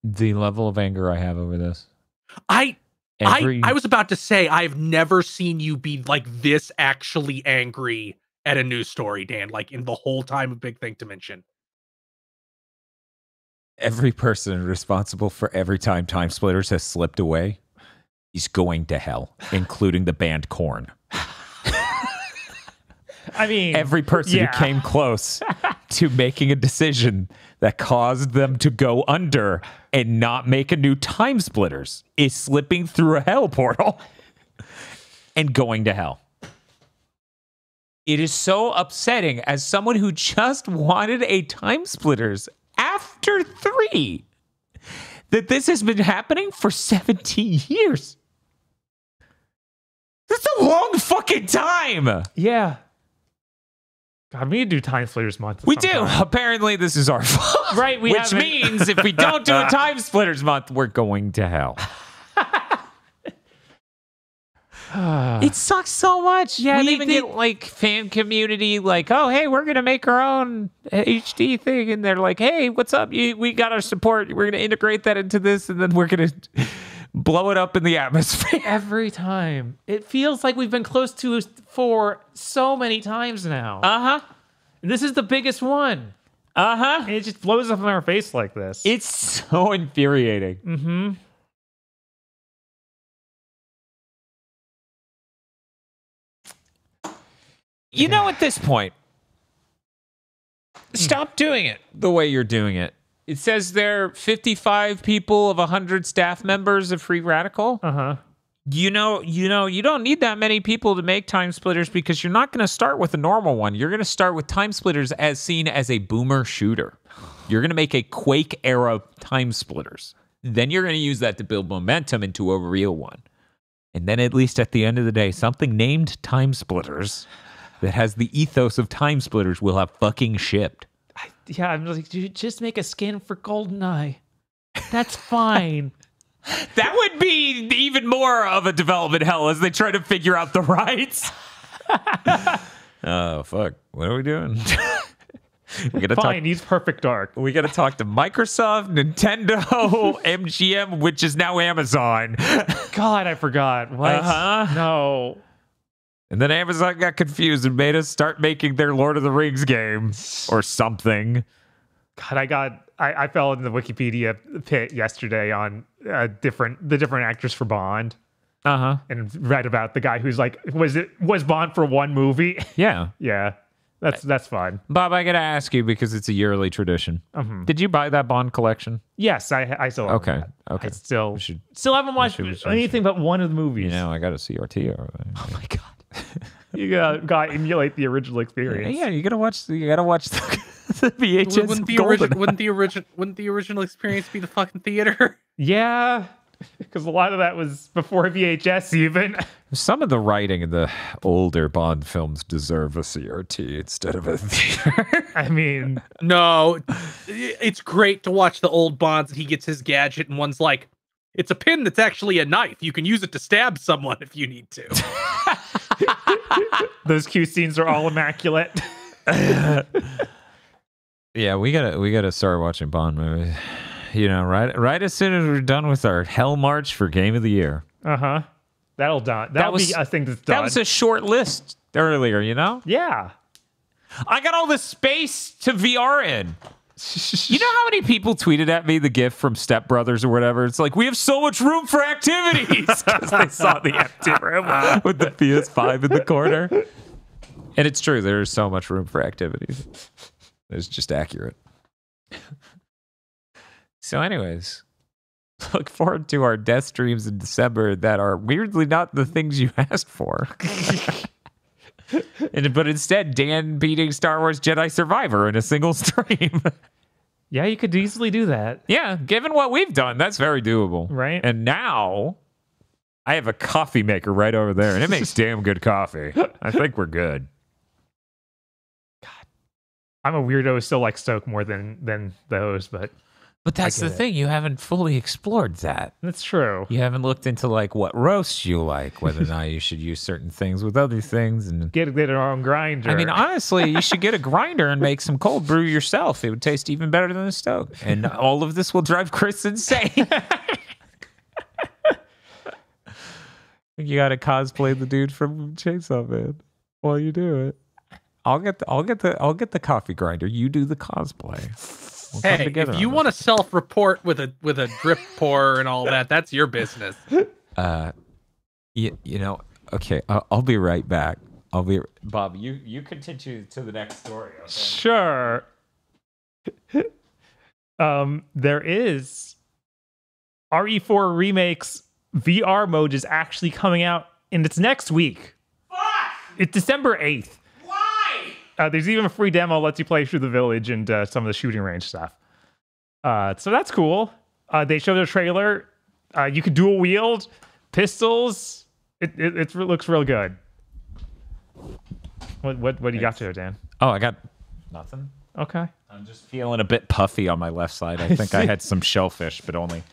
[SPEAKER 1] the level of anger I have over this.
[SPEAKER 3] I was about to say, I've never seen you be like this actually angry at a news story, Dan, like in the whole time of Big Thing to Mention.
[SPEAKER 1] Every person responsible for every time Time Splitters has slipped away is going to hell, including the band Korn.
[SPEAKER 2] I mean,
[SPEAKER 1] every person who came close to making a decision that caused them to go under and not make a new Time Splitters is slipping through a hell portal and going to hell. It is so upsetting as someone who just wanted a Time Splitters after 3 that this has been happening for 17 years. That's a long fucking time.
[SPEAKER 2] Yeah. God, we need to do Time Splitters month.
[SPEAKER 1] We do. Apparently, this is our fault.
[SPEAKER 2] Right.
[SPEAKER 1] Which means if we don't do a Time Splitters month, we're going to hell. It sucks so much.
[SPEAKER 2] Yeah,
[SPEAKER 1] we even get like fan community like, oh, hey, we're going to make our own HD thing. And they're like, hey, what's up? We got our support. We're going to integrate that into this. And then we're going to blow it up in the atmosphere.
[SPEAKER 2] Every time. It feels like we've been close to for so many times now.
[SPEAKER 1] Uh-huh.
[SPEAKER 2] And this is the biggest one.
[SPEAKER 1] Uh-huh.
[SPEAKER 2] And it just blows up in our face like this.
[SPEAKER 1] It's so infuriating.
[SPEAKER 2] Mm-hmm.
[SPEAKER 1] You know, at this point, stop doing it the way you're doing it. It says there 55 people of 100 staff members of Free Radical.
[SPEAKER 2] Uh-huh.
[SPEAKER 1] You don't need that many people to make Time Splitters because you're not going to start with a normal one. You're going to start with Time Splitters as seen as a boomer shooter. You're going to make a Quake era Time Splitters. Then you're going to use that to build momentum into a real one. And then at least at the end of the day, something named Time Splitters that has the ethos of Time Splitters will have fucking shipped.
[SPEAKER 2] I'm like, dude, just make a skin for GoldenEye. That's fine.
[SPEAKER 1] That would be even more of a development hell as they try to figure out the rights. Oh, fuck. What are we doing? We gotta
[SPEAKER 2] Fine, he's Perfect Dark.
[SPEAKER 1] We got to talk to Microsoft, Nintendo, MGM, which is now Amazon.
[SPEAKER 2] God, I forgot. What?
[SPEAKER 1] Uh-huh.
[SPEAKER 2] No.
[SPEAKER 1] And then Amazon got confused and made us start making their Lord of the Rings game or something.
[SPEAKER 2] God, I fell into the Wikipedia pit yesterday on the different actors for Bond.
[SPEAKER 1] Uh-huh.
[SPEAKER 2] And read about the guy who's like, was Bond for one movie?
[SPEAKER 1] Yeah.
[SPEAKER 2] Yeah. That's fun.
[SPEAKER 1] Bob, I got to ask you because it's a yearly tradition.
[SPEAKER 2] Mm-hmm.
[SPEAKER 1] Did you buy that Bond collection?
[SPEAKER 2] Yes, I still have
[SPEAKER 1] Okay.
[SPEAKER 2] that.
[SPEAKER 1] Okay.
[SPEAKER 2] I still
[SPEAKER 1] should,
[SPEAKER 2] haven't watched anything but one of the movies.
[SPEAKER 1] You know, I got a CRT over there.
[SPEAKER 2] Oh my God. You gotta emulate the original experience.
[SPEAKER 1] Yeah, you gotta watch the VHS.
[SPEAKER 3] Wouldn't the original experience be the fucking theater?
[SPEAKER 2] Yeah, because a lot of that was before VHS even.
[SPEAKER 1] Some of the writing in the older Bond films deserve a CRT instead of a theater.
[SPEAKER 2] I mean,
[SPEAKER 3] no, it's great to watch the old Bonds and he gets his gadget and one's like, it's a pin that's actually a knife. You can use it to stab someone if you need to.
[SPEAKER 2] Those Q scenes are all immaculate.
[SPEAKER 1] Yeah, we gotta start watching Bond movies. You know, right as soon as we're done with our Hell March for Game of the Year.
[SPEAKER 2] Uh-huh. That'll be a thing that's done.
[SPEAKER 1] That was a short list earlier, you know?
[SPEAKER 2] Yeah.
[SPEAKER 1] I got all the space to VR in. You know how many people tweeted at me the GIF from Step Brothers or whatever? It's like, we have so much room for activities because they saw the empty room with the PS5 in the corner. And it's true. There is so much room for activities. It's just accurate. So anyways, look forward to our death streams in December that are weirdly not the things you asked for. But instead, Dan beating Star Wars Jedi Survivor in a single stream.
[SPEAKER 2] Yeah, you could easily do that.
[SPEAKER 1] Yeah, given what we've done, that's very doable.
[SPEAKER 2] Right.
[SPEAKER 1] And now, I have a coffee maker right over there, and it makes damn good coffee. I think we're good.
[SPEAKER 2] I'm a weirdo who still likes Stoke more than those, but
[SPEAKER 1] that's the thing. You haven't fully explored that.
[SPEAKER 2] that's true.
[SPEAKER 1] You haven't looked into like what roasts you like, whether or not you should use certain things with other things. And
[SPEAKER 2] Get our own grinder.
[SPEAKER 1] I mean, honestly, you should get a grinder and make some cold brew yourself. It would taste even better than a Stoke. And all of this will drive Chris insane. You got to cosplay the dude from Chainsaw Man while you do it. I'll get the coffee grinder. You do the cosplay. We'll come
[SPEAKER 3] Hey,
[SPEAKER 1] together
[SPEAKER 3] if you
[SPEAKER 1] on
[SPEAKER 3] want to self-report with a drip pour and all that, that's your business.
[SPEAKER 1] You know, okay, I'll be right back. Bob, you continue to the next story. Okay?
[SPEAKER 2] Sure. There is RE4 Remake's VR mode is actually coming out, and it's next week.
[SPEAKER 1] Fuck!
[SPEAKER 2] It's December 8th. There's even a free demo that lets you play through the village and some of the shooting range stuff. So that's cool. They showed a trailer. You could dual wield pistols. It looks real good. What do you got there, Dan?
[SPEAKER 1] Oh, I got nothing.
[SPEAKER 2] Okay.
[SPEAKER 1] I'm just feeling a bit puffy on my left side. I think I had some shellfish, but only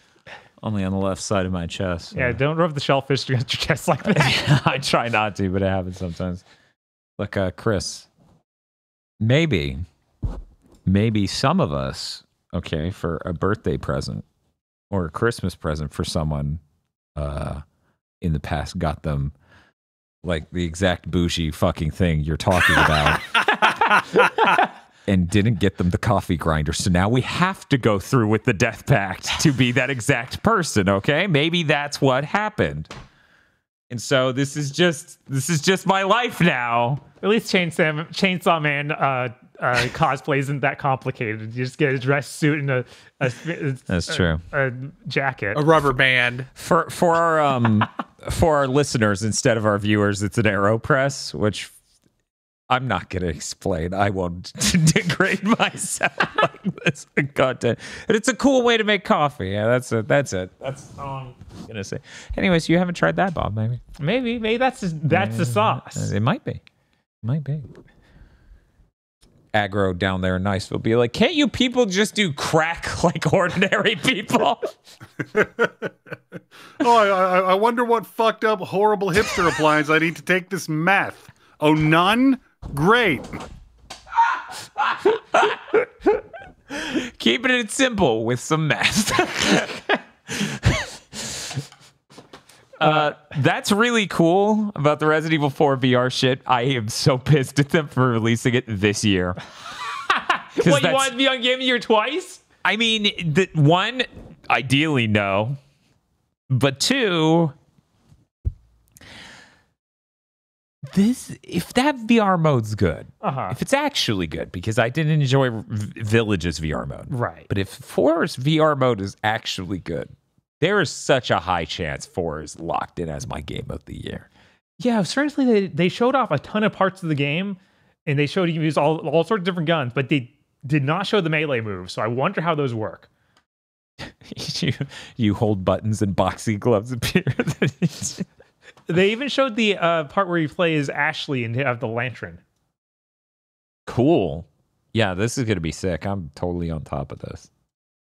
[SPEAKER 1] on the left side of my chest.
[SPEAKER 2] Yeah, don't rub the shellfish against your chest like that.
[SPEAKER 1] I try not to, but it happens sometimes. Look, Chris. Maybe some of us, okay, for a birthday present or a Christmas present for someone in the past got them like the exact bougie fucking thing you're talking about and didn't get them the coffee grinder. So now we have to go through with the death pact to be that exact person, okay? Maybe that's what happened. And so this is just my life now.
[SPEAKER 2] At least Chainsaw Man cosplay isn't that complicated. You just get a dress suit and
[SPEAKER 1] That's true.
[SPEAKER 2] A jacket.
[SPEAKER 3] A rubber band.
[SPEAKER 1] For our listeners instead of our viewers, it's an AeroPress, which I'm not going to explain. I won't degrade myself like this content. But it's a cool way to make coffee. Yeah, that's it. That's all I'm going to say. Anyways, you haven't tried that, Bob, maybe?
[SPEAKER 2] Maybe that's the sauce.
[SPEAKER 1] It might be. Might be. Aggro down there in Niceville be like, can't you people just do crack like ordinary people?
[SPEAKER 4] I wonder what fucked up, horrible hipster appliance I need to take this meth. Oh, none? Great.
[SPEAKER 1] Keeping it simple with some meth. That's really cool about the Resident Evil 4 VR shit. I am so pissed at them for releasing it this year.
[SPEAKER 2] What, you want to be on Game of the Year twice?
[SPEAKER 1] I mean, one, ideally no. But two, if that VR mode's good, if it's actually good, because I didn't enjoy Village's VR mode.
[SPEAKER 2] Right.
[SPEAKER 1] But if 4's VR mode is actually good, there is such a high chance 4 is locked in as my game of the year.
[SPEAKER 2] Yeah, certainly they showed off a ton of parts of the game, and they showed you use all sorts of different guns, but they did not show the melee moves, so I wonder how those work.
[SPEAKER 1] you hold buttons and boxing gloves appear.
[SPEAKER 2] They even showed the part where you play as Ashley and have the lantern.
[SPEAKER 1] Cool. Yeah, this is going to be sick. I'm totally on top of this.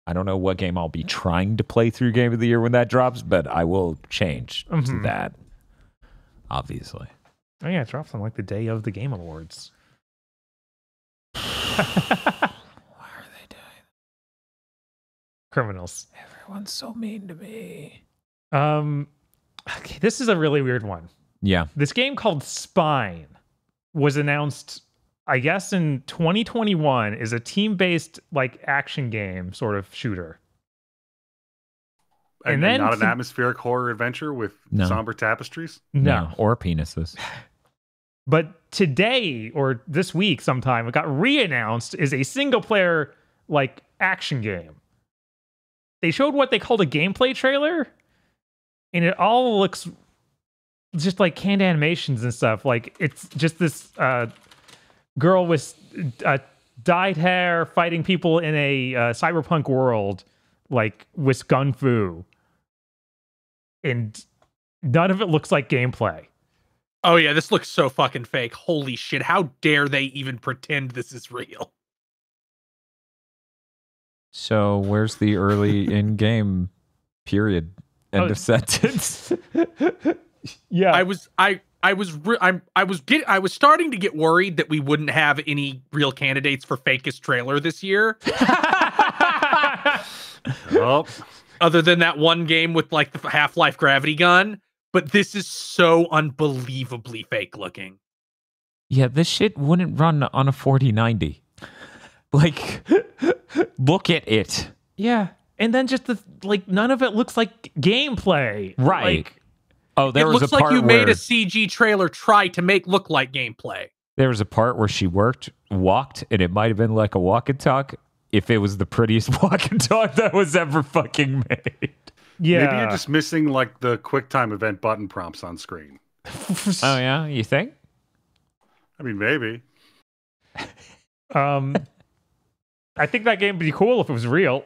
[SPEAKER 1] I don't know what game I'll be trying to play through Game of the Year when that drops, but I will change to that, obviously.
[SPEAKER 2] Oh yeah, it drops on like the day of the Game Awards.
[SPEAKER 1] Why are they doing?
[SPEAKER 2] Criminals.
[SPEAKER 1] Everyone's so mean to me.
[SPEAKER 2] Okay, this is a really weird one.
[SPEAKER 1] Yeah.
[SPEAKER 2] This game called Spine was announced, I guess, in 2021, is a team-based like action game sort of shooter.
[SPEAKER 4] And then not an atmospheric horror adventure with somber tapestries?
[SPEAKER 2] No.
[SPEAKER 1] Or penises.
[SPEAKER 2] But today or this week sometime, it got re-announced as a single-player like action game. They showed what they called a gameplay trailer, and it all looks just like canned animations and stuff. Like it's just this girl with dyed hair fighting people in a cyberpunk world, like with gun fu. And None of it looks like gameplay.
[SPEAKER 3] Oh yeah, this looks so fucking fake. Holy shit, how dare they even pretend this is real?
[SPEAKER 1] So where's the early in-game period? End of sentence.
[SPEAKER 2] Yeah.
[SPEAKER 3] I was starting to get worried that we wouldn't have any real candidates for fakest trailer this year.
[SPEAKER 4] Oh,
[SPEAKER 3] Other than that one game with like the Half-Life gravity gun, but this is so unbelievably fake looking.
[SPEAKER 1] Yeah, this shit wouldn't run on a 4090. Like, look at it.
[SPEAKER 2] Yeah. And then just none of it looks like gameplay.
[SPEAKER 1] Right.
[SPEAKER 2] Like,
[SPEAKER 1] Oh, there
[SPEAKER 3] It
[SPEAKER 1] was
[SPEAKER 3] looks
[SPEAKER 1] a part
[SPEAKER 3] like you
[SPEAKER 1] where
[SPEAKER 3] made a CG trailer try to make look like gameplay.
[SPEAKER 1] there was a part where she walked, and it might have been like a walk and talk. If it was the prettiest walk and talk that was ever fucking made.
[SPEAKER 2] yeah.
[SPEAKER 4] maybe you're just missing like the QuickTime event button prompts on screen.
[SPEAKER 1] Oh yeah, you think?
[SPEAKER 4] I mean, maybe.
[SPEAKER 2] I think that game would be cool if it was real.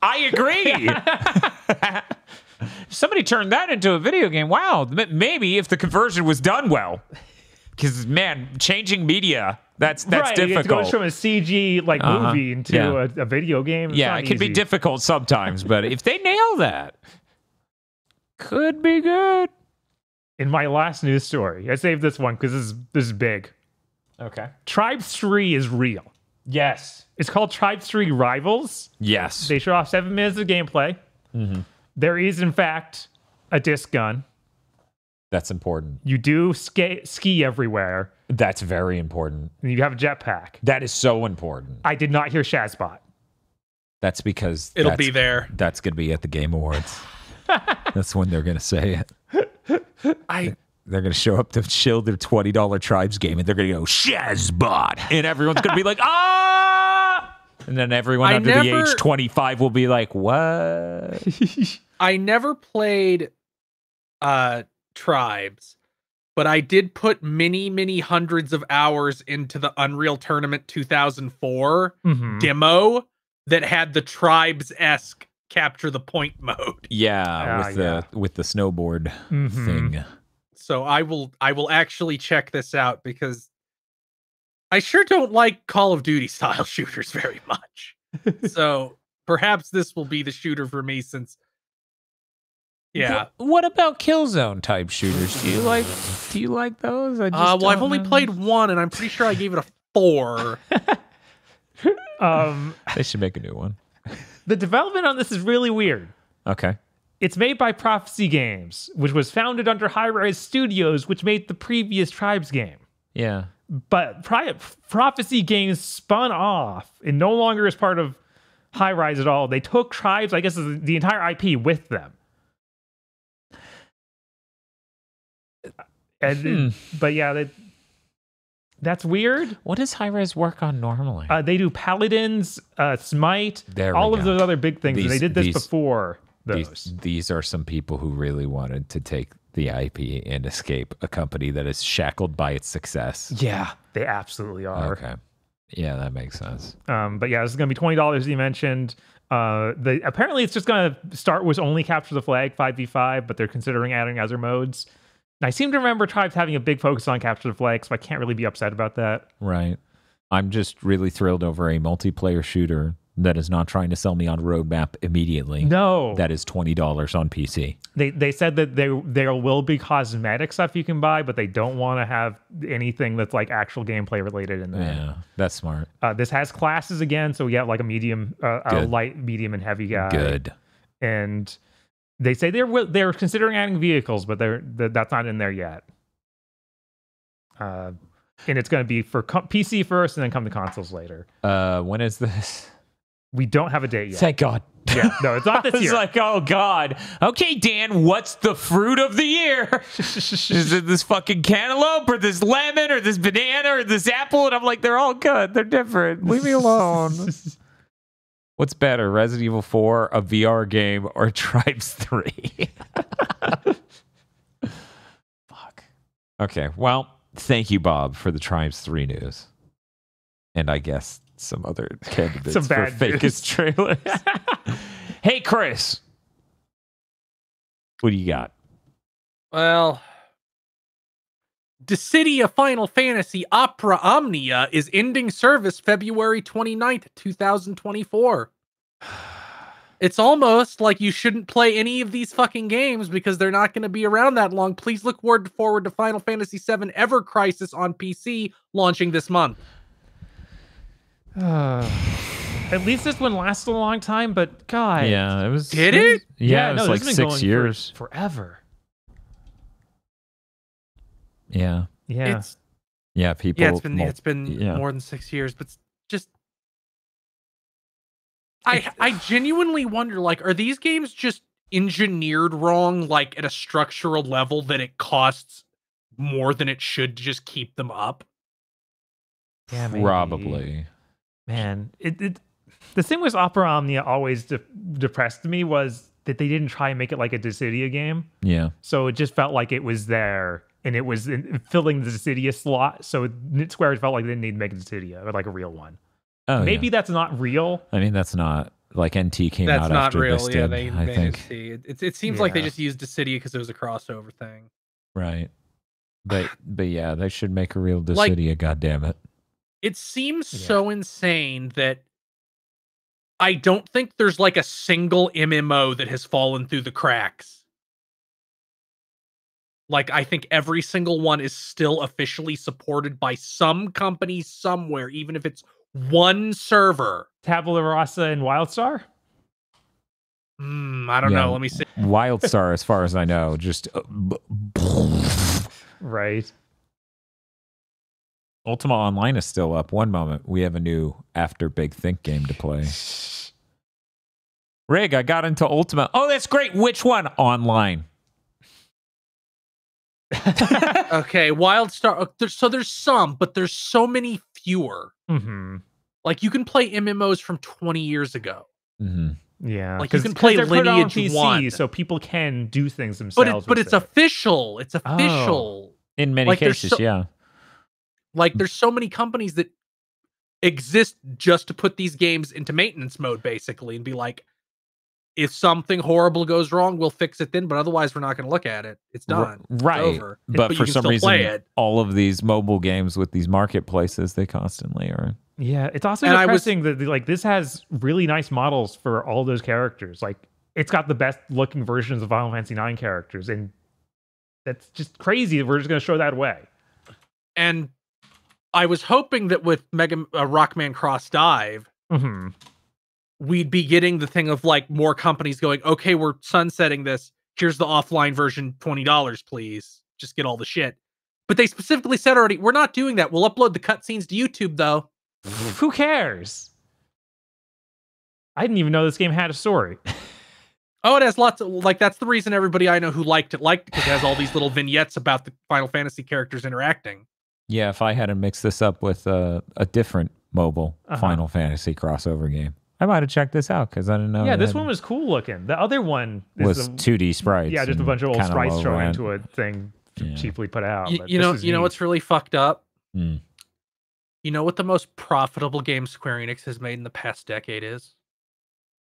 [SPEAKER 1] I agree. Somebody turned that into a video game. Wow, maybe if the conversion was done well. Because man, changing media, that's
[SPEAKER 2] right, it
[SPEAKER 1] difficult.
[SPEAKER 2] goes from a CG movie into
[SPEAKER 1] Yeah.
[SPEAKER 2] a video game. It's
[SPEAKER 1] Yeah,
[SPEAKER 2] not
[SPEAKER 1] it can be
[SPEAKER 2] easy.
[SPEAKER 1] difficult sometimes, but if they nail that, could be good.
[SPEAKER 2] In my last news story, I saved this one because this is big.
[SPEAKER 1] Okay.
[SPEAKER 2] Tribes 3 is real.
[SPEAKER 1] Yes.
[SPEAKER 2] It's called Tribes 3 Rivals.
[SPEAKER 1] Yes.
[SPEAKER 2] They show off 7 minutes of gameplay.
[SPEAKER 1] Mm-hmm.
[SPEAKER 2] There is, in fact, a disc gun.
[SPEAKER 1] That's important.
[SPEAKER 2] You do ski everywhere.
[SPEAKER 1] That's very important.
[SPEAKER 2] And you have a jetpack.
[SPEAKER 1] That is so important.
[SPEAKER 2] I did not hear Shazbot.
[SPEAKER 1] That's because
[SPEAKER 3] It'll be there.
[SPEAKER 1] That's going to be at the Game Awards. That's when they're going to say it. They're going to show up to shield their $20 Tribes game, and they're going to go, Shazbot! And everyone's going to be like, ah! And then everyone under the age 25 will be like, what?
[SPEAKER 3] I never played Tribes, but I did put many hundreds of hours into the Unreal Tournament 2004 demo that had the Tribes-esque capture the point mode.
[SPEAKER 1] Yeah, with the snowboard thing.
[SPEAKER 3] So I will actually check this out because I sure don't like Call of Duty style shooters very much. So perhaps this will be the shooter for me since
[SPEAKER 1] What about Killzone type shooters? Do you like those?
[SPEAKER 3] well, I've only played one and I'm pretty sure I gave it a 4.
[SPEAKER 1] They should make a new one.
[SPEAKER 2] The development on this is really weird.
[SPEAKER 1] Okay.
[SPEAKER 2] It's made by Prophecy Games, which was founded under Hi-Rise Studios, which made the previous Tribes game.
[SPEAKER 1] Yeah.
[SPEAKER 2] But Prophecy Games spun off and no longer is part of Hi-Rise at all. They took Tribes, I guess, the entire IP with them. And but yeah, that's weird.
[SPEAKER 1] What does Hi-Res work on normally?
[SPEAKER 2] They do Paladins, Smite, all of those other big things. And they did this before those.
[SPEAKER 1] These are some people who really wanted to take the IP and escape a company that is shackled by its success.
[SPEAKER 2] Yeah, they absolutely are.
[SPEAKER 1] Okay. Yeah, that makes sense.
[SPEAKER 2] But yeah, this is going to be $20, as you mentioned. Apparently, it's just going to start with only Capture the Flag 5v5, but they're considering adding other modes. And I seem to remember Tribes having a big focus on Capture the Flag, so I can't really be upset about that.
[SPEAKER 1] Right. I'm just really thrilled over a multiplayer shooter that is not trying to sell me on a roadmap immediately.
[SPEAKER 2] No.
[SPEAKER 1] That is $20 on PC.
[SPEAKER 2] They said that there will be cosmetic stuff you can buy, but they don't want to have anything that's like actual gameplay related in there.
[SPEAKER 1] Yeah, that's smart.
[SPEAKER 2] This has classes again, so we got like a medium, a light, medium, and heavy guy.
[SPEAKER 1] Good.
[SPEAKER 2] And they say they're considering adding vehicles, but that's not in there yet. And it's going to be for PC first, and then come to consoles later.
[SPEAKER 1] When is this?
[SPEAKER 2] We don't have a date yet.
[SPEAKER 1] Thank God.
[SPEAKER 2] Yeah, no, it's not this
[SPEAKER 1] It's
[SPEAKER 2] year.
[SPEAKER 1] like, oh God. Okay, Dan, what's the fruit of the year? Is it this fucking cantaloupe or this lemon or this banana or this apple? And I'm like, they're all good. They're different. Leave me alone. What's better, Resident Evil 4, a VR game, or Tribes 3? Fuck. Okay, well, thank you, Bob, for the Tribes 3 news. And I guess some other candidates
[SPEAKER 2] Some
[SPEAKER 1] for
[SPEAKER 2] bad
[SPEAKER 1] fakest
[SPEAKER 2] news.
[SPEAKER 1] trailers. Hey, Chris. What do you got?
[SPEAKER 3] Well, Dissidia Final Fantasy Opera Omnia is ending service February 29th, 2024. It's almost like you shouldn't play any of these fucking games because they're not going to be around that long. Please look forward to Final Fantasy VII Ever Crisis on PC launching this month.
[SPEAKER 2] At least this one lasted a long time, but God.
[SPEAKER 1] Yeah, it was.
[SPEAKER 3] Did it?
[SPEAKER 1] Yeah, it
[SPEAKER 2] no,
[SPEAKER 1] was like
[SPEAKER 2] this has been
[SPEAKER 1] 6
[SPEAKER 2] going
[SPEAKER 1] years.
[SPEAKER 2] forever.
[SPEAKER 1] Yeah.
[SPEAKER 2] Yeah.
[SPEAKER 3] It's
[SPEAKER 1] Yeah, people.
[SPEAKER 3] it's been more than 6 years, but just I genuinely wonder, like, are these games just engineered wrong, like at a structural level that it costs more than it should to just keep them up?
[SPEAKER 2] Yeah, maybe.
[SPEAKER 1] Probably.
[SPEAKER 2] Man, the thing with Opera Omnia always depressed me was that they didn't try and make it like a Dissidia game.
[SPEAKER 1] Yeah.
[SPEAKER 2] So it just felt like it was there and it was filling the Dissidia slot. So Square felt like they didn't need to make a Dissidia or like a real one.
[SPEAKER 1] Oh,
[SPEAKER 2] Maybe that's not real.
[SPEAKER 1] I mean, that's not like NT came
[SPEAKER 3] That's
[SPEAKER 1] out
[SPEAKER 3] not
[SPEAKER 1] after
[SPEAKER 3] real.
[SPEAKER 1] this
[SPEAKER 3] Yeah,
[SPEAKER 1] did,
[SPEAKER 3] they
[SPEAKER 1] I
[SPEAKER 3] made
[SPEAKER 1] think.
[SPEAKER 3] it seems like they
[SPEAKER 2] Yeah.
[SPEAKER 3] just used Dissidia because it was a crossover thing.
[SPEAKER 1] Right. But yeah, they should make a real Dissidia, goddammit.
[SPEAKER 3] It seems so insane that I don't think there's like a single MMO that has fallen through the cracks. Like, I think every single one is still officially supported by some company somewhere, even if it's one server.
[SPEAKER 2] Tabula Rasa and Wildstar?
[SPEAKER 3] I don't know. Let me see.
[SPEAKER 1] Wildstar, as far as I know, just
[SPEAKER 2] Right.
[SPEAKER 1] Ultima Online is still up. One moment, we have a new After Big Think game to play. Rig, I got into Ultima. Oh, that's great. Which one? Online.
[SPEAKER 3] Okay, Wildstar. There's some, but there's so many fewer.
[SPEAKER 2] Mm-hmm.
[SPEAKER 3] Like, you can play MMOs from 20 years ago.
[SPEAKER 1] Mm-hmm.
[SPEAKER 2] Yeah.
[SPEAKER 3] Like, you can play
[SPEAKER 2] they're put on
[SPEAKER 3] Lineage
[SPEAKER 2] PC,
[SPEAKER 3] 1.
[SPEAKER 2] so people can do things themselves.
[SPEAKER 3] But it's official. It's
[SPEAKER 2] Oh.
[SPEAKER 3] official.
[SPEAKER 1] In many
[SPEAKER 3] Like, there's
[SPEAKER 1] cases, yeah.
[SPEAKER 3] Like, there's so many companies that exist just to put these games into maintenance mode, basically, and be like, if something horrible goes wrong, we'll fix it then, but otherwise we're not going to look at it. It's done.
[SPEAKER 1] Right.
[SPEAKER 3] It's over.
[SPEAKER 1] But
[SPEAKER 3] you
[SPEAKER 1] for
[SPEAKER 3] can
[SPEAKER 1] some
[SPEAKER 3] still
[SPEAKER 1] reason,
[SPEAKER 3] play it.
[SPEAKER 1] all of these mobile games with these marketplaces, they constantly are.
[SPEAKER 2] Yeah, it's also
[SPEAKER 3] And
[SPEAKER 2] depressing that like this has really nice models for all those characters. Like it's got the best looking versions of Final Fantasy IX characters, and that's just crazy that we're just going to show that away.
[SPEAKER 3] And I was hoping that with Rockman Cross Dive,
[SPEAKER 2] Mm-hmm.
[SPEAKER 3] we'd be getting the thing of like more companies going, okay, we're sunsetting this. Here's the offline version, $20, please. Just get all the shit. But they specifically said already, we're not doing that. We'll upload the cutscenes to YouTube, though.
[SPEAKER 2] Who cares? I didn't even know this game had a story.
[SPEAKER 3] Oh, it has lots of, like, that's the reason everybody I know who liked it because it has all these little vignettes about the Final Fantasy characters interacting.
[SPEAKER 1] Yeah, if I had to mix this up with a different mobile Final Fantasy crossover game, I might have checked this out because I didn't know.
[SPEAKER 2] Yeah, this one was cool looking. The other one
[SPEAKER 1] was 2D sprites.
[SPEAKER 2] Yeah, just a
[SPEAKER 1] and
[SPEAKER 2] bunch of old
[SPEAKER 1] kinda
[SPEAKER 2] sprites
[SPEAKER 1] low
[SPEAKER 2] thrown
[SPEAKER 1] rent.
[SPEAKER 2] into a thing cheaply put out.
[SPEAKER 3] You know what's really fucked up?
[SPEAKER 1] Mm.
[SPEAKER 3] You know what the most profitable game Square Enix has made in the past decade is?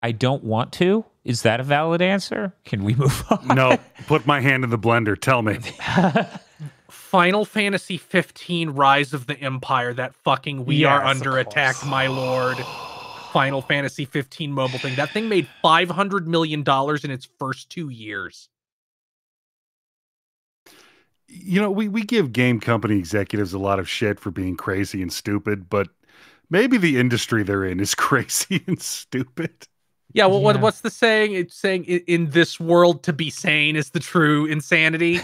[SPEAKER 1] I don't want to. Is that a valid answer? Can we move on?
[SPEAKER 4] No, put my hand in the blender. Tell me.
[SPEAKER 3] Final Fantasy 15 Rise of the Empire, that fucking we are under attack, my lord. Final Fantasy 15 mobile thing. That thing made $500 million in its first 2 years.
[SPEAKER 4] You know, we give game company executives a lot of shit for being crazy and stupid, but maybe the industry they're in is crazy and stupid.
[SPEAKER 3] Yeah, well, what's the saying? It's saying in this world to be sane is the true insanity.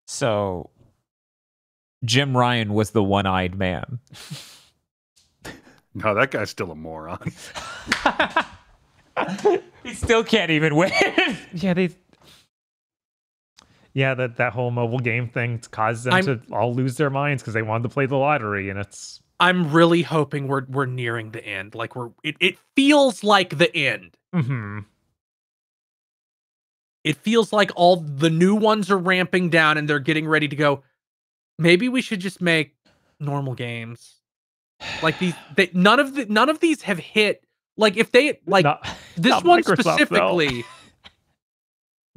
[SPEAKER 1] So, Jim Ryan was the one-eyed man.
[SPEAKER 4] No, that guy's still a moron.
[SPEAKER 1] He still can't even win.
[SPEAKER 2] Yeah, that whole mobile game thing caused them to all lose their minds because they wanted to play the lottery, and it's.
[SPEAKER 3] I'm really hoping we're nearing the end. Like it feels like the end.
[SPEAKER 2] Mm-hmm.
[SPEAKER 3] It feels like all the new ones are ramping down and they're getting ready to go. Maybe we should just make normal games. Like none of these have hit. Like if they like this one
[SPEAKER 2] Microsoft,
[SPEAKER 3] specifically.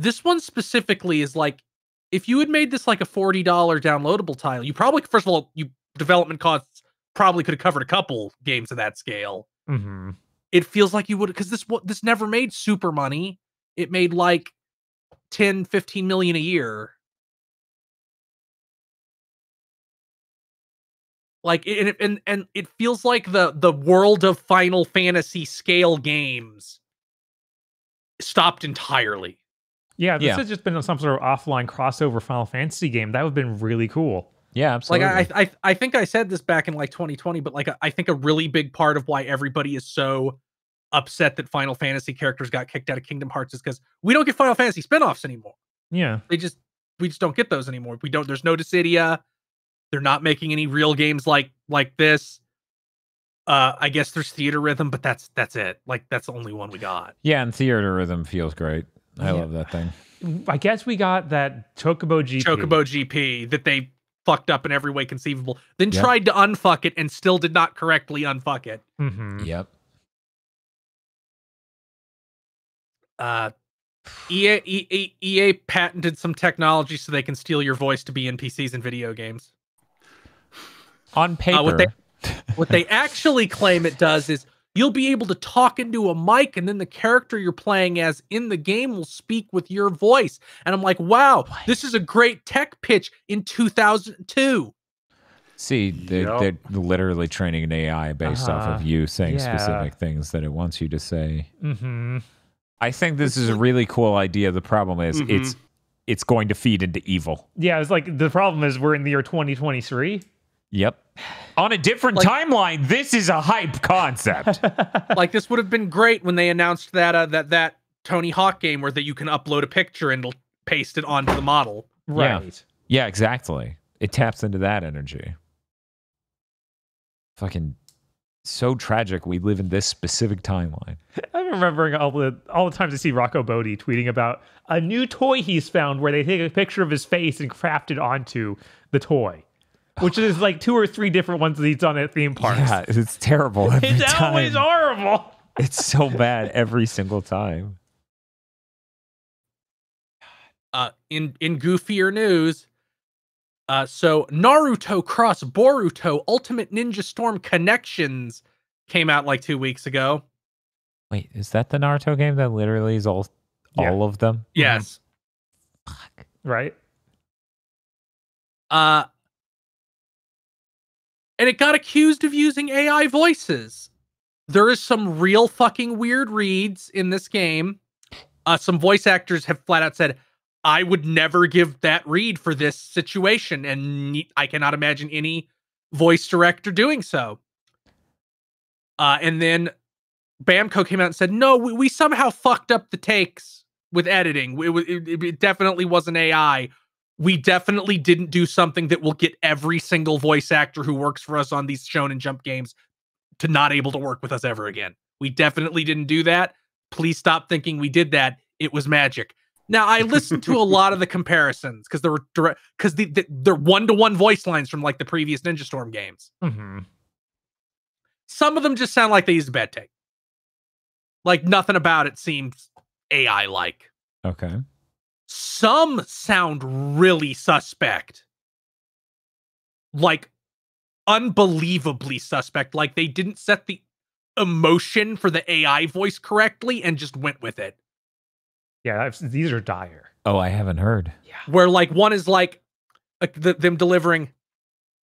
[SPEAKER 3] This one specifically is like, if you had made this like a $40 downloadable title, you probably, first of all, development costs probably could have covered a couple games of that scale.
[SPEAKER 2] Mm-hmm.
[SPEAKER 3] It feels like you would, because this never made super money. It made like 10, 15 million a year. Like, and it feels like the world of Final Fantasy scale games stopped entirely.
[SPEAKER 2] Yeah, this has just been some sort of offline crossover Final Fantasy game. That would have been really cool.
[SPEAKER 1] Yeah, absolutely.
[SPEAKER 3] Like I think I said this back in like 2020, but like I think a really big part of why everybody is so upset that Final Fantasy characters got kicked out of Kingdom Hearts is because we don't get Final Fantasy spinoffs anymore.
[SPEAKER 2] Yeah.
[SPEAKER 3] We just don't get those anymore. There's no Dissidia. They're not making any real games like this. I guess there's Theater Rhythm, but that's it. Like, that's the only one we got.
[SPEAKER 1] Yeah, and Theater Rhythm feels great. I love that thing.
[SPEAKER 2] I guess we got that Chocobo GP.
[SPEAKER 3] Chocobo GP that they fucked up in every way conceivable. Then tried to unfuck it and still did not correctly unfuck it.
[SPEAKER 2] Mm-hmm.
[SPEAKER 1] Yep.
[SPEAKER 3] EA patented some technology so they can steal your voice to be NPCs in video games.
[SPEAKER 1] On paper.
[SPEAKER 3] What they actually claim it does is you'll be able to talk into a mic, and then the character you're playing as in the game will speak with your voice. And I'm like, wow, this is a great tech pitch in 2002.
[SPEAKER 1] See, they're literally training an AI based off of you saying specific things that it wants you to say.
[SPEAKER 2] Mm-hmm.
[SPEAKER 1] I think this is a really cool idea. The problem is it's going to feed into evil.
[SPEAKER 2] Yeah, it's like the problem is we're in the year 2023.
[SPEAKER 1] Yep. On a different timeline, this is a hype concept.
[SPEAKER 3] Like, this would have been great when they announced that Tony Hawk game where that you can upload a picture and it'll paste it onto the model.
[SPEAKER 2] Right.
[SPEAKER 1] Yeah, exactly. It taps into that energy. Fucking so tragic we live in this specific timeline.
[SPEAKER 2] I'm remembering all the times I see Rocco Bodie tweeting about a new toy he's found where they take a picture of his face and craft it onto the toy. Which is like 2 or 3 different ones that he's done at theme parks.
[SPEAKER 1] Yeah, it's terrible every
[SPEAKER 2] It's
[SPEAKER 1] time.
[SPEAKER 2] always horrible.
[SPEAKER 1] It's so bad every single time.
[SPEAKER 3] In goofier news, so Naruto Cross Boruto Ultimate Ninja Storm Connections came out like 2 weeks ago.
[SPEAKER 1] Wait, is that the Naruto game that literally is all of them?
[SPEAKER 3] Yes.
[SPEAKER 1] Fuck.
[SPEAKER 2] Right?
[SPEAKER 3] And it got accused of using AI voices. There is some real fucking weird reads in this game. Some voice actors have flat out said, I would never give that read for this situation. And I cannot imagine any voice director doing so. And then Bamco came out and said, no, we somehow fucked up the takes with editing. It definitely wasn't AI. We definitely didn't do something that will get every single voice actor who works for us on these Shonen Jump games to not able to work with us ever again. We definitely didn't do that. Please stop thinking we did that. It was magic. Now, I listened to a lot of the comparisons because there were they're one-to-one voice lines from like the previous Ninja Storm games.
[SPEAKER 2] Mm-hmm.
[SPEAKER 3] Some of them just sound like they used a bad take. Like, nothing about it seems AI-like.
[SPEAKER 1] Okay.
[SPEAKER 3] Some sound really suspect. Like, unbelievably suspect. Like, they didn't set the emotion for the AI voice correctly and just went with it.
[SPEAKER 2] Yeah, these are dire.
[SPEAKER 1] Oh, I haven't heard.
[SPEAKER 2] Yeah.
[SPEAKER 3] Where, like, one is like them delivering,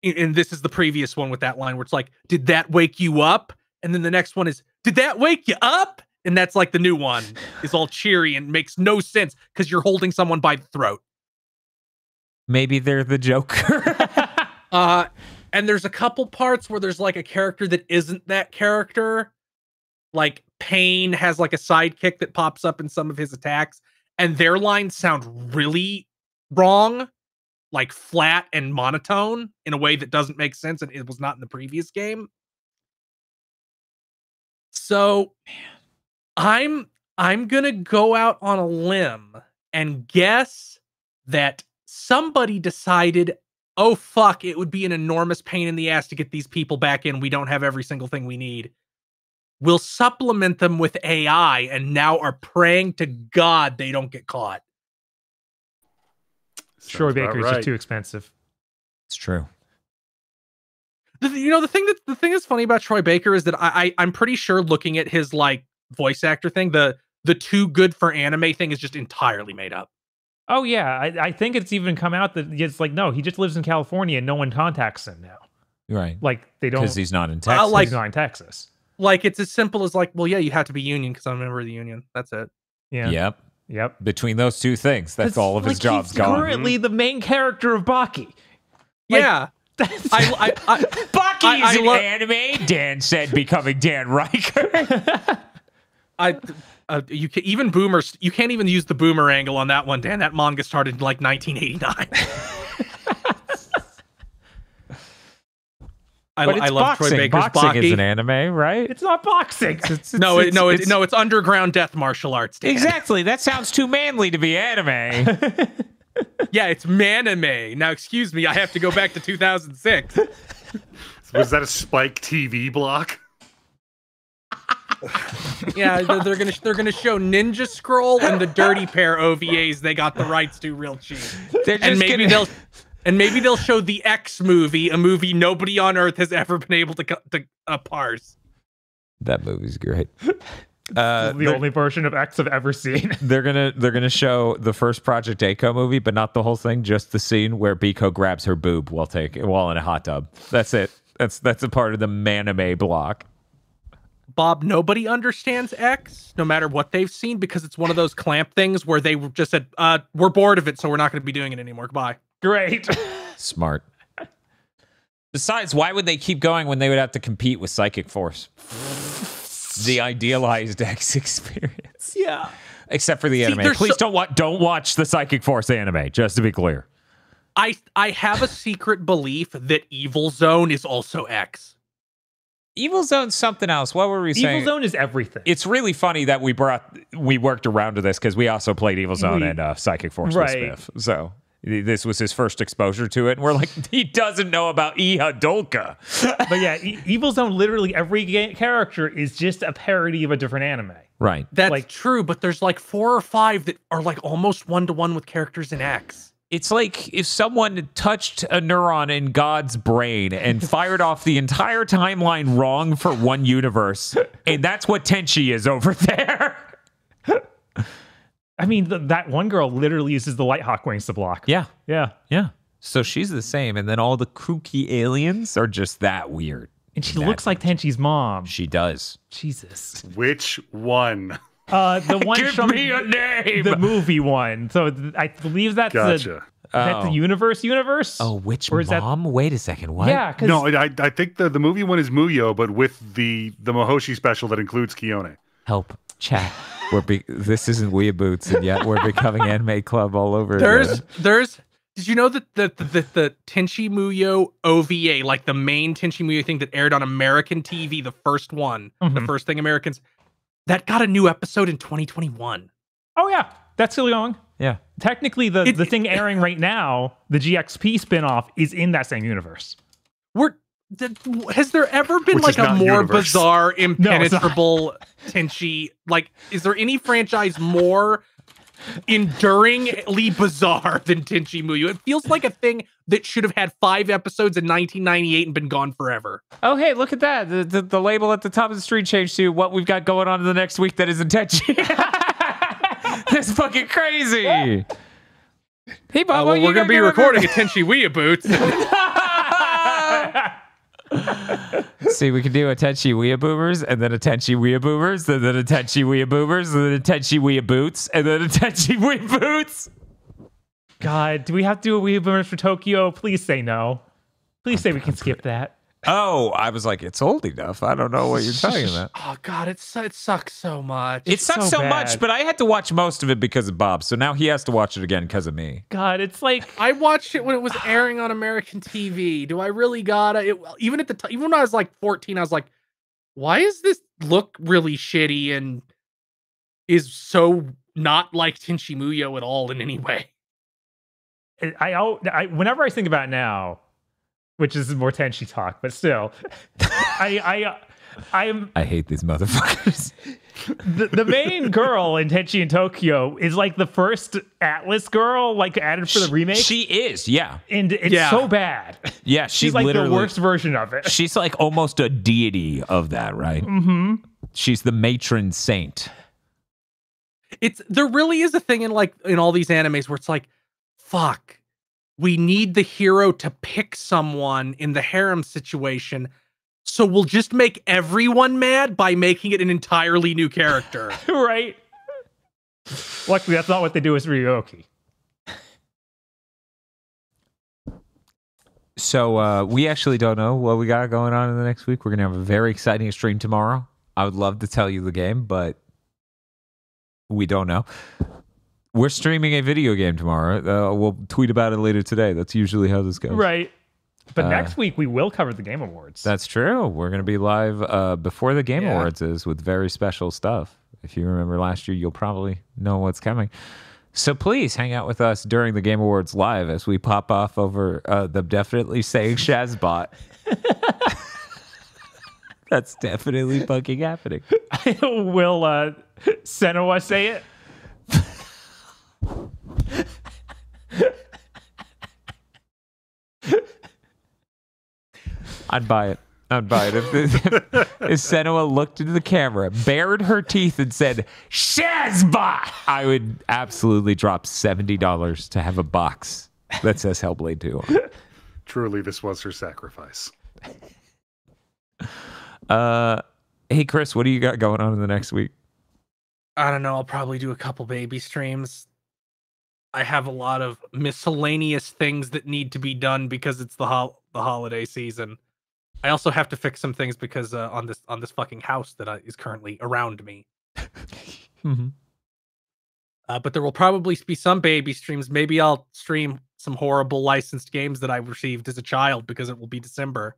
[SPEAKER 3] and this is the previous one with that line where it's like, did that wake you up? And then the next one is, did that wake you up? And that's like the new one is all cheery and makes no sense because you're holding someone by the throat.
[SPEAKER 1] Maybe they're the Joker.
[SPEAKER 3] And there's a couple parts where there's like a character that isn't that character. Like Pain has like a sidekick that pops up in some of his attacks, and their lines sound really wrong, like flat and monotone in a way that doesn't make sense, and it was not in the previous game. So, I'm gonna go out on a limb and guess that somebody decided, oh fuck, it would be an enormous pain in the ass to get these people back in. We don't have every single thing we need. We'll supplement them with AI and now are praying to God they don't get caught.
[SPEAKER 2] Troy Baker is
[SPEAKER 4] right.
[SPEAKER 2] just too expensive.
[SPEAKER 1] It's true.
[SPEAKER 3] The thing that's funny about Troy Baker is that I'm pretty sure looking at his like voice actor thing, the too good for anime thing is just entirely made up.
[SPEAKER 2] Oh yeah, I think it's even come out that it's like, no, he just lives in California and no one contacts him now.
[SPEAKER 1] Right.
[SPEAKER 2] Like they don't,
[SPEAKER 1] Because he's not in Texas.
[SPEAKER 3] like-
[SPEAKER 2] he's not in Texas.
[SPEAKER 3] Like it's as simple as like, well, yeah, you have to be union because I'm a member of the union. That's it.
[SPEAKER 2] Yeah.
[SPEAKER 1] Yep. Between those two things, that's all of his jobs
[SPEAKER 2] he's
[SPEAKER 1] gone.
[SPEAKER 2] currently the main character of Baki.
[SPEAKER 3] Yeah.
[SPEAKER 1] Bucky's
[SPEAKER 3] I
[SPEAKER 1] an
[SPEAKER 3] love-
[SPEAKER 1] anime, Dan said, becoming Dan Riker.
[SPEAKER 3] You can even boomers. You can't even use the boomer angle on that one, Dan. That manga started in like 1989.
[SPEAKER 1] But it's
[SPEAKER 3] I love
[SPEAKER 1] boxing.
[SPEAKER 3] Troy Baker's
[SPEAKER 1] Boxing is
[SPEAKER 3] Baki.
[SPEAKER 1] an anime, right?
[SPEAKER 2] It's not boxing.
[SPEAKER 3] It's underground death martial arts. Dan.
[SPEAKER 1] Exactly. That sounds too manly to be anime.
[SPEAKER 3] Yeah, it's manime. Now, excuse me, I have to go back to 2006.
[SPEAKER 4] Was that a Spike TV block?
[SPEAKER 3] Yeah, they're gonna show Ninja Scroll and the Dirty Pair OVAs they got the rights to real cheap.
[SPEAKER 1] They're just
[SPEAKER 3] And maybe
[SPEAKER 1] gonna...
[SPEAKER 3] maybe they'll show the X movie, a movie nobody on Earth has ever been able to parse.
[SPEAKER 1] That movie's great.
[SPEAKER 2] The only version of X I've ever seen.
[SPEAKER 1] They're gonna show the first Project Eiko movie, but not the whole thing, just the scene where Biko grabs her boob while in a hot tub. That's it. That's a part of the manime block.
[SPEAKER 3] Bob, nobody understands X, no matter what they've seen, because it's one of those clamp things where they just said, we're bored of it, so we're not going to be doing it anymore. Goodbye.
[SPEAKER 2] Great.
[SPEAKER 1] Smart. Besides, why would they keep going when they would have to compete with Psychic Force? The idealized X experience.
[SPEAKER 3] Yeah.
[SPEAKER 1] Except for the anime. Please don't watch the Psychic Force anime, just to be clear.
[SPEAKER 3] I have a secret belief that Evil Zone is also X.
[SPEAKER 1] Evil Zone's something else. What were we saying?
[SPEAKER 2] Evil Zone is everything.
[SPEAKER 1] It's really funny that we worked around to this because we also played Evil Zone and Psychic Force with Smith. So this was his first exposure to it. And we're like, he doesn't know about Ihadolka.
[SPEAKER 2] But yeah, Evil Zone, literally every character is just a parody of a different anime.
[SPEAKER 1] Right.
[SPEAKER 3] That's true, but there's like 4 or 5 that are like almost one-to-one with characters in X.
[SPEAKER 1] It's like if someone touched a neuron in God's brain and fired off the entire timeline wrong for one universe. And that's what Tenchi is over there.
[SPEAKER 2] I mean, that one girl literally uses the Light Hawk wings to block.
[SPEAKER 1] Yeah.
[SPEAKER 2] Yeah.
[SPEAKER 1] Yeah. So she's the same. And then all the kooky aliens are just that weird.
[SPEAKER 2] And she looks like Tenchi's mom.
[SPEAKER 1] She does.
[SPEAKER 2] Jesus.
[SPEAKER 4] Which one?
[SPEAKER 2] The one
[SPEAKER 1] Give
[SPEAKER 2] from
[SPEAKER 1] me a name.
[SPEAKER 2] the movie one. So I believe that's
[SPEAKER 4] Gotcha.
[SPEAKER 2] that's the universe.
[SPEAKER 1] Oh, which
[SPEAKER 2] Or is
[SPEAKER 1] mom? Wait a second. What?
[SPEAKER 2] Yeah, because
[SPEAKER 4] No, I think the movie one is Muyo, but with the Mahoshi special that includes Kione.
[SPEAKER 1] Help. Chat. This isn't GigaBoots, and yet we're becoming anime club all over
[SPEAKER 3] There's
[SPEAKER 1] again.
[SPEAKER 3] did you know that the Tenchi Muyo OVA, like the main Tenchi Muyo thing that aired on American TV, the first one, the first thing Americans, that got a new episode in 2021.
[SPEAKER 2] oh yeah, that's still going.
[SPEAKER 1] Yeah.
[SPEAKER 2] Technically, the thing airing right now, the GXP spinoff, is in that same universe.
[SPEAKER 3] Has there ever been
[SPEAKER 4] Which
[SPEAKER 3] like
[SPEAKER 4] is
[SPEAKER 3] a
[SPEAKER 4] not
[SPEAKER 3] more
[SPEAKER 4] universe.
[SPEAKER 3] bizarre,
[SPEAKER 2] No, it's not.
[SPEAKER 3] impenetrable Tenchi? Like, is there any franchise more enduringly bizarre than Tenchi Muyo? It feels like a thing that should have had 5 episodes in 1998 and been gone forever.
[SPEAKER 1] Oh, hey, look at that. The label at the top of the screen changed to what we've got going on in the next week that isn't Tenchi. That's fucking crazy. Hey, Bob,
[SPEAKER 3] Well, we're going to be recording a Tenchi GigaBoots.
[SPEAKER 1] See, we can do a Tenchi Weeaboomers, and then a Tenchi Weeaboomers, and then a Tenchi Weeaboomers, and then a Tenchi Weeaboots, and then a Tenchi Weeaboots.
[SPEAKER 2] God, do we have to do a Weeabooers for Tokyo? Please say no. Please say we can skip that.
[SPEAKER 1] Oh, I was like, it's old enough. I don't know what you're talking about.
[SPEAKER 3] Oh, God, it sucks so much.
[SPEAKER 1] It sucks so much,
[SPEAKER 2] bad.
[SPEAKER 1] but I had to watch most of it because of Bob, so now he has to watch it again because of me.
[SPEAKER 2] God, it's like
[SPEAKER 3] I watched it when it was airing on American TV. Do I really gotta? Even at the time, even when I was like 14, I was like, why does this look really shitty and is so not like Tenchi Muyo at all in any way?
[SPEAKER 2] I whenever I think about it now, which is more Tenchi talk, but still, I
[SPEAKER 1] I hate these motherfuckers.
[SPEAKER 2] the main girl in Tenchi in Tokyo is like the first Atlas girl, like added for the remake.
[SPEAKER 1] She is, yeah.
[SPEAKER 2] And it's so bad.
[SPEAKER 1] Yeah,
[SPEAKER 2] she's like the worst version of it.
[SPEAKER 1] She's like almost a deity of that, right?
[SPEAKER 2] Mm-hmm.
[SPEAKER 1] She's the matron saint.
[SPEAKER 3] There really is a thing in all these animes where it's like, fuck, we need the hero to pick someone in the harem situation, so we'll just make everyone mad by making it an entirely new character.
[SPEAKER 2] Right? Luckily, that's not what they do with Ryoki.
[SPEAKER 1] So we actually don't know what we got going on in the next week. We're going to have a very exciting stream tomorrow. I would love to tell you the game, but we don't know. We're streaming a video game tomorrow. We'll tweet about it later today. That's usually how this goes.
[SPEAKER 2] Right. But next week, we will cover the Game Awards.
[SPEAKER 1] That's true. We're going to be live before the Game Awards is with very special stuff. If you remember last year, you'll probably know what's coming. So please hang out with us during the Game Awards live as we pop off over the definitely saying Shazbot. That's definitely fucking happening.
[SPEAKER 2] Will Senua say it?
[SPEAKER 1] I'd buy it. If Senua looked into the camera, bared her teeth, and said, Shazbot, I would absolutely drop $70 to have a box that says Hellblade 2 on it.
[SPEAKER 4] Truly, this was her sacrifice.
[SPEAKER 1] Hey, Chris, what do you got going on in the next week?
[SPEAKER 3] I don't know. I'll probably do a couple baby streams. I have a lot of miscellaneous things that need to be done because it's the holiday season. I also have to fix some things because on this fucking house that is currently around me.
[SPEAKER 1] Mm-hmm.
[SPEAKER 3] But there will probably be some baby streams. Maybe I'll stream some horrible licensed games that I received as a child because it will be December.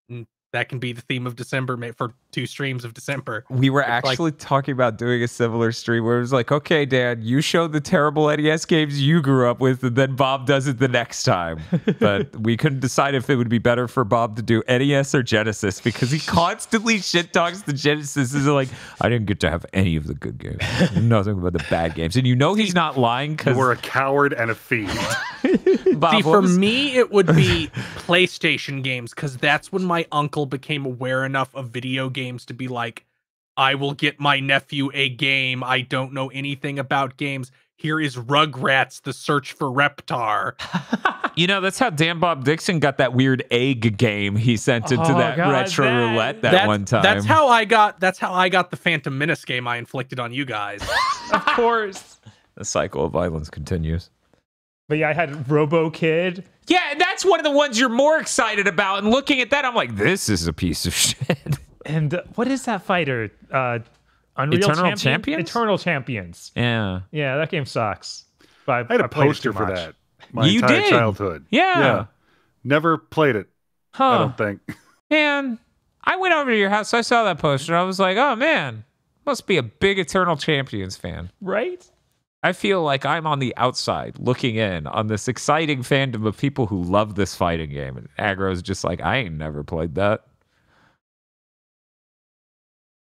[SPEAKER 3] And that can be the theme of December for 2 streams of December.
[SPEAKER 1] We were actually talking about doing a similar stream where it was like, okay, Dad, you show the terrible NES games you grew up with, and then Bob does it the next time. But we couldn't decide if it would be better for Bob to do NES or Genesis because he constantly shit talks the Genesis. Is like, I didn't get to have any of the good games. Nothing but the bad games. And you know he's not lying because
[SPEAKER 4] You were a coward and a fiend.
[SPEAKER 1] Bob,
[SPEAKER 3] See, for me, it would be PlayStation games because that's when my uncle became aware enough of video games to be like, I will get my nephew a game. I don't know anything about games. Here is Rugrats, The Search for Reptar.
[SPEAKER 1] You know, that's how Dan Bob Dixon got that weird egg game he sent into that retro roulette that one time.
[SPEAKER 3] That's how I got the Phantom Menace game I inflicted on you guys.
[SPEAKER 2] Of course.
[SPEAKER 1] The cycle of violence continues.
[SPEAKER 2] But yeah, I had Robo Kid.
[SPEAKER 1] Yeah, that's one of the ones you're more excited about. And looking at that, I'm like, this is a piece of shit.
[SPEAKER 2] And what is that fighter? Unreal
[SPEAKER 1] Eternal Champions?
[SPEAKER 2] Eternal Champions.
[SPEAKER 1] Yeah.
[SPEAKER 2] Yeah, that game sucks. But
[SPEAKER 4] I had a
[SPEAKER 2] played it
[SPEAKER 4] poster
[SPEAKER 2] too
[SPEAKER 4] for
[SPEAKER 2] much.
[SPEAKER 4] that my
[SPEAKER 1] You
[SPEAKER 4] entire
[SPEAKER 1] did?
[SPEAKER 4] childhood.
[SPEAKER 1] Yeah.
[SPEAKER 4] Never played it, I don't think.
[SPEAKER 1] Man, I went over to your house. I saw that poster. I was like, oh, man, must be a big Eternal Champions fan.
[SPEAKER 2] Right?
[SPEAKER 1] I feel like I'm on the outside looking in on this exciting fandom of people who love this fighting game. And Aggro's just like, I ain't never played that.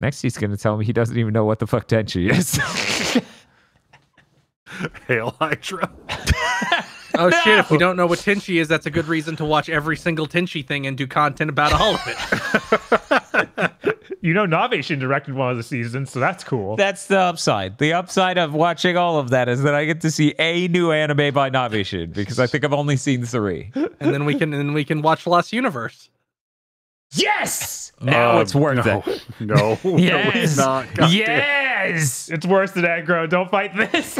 [SPEAKER 1] Next, he's going to tell me he doesn't even know what the fuck Tenchi is.
[SPEAKER 4] Hail Hydra.
[SPEAKER 3] Oh shit, if we don't know what Tenchi is, that's a good reason to watch every single Tenchi thing and do content about all of it.
[SPEAKER 2] You know, Navation directed one of the seasons, so that's cool.
[SPEAKER 1] That's the upside. The upside of watching all of that is that I get to see a new anime by Navation because I think I've only seen 3.
[SPEAKER 3] And then we can watch Lost Universe.
[SPEAKER 1] Yes! Now it's worth it.
[SPEAKER 4] No, no, it's not. God damn.
[SPEAKER 1] Yes!
[SPEAKER 2] It's worse than aggro. Don't fight this.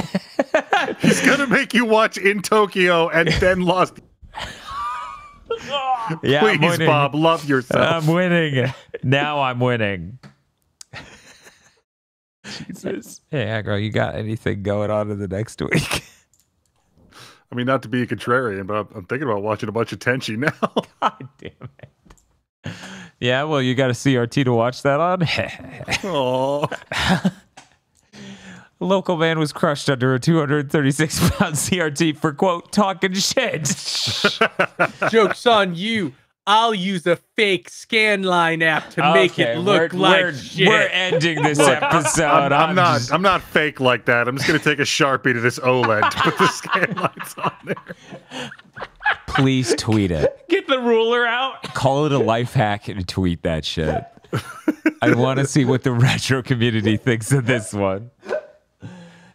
[SPEAKER 4] He's gonna make you watch In Tokyo and then Lost.
[SPEAKER 1] Yeah, I'm
[SPEAKER 4] Please,
[SPEAKER 1] winning.
[SPEAKER 4] Bob, love yourself.
[SPEAKER 1] I'm winning. Now I'm winning.
[SPEAKER 2] Jesus.
[SPEAKER 1] Hey, Aggro, you got anything going on in the next week?
[SPEAKER 4] I mean, not to be a contrarian, but I'm thinking about watching a bunch of Tenchi now.
[SPEAKER 1] God damn it. Yeah, well, you got a CRT to watch that on.
[SPEAKER 4] Oh,
[SPEAKER 1] A local man was crushed under a 236-pound CRT for, quote, talking shit.
[SPEAKER 3] Joke's on you. I'll use a fake Scanline app to make it look like shit.
[SPEAKER 1] We're ending this episode.
[SPEAKER 4] I'm not fake like that. I'm just gonna take a Sharpie to this OLED to put the scan lines on there.
[SPEAKER 1] Please tweet it.
[SPEAKER 2] Get the ruler out.
[SPEAKER 1] Call it a life hack and tweet that shit. I want to see what the retro community thinks of this one.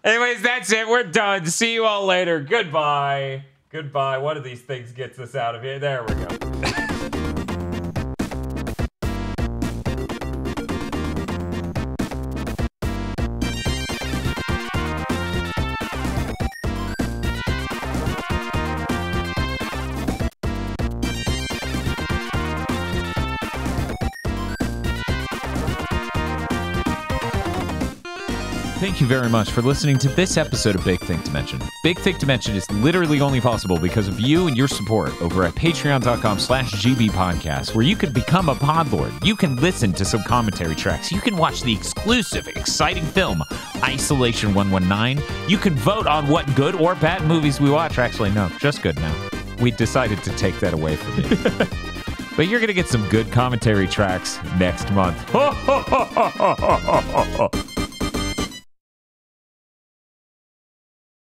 [SPEAKER 1] Anyways, that's it. We're done. See you all later. Goodbye. Goodbye. One of these things gets us out of here. There we go. Thank you very much for listening to this episode of Big Thing to Mention. Big Thing to Mention is literally only possible because of you and your support over at patreon.com/gbpodcast, where you can become a podlord. You can listen to some commentary tracks. You can watch the exclusive, exciting film, Isolation 119. You can vote on what good or bad movies we watch. Actually, no, just good now. We decided to take that away from you. But you're going to get some good commentary tracks next month.